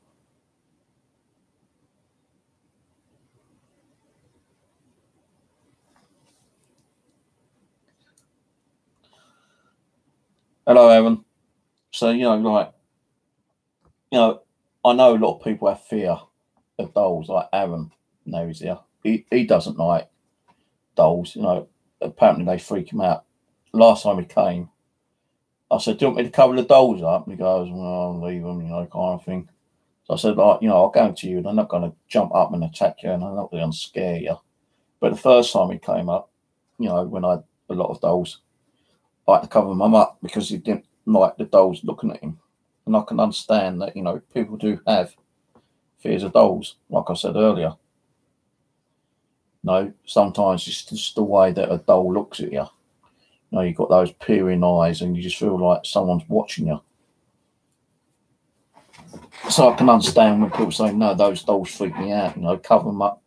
Hello, Aaron. So, I know a lot of people have fear of dolls, like Aaron knows here. He doesn't like dolls, apparently they freak him out. Last time he came, I said, do you want me to cover the dolls up? And he goes, well, I'll leave them, kind of thing. So I said, I'll go to you and I'm not going to jump up and attack you and I'm not going to scare you. But the first time he came up, when I had a lot of dolls, I had to cover them up because he didn't like the dolls looking at him. And I can understand that, people do have fears of dolls, like I said earlier. Sometimes it's just the way that a doll looks at you. You've got those peering eyes and you just feel like someone's watching you. So I can understand when people say, no, those dolls freak me out, cover them up.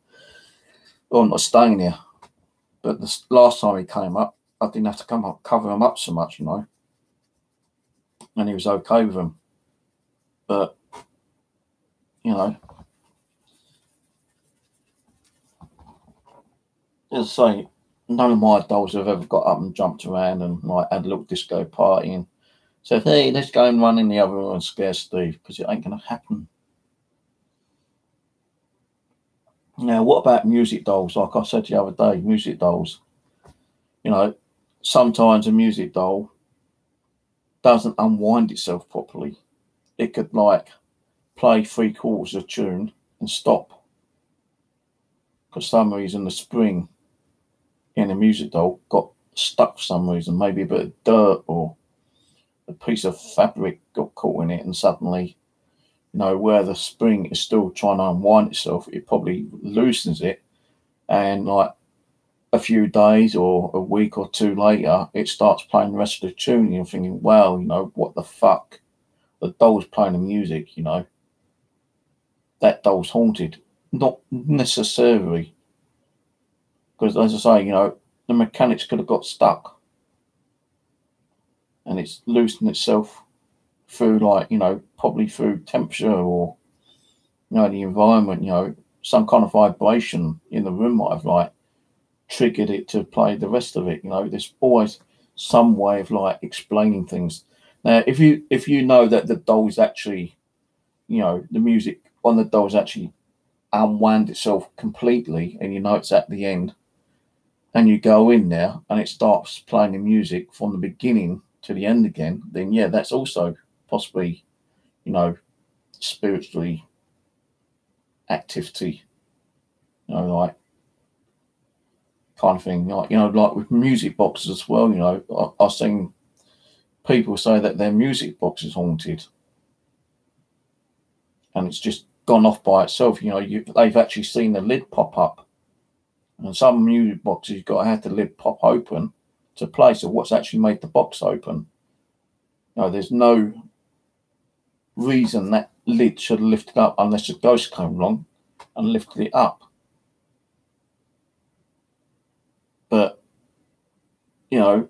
Well, I'm not staying here. But the last time he came up, I didn't have to cover him up so much, and he was okay with them. But, as I say, none of my dolls have ever got up and jumped around and had a little disco party and said, hey, let's go and run in the other room and scare Steve, because it ain't going to happen. Now, what about music dolls? Like I said the other day, music dolls. Sometimes a music doll doesn't unwind itself properly. It could play 3/4 of a tune and stop. For some reason, the spring in a music doll got stuck for some reason. Maybe a bit of dirt or a piece of fabric got caught in it, and suddenly, where the spring is still trying to unwind itself, it probably loosens it, and a few days or a week or two later, it starts playing the rest of the tune, and you're thinking, well, what the fuck? The doll's playing the music, that doll's haunted. Not necessarily. Because as I say, the mechanics could have got stuck. And it's loosened itself through probably through temperature or, the environment, some kind of vibration in the room might have like triggered it to play the rest of it. You know, there's always some way of like explaining things. Now, if you know that the doll's actually, you know, the music on the doll's actually unwound itself completely, and you know it's at the end, and you go in there and it starts playing the music from the beginning to the end again, then yeah, that's also possibly, you know, spiritually activity, you know, like kind of thing, like, you know, like with music boxes as well. You know, I've seen people say that their music box is haunted, and it's just gone off by itself. You know, they've actually seen the lid pop up, and some music boxes you've got to have the lid pop open to play. So what's actually made the box open? You know, there's no reason that lid should have lifted up unless a ghost came along and lifted it up. But, you know,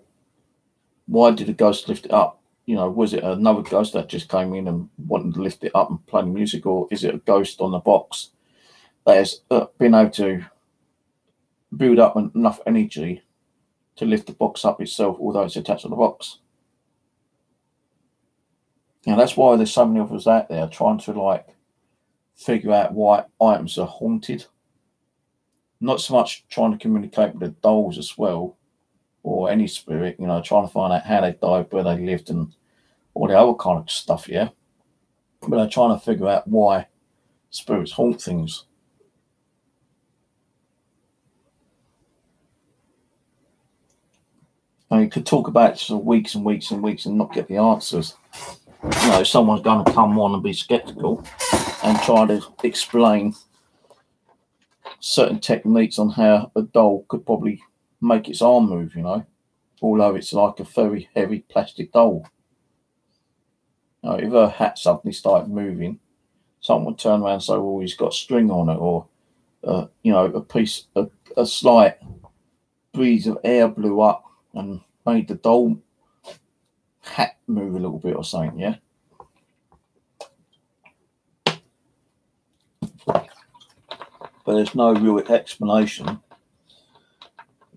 why did a ghost lift it up? You know, was it another ghost that just came in and wanted to lift it up and play the music, or is it a ghost on the box that has been able to build up enough energy to lift the box up itself, although it's attached to the box? You know, that's why there's so many of us out there trying to like figure out why items are haunted. Not so much trying to communicate with the dolls as well, or any spirit, you know, trying to find out how they died, where they lived, and all the other kind of stuff, yeah. But they're trying to figure out why spirits haunt things. And you could talk about it for weeks and weeks and weeks and not get the answers. You know, someone's going to come on and be skeptical and try to explain certain techniques on how a doll could probably make its arm move, you know, although it's like a very heavy plastic doll. You know, if her hat suddenly started moving, someone would turn around and say, well, he's got string on it, or, you know, a slight breeze of air blew up and made the doll hat move a little bit or something, yeah? But there's no real explanation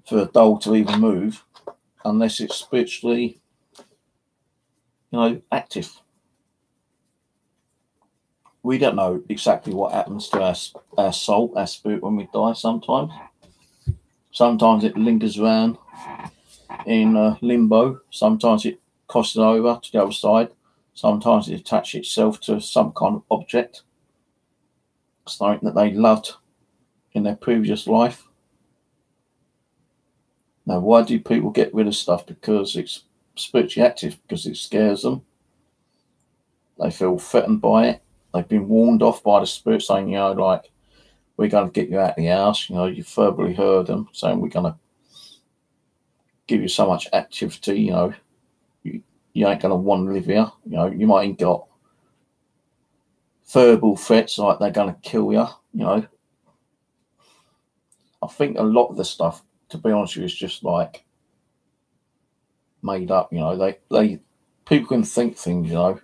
for a doll to even move unless it's spiritually, you know, active. We don't know exactly what happens to our soul, our spirit when we die sometimes. Sometimes it lingers around in limbo. Sometimes it crosses over to the other side. Sometimes it attaches itself to some kind of object, something that they loved in their previous life. Now, why do people get rid of stuff? Because it's spiritually active, because it scares them. They feel threatened by it. They've been warned off by the spirit saying, you know, like, we're going to get you out of the house. You know, you've verbally heard them saying, we're going to give you so much activity, you know, you ain't going to want to live here. You know, you might even got verbal threats like they're going to kill you, you know. I think a lot of the stuff, to be honest with you, is just like made up, you know. They people can think things, you know.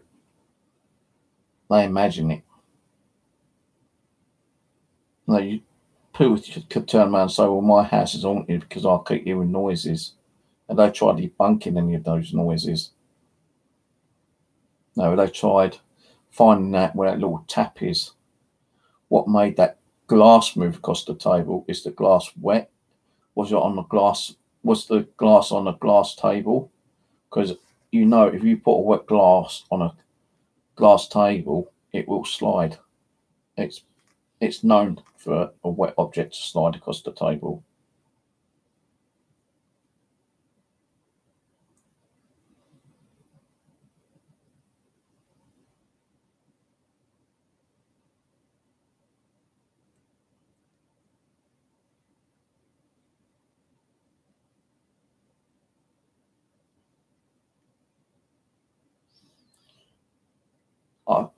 They imagine it. You know, people could turn around and say, well, my house is haunted because I keep hearing noises. And they tried debunking any of those noises. No, they tried finding out where that little tap is. What made that glass move across the table? Is the glass wet? Was it on the glass? Was the glass on the glass table? Because you know, if you put a wet glass on a glass table, it will slide. It's known for a wet object to slide across the table.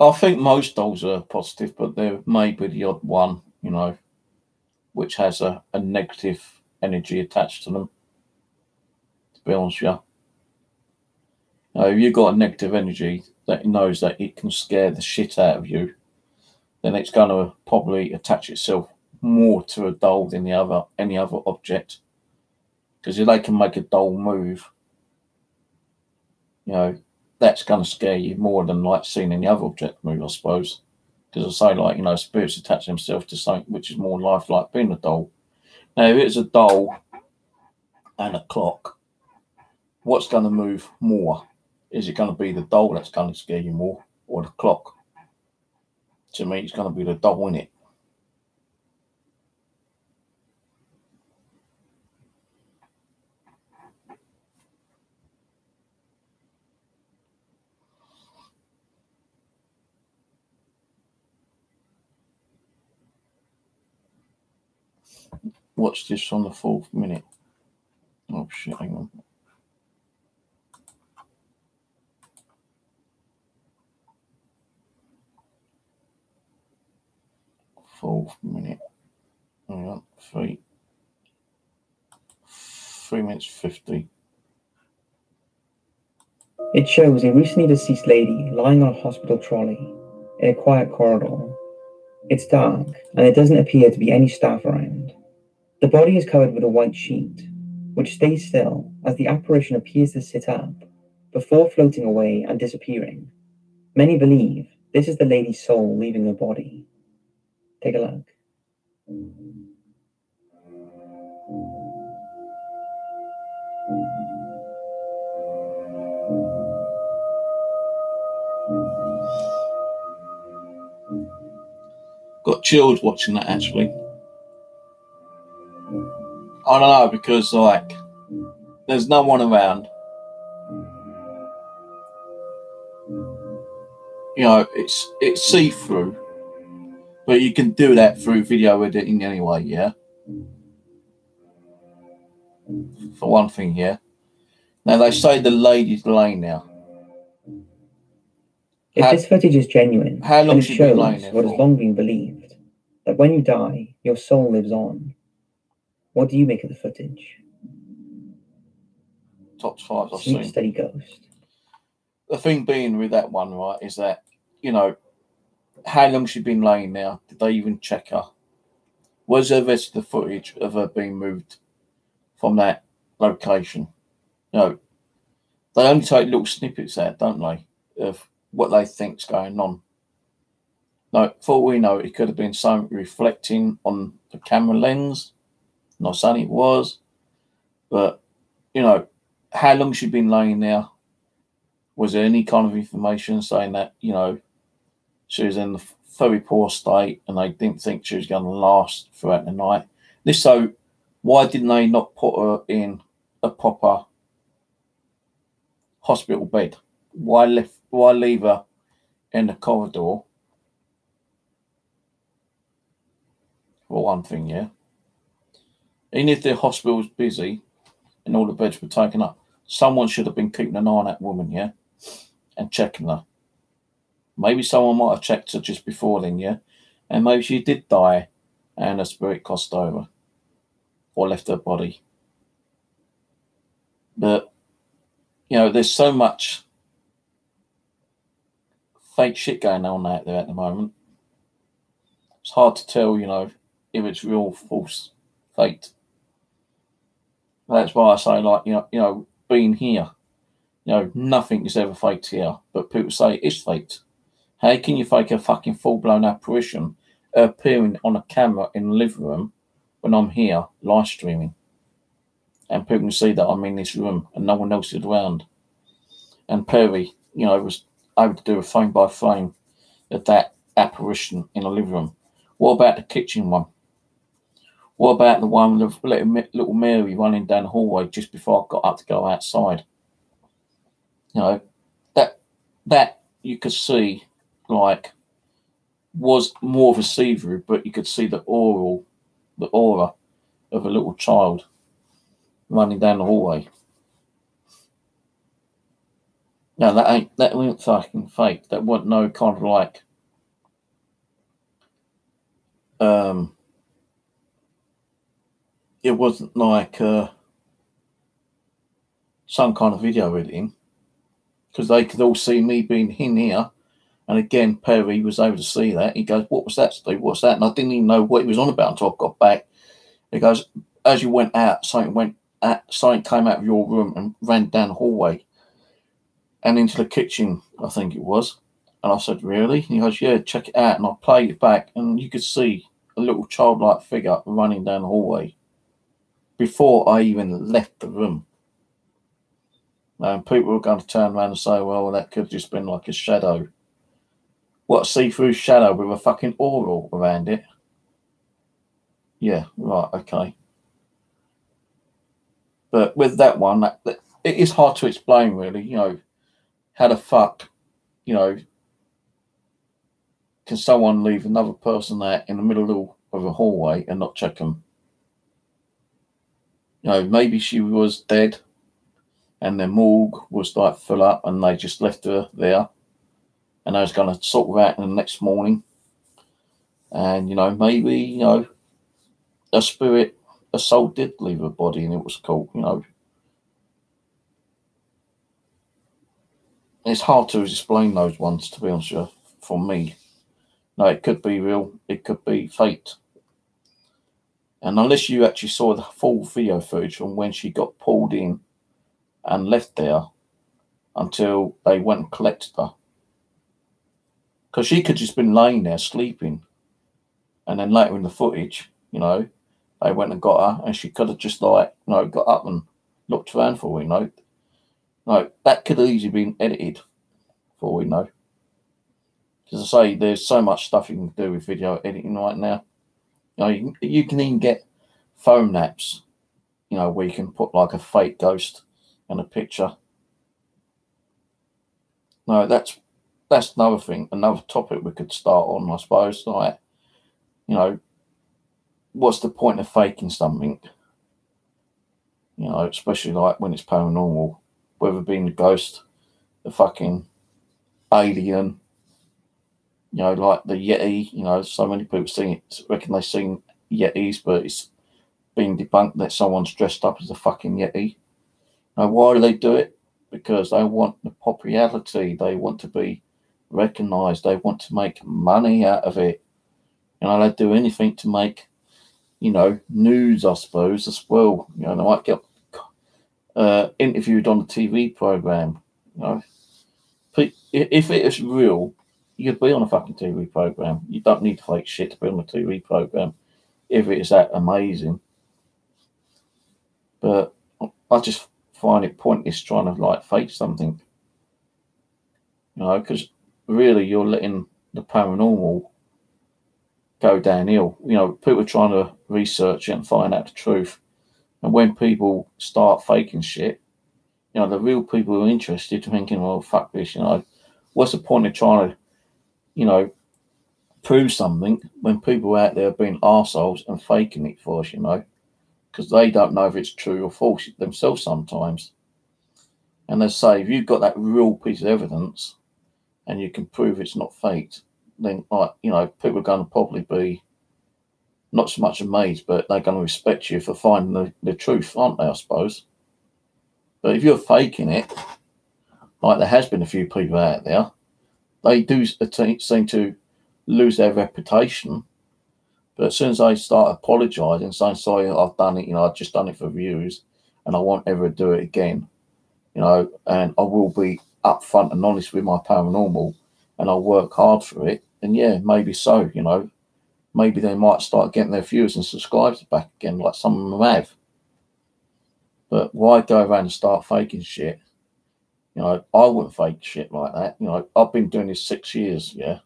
I think most dolls are positive, but there may be the odd one, you know, which has a negative energy attached to them, to be honest with you. If you've got a negative energy, that knows that it can scare the shit out of you, then it's going to probably attach itself more to a doll than any other object. Because if they can make a doll move, you know, that's going to scare you more than like seeing any other object move, I suppose. Because I say, like, you know, spirits attach themselves to something which is more lifelike, being a doll. Now, if it's a doll and a clock, what's going to move more? Is it going to be the doll that's going to scare you more, or the clock? To me, it's going to be the doll, in it. Watch this on the 4th minute. Oh shit, hang on. Fourth minute. Hang on, 3 minutes 50. It shows a recently deceased lady lying on a hospital trolley in a quiet corridor. It's dark, and there doesn't appear to be any staff around. The body is covered with a white sheet, which stays still as the apparition appears to sit up, before floating away and disappearing. Many believe this is the lady's soul leaving her body. Take a look. Got chills watching that, actually. I don't know, because like there's no one around. You know, it's see-through, but you can do that through video editing anyway, yeah? For one thing, yeah? Now, they say the lady's laying there. If this footage is genuine, how long then it should be shows lying there what has for? long been believed, that when you die, your soul lives on. What do you make of the footage? Top 5 I've Sleep seen. Steady Ghost. The thing being with that one, right, is that, you know, how long she been laying there? Did they even check her? Was there the rest of the footage of her being moved from that location? You know, they only take little snippets out, don't they, of what they think's going on. No, for all we know, it could have been something reflecting on the camera lens. Not saying it was, but, you know, how long she'd been laying there? Was there any kind of information saying that, you know, she was in a very poor state and they didn't think she was going to last throughout the night? So, why didn't they not put her in a proper hospital bed? Why leave her in the corridor? For one thing, yeah. Even if the hospital was busy and all the beds were taken up, someone should have been keeping an eye on that woman, yeah, and checking her. Maybe someone might have checked her just before then, yeah, and maybe she did die and her spirit crossed over or left her body. But, you know, there's so much fake shit going on out there at the moment. It's hard to tell, you know, if it's real or false, faked. That's why I say, like, you know, being here, you know, nothing is ever faked here, but people say it's faked. How can you fake a fucking full-blown apparition appearing on a camera in the living room when I'm here live streaming? And people can see that I'm in this room and no one else is around. And Perry, you know, was able to do a frame by frame of that apparition in the living room. What about the kitchen one? What about the one with little Mary running down the hallway just before I got up to go outside? You know, that you could see, like, was more of a see-through, but you could see the aura of a little child running down the hallway. No, that wasn't fucking fake. That wasn't no kind of like it wasn't like some kind of video editing, because they could all see me being in here And again, Perry was able to see that. He goes, "What was that, Steve? What's that?" And I didn't even know what he was on about until I got back. He goes, "As you went out, something came out of your room and ran down the hallway and into the kitchen, I think it was." And I said, "Really?" And he goes, "Yeah, check it out." And I played it back, and you could see a little childlike figure running down the hallway before I even left the room. And people were going to turn around and say, "Well, that could have just been like a shadow." What, a see-through shadow with a fucking aura around it? Yeah, right, okay. But with that one, it is hard to explain, really. You know, how the fuck, you know, can someone leave another person there in the middle of a hallway and not check them? You know, maybe she was dead and their morgue was like full up and they just left her there and I was going to sort her out in the next morning. And, you know, maybe, you know, a soul did leave her body and it was cool, you know. It's hard to explain those ones, to be honest with you, for me. No, it could be real, it could be fate. And unless you actually saw the full video footage from when she got pulled in and left there until they went and collected her. Because she could just been laying there sleeping. And then later in the footage, you know, they went and got her and she could have just like, you know, got up and looked around for her, you know. Like, that could have easily been edited for all we know. As I say, there's so much stuff you can do with video editing right now. You know, you can even get phone apps, you know, where you can put like a fake ghost and a picture. No, that's another thing, another topic we could start on, I suppose. Like, you know, what's the point of faking something? You know, especially like when it's paranormal, whether it being a ghost, the fucking alien, you know, like the Yeti. You know, so many people reckon they've seen Yetis, but it's been debunked that someone's dressed up as a fucking Yeti. Now, why do they do it? Because they want the popularity. They want to be recognised. They want to make money out of it. You know, they do anything to make, you know, news, I suppose, as well. You know, they might get interviewed on a TV program. You know, if it is real, you'd be on a fucking TV program. You don't need fake shit to be on a TV program if it is that amazing. But I just find it pointless trying to like fake something. You know, because really you're letting the paranormal go downhill. You know, people are trying to research it and find out the truth. And when people start faking shit, you know, the real people who are interested are thinking, well, fuck this, you know, what's the point of trying to, you know, prove something when people out there are being arseholes and faking it for us, you know, because they don't know if it's true or false themselves sometimes. And they say, if you've got that real piece of evidence and you can prove it's not faked, then, like, you know, people are going to probably be not so much amazed, but they're going to respect you for finding the truth, aren't they, I suppose? But if you're faking it, like there has been a few people out there, they do seem to lose their reputation. But as soon as they start apologising, saying, "Sorry, I've done it, you know, I've just done it for views and I won't ever do it again, you know, and I will be upfront and honest with my paranormal and I'll work hard for it," and yeah, maybe so, you know. Maybe they might start getting their viewers and subscribers back again, like some of them have. But why go around and start faking shit? You know, I wouldn't fake shit like that. You know, I've been doing this 6 years, yeah.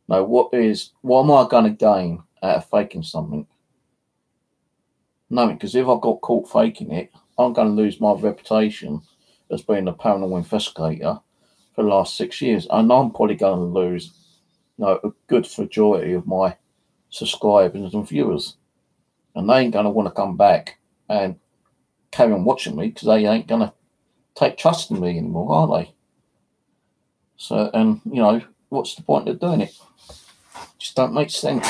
Now, what am I going to gain out of faking something? No, because if I got caught faking it, I'm going to lose my reputation as being a paranormal investigator for the last 6 years. And I'm probably going to lose, you know, a good majority of my subscribers and viewers. And they ain't going to want to come back and carry on watching me because they ain't going to take trust in me anymore, are they? So, and, you know, what's the point of doing it? Just don't make sense.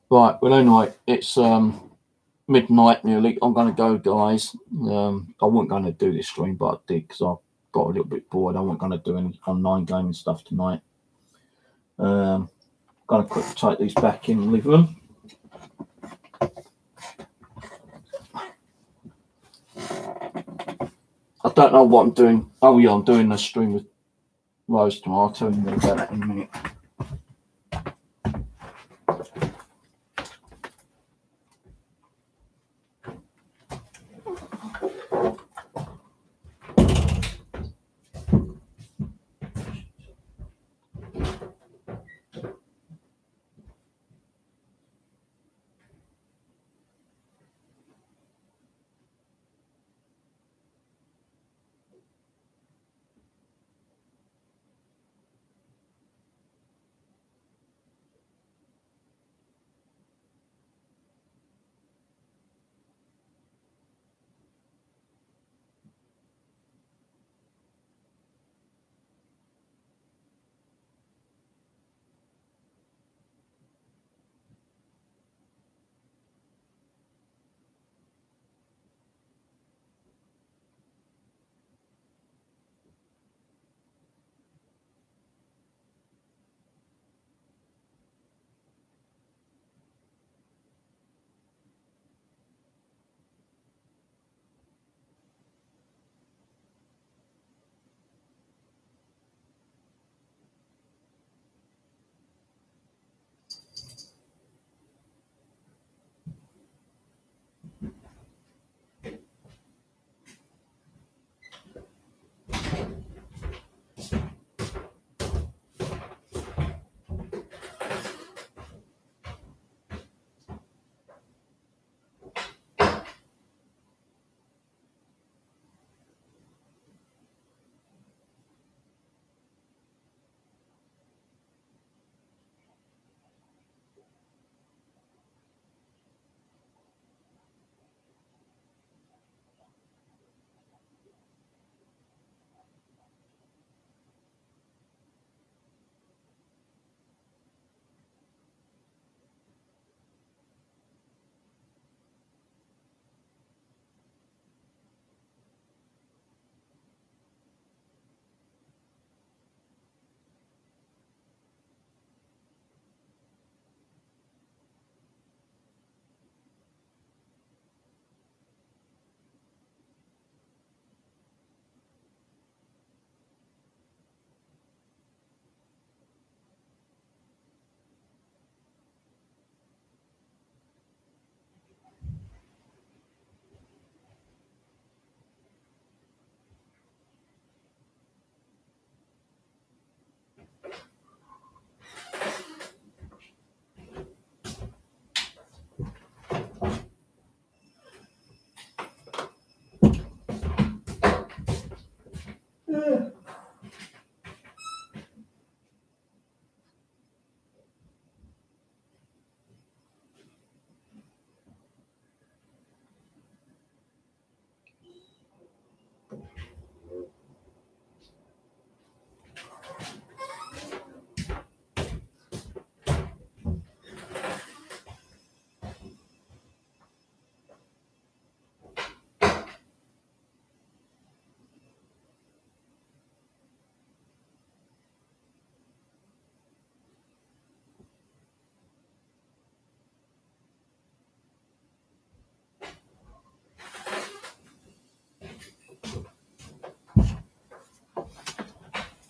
Right. Well, anyway, it's midnight nearly. I'm going to go, guys. I wasn't going to do this stream, but I did because I got a little bit bored. I wasn't going to do any online gaming stuff tonight. Going to quickly take these back in the living room. I don't know what I'm doing. Oh yeah, I'm doing a stream with Rose tomorrow. I'll tell you more about that in a minute.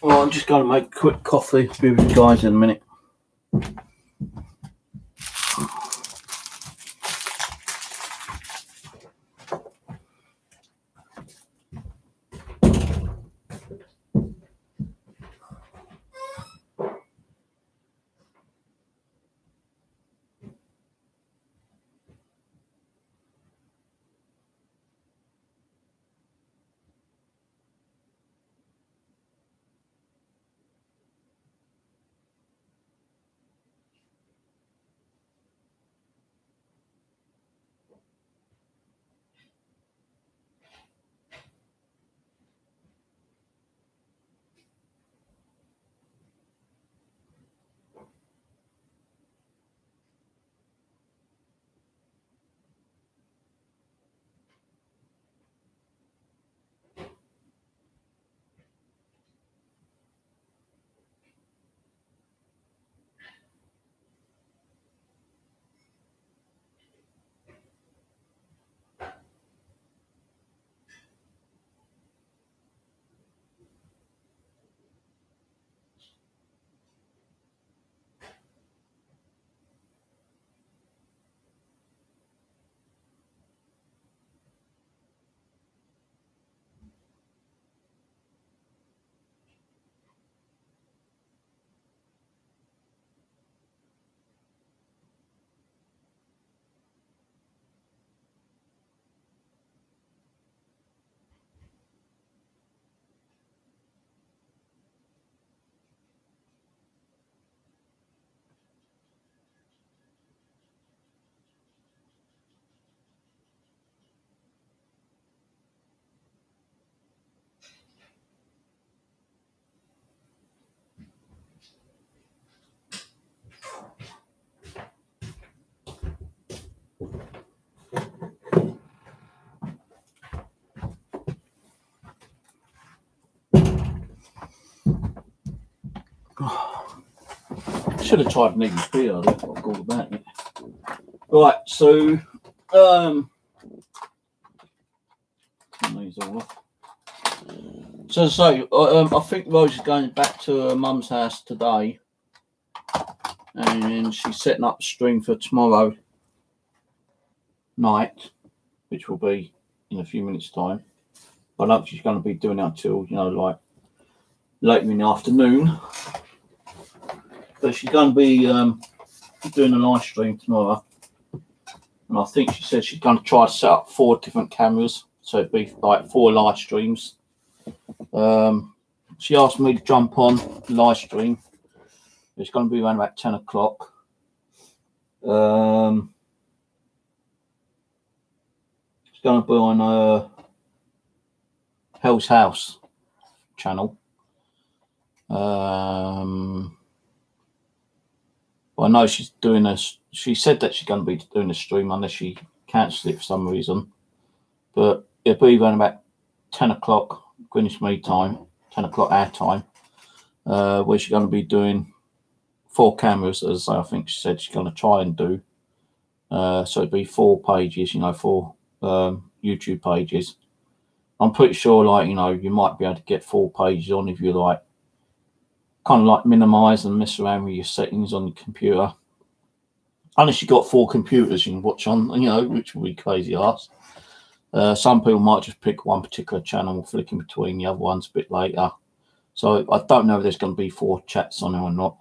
Well, I'm just going to make a quick coffee. Be with you guys in a minute. Should have tried an EVP earlier. I forgot all about it. Right, so turn these all off. So I think Rose is going back to her mum's house today, and she's setting up a stream for tomorrow night, which will be in a few minutes' time. I don't think she's going to be doing it until, you know, like later in the afternoon. But she's going to be doing a live stream tomorrow. And I think she said she's going to try to set up 4 different cameras. So it'd be like 4 live streams. She asked me to jump on the live stream. It's going to be around about 10 o'clock. It's going to be on Hell's House channel. I know she's doing this. She said that she's going to be doing a stream unless she cancels it for some reason. But it'll be around about 10 o'clock Greenwich Mean Time, 10 o'clock our time, where she's going to be doing 4 cameras, as I think she said she's going to try and do. So it'd be 4 pages, you know, 4 YouTube pages. I'm pretty sure, like, you know, you might be able to get 4 pages on if you like, kind of like minimize and mess around with your settings on your computer. Unless you've got 4 computers you can watch on, you know, which will be crazy ass. Some people might just pick one particular channel and flick in between the other ones a bit later. So I don't know if there's going to be 4 chats on it or not.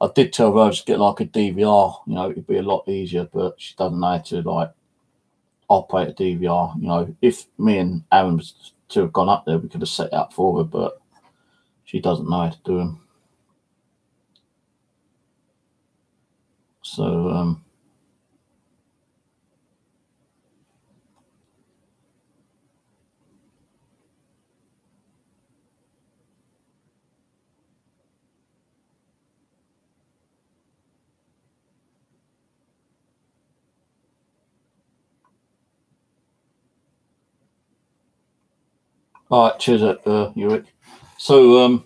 I did tell Rose to get like a DVR, you know, it'd be a lot easier, but she doesn't know how to like operate a DVR. You know, if me and Aaron was to have gone up there, we could have set it up for her, but she doesn't know how to do them. So, all right, cheers, Ulrich. So,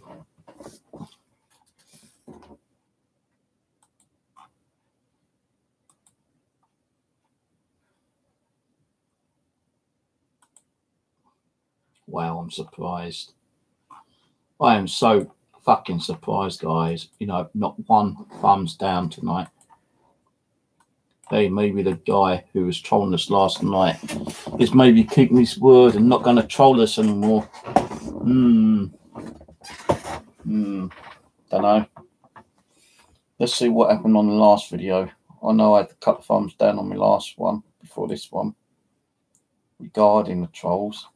wow, I'm surprised. I am so fucking surprised, guys. You know, not one thumbs down tonight. Hey, maybe the guy who was trolling us last night is maybe keeping his word and not going to troll us anymore. Don't know. Let's see what happened on the last video. I know I had a couple of thumbs down on my last one before this one regarding the trolls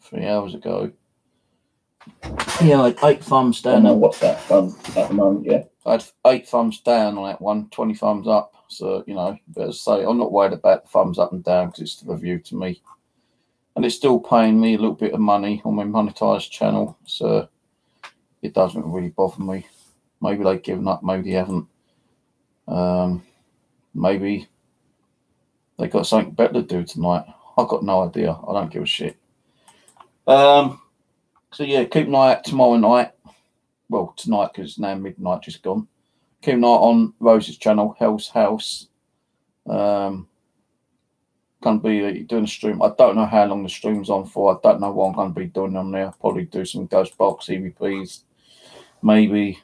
3 hours ago. Yeah, I had 8 thumbs down. I know what's that fun at the moment, yeah. I had 8 thumbs down on that one, 20 thumbs up. So, you know, but as I say, I'm not worried about the thumbs up and down because it's still a view to me. And it's still paying me a little bit of money on my monetized channel. So it doesn't really bother me. Maybe they've given up, maybe they haven't. Maybe they got something better to do tonight. I've got no idea. I don't give a shit. So yeah, keep an eye out tomorrow night. Well, tonight because it's now midnight, just gone. Keep an eye on Rose's channel, Hell's House. Going to be doing a stream. I don't know how long the stream's on for. I don't know what I'm going to be doing on there. Probably do some ghost box EVPs, maybe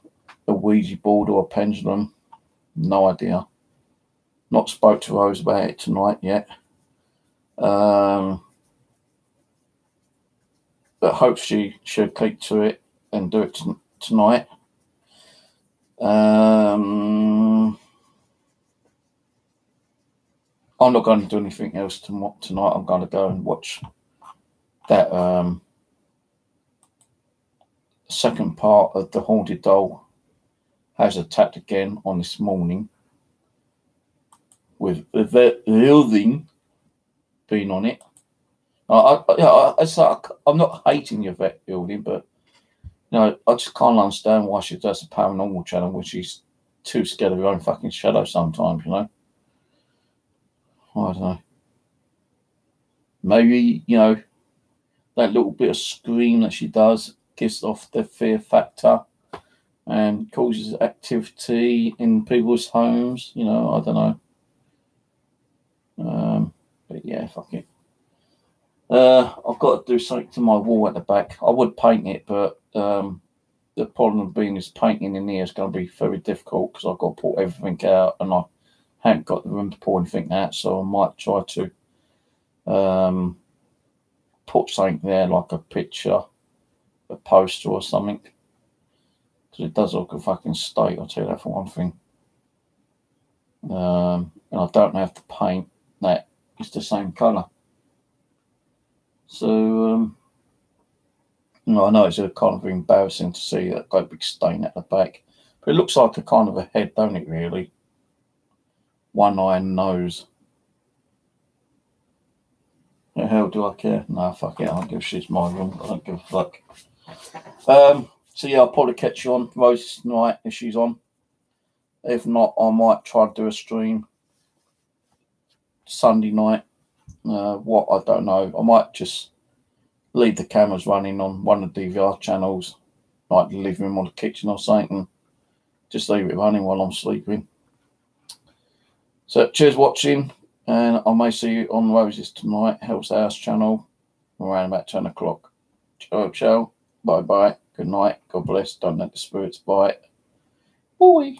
a Ouija board or a pendulum. No idea. Not spoke to Rose about it tonight yet. But hope she should keep to it and do it tonight. I'm not going to do anything else tonight. I'm going to go and watch that second part of The Haunted Doll Has Attacked Again on this morning, with Yvette Fielding being on it. I'm not hating Yvette Fielding, but you know, I just can't understand why she does a paranormal channel when she's too scared of her own fucking shadow sometimes, you know. I don't know. Maybe, you know, that little bit of scream that she does gives off the fear factor and causes activity in people's homes. You know, I don't know. But yeah, fuck it. I've got to do something to my wall at the back. I would paint it, but the problem being is painting in here is going to be very difficult because I've got to pull everything out and I haven't got the room to pull anything out. So I might try to put something there like a picture, a poster or something. Because it does look a fucking state, I'll tell you that for one thing. And I don't have to paint that. It's the same colour. So, I know it's a kind of embarrassing to see that great big stain at the back. But it looks like a kind of a head, don't it, really? One eye and nose. The hell do I care? No, fuck it. I don't give a shit. It's my room. I don't give a fuck. So, yeah, I'll probably catch you on Rose tonight if she's on. If not, I might try to do a stream Sunday night. What, I don't know. I might just leave the cameras running on one of the DVR channels, like the living room or the kitchen or something, and just leave it running while I'm sleeping. So cheers watching, and I may see you on Roses tonight, Hell's House channel, around about 10 o'clock. Ciao, bye bye, good night, God bless, don't let the spirits bite. Bye.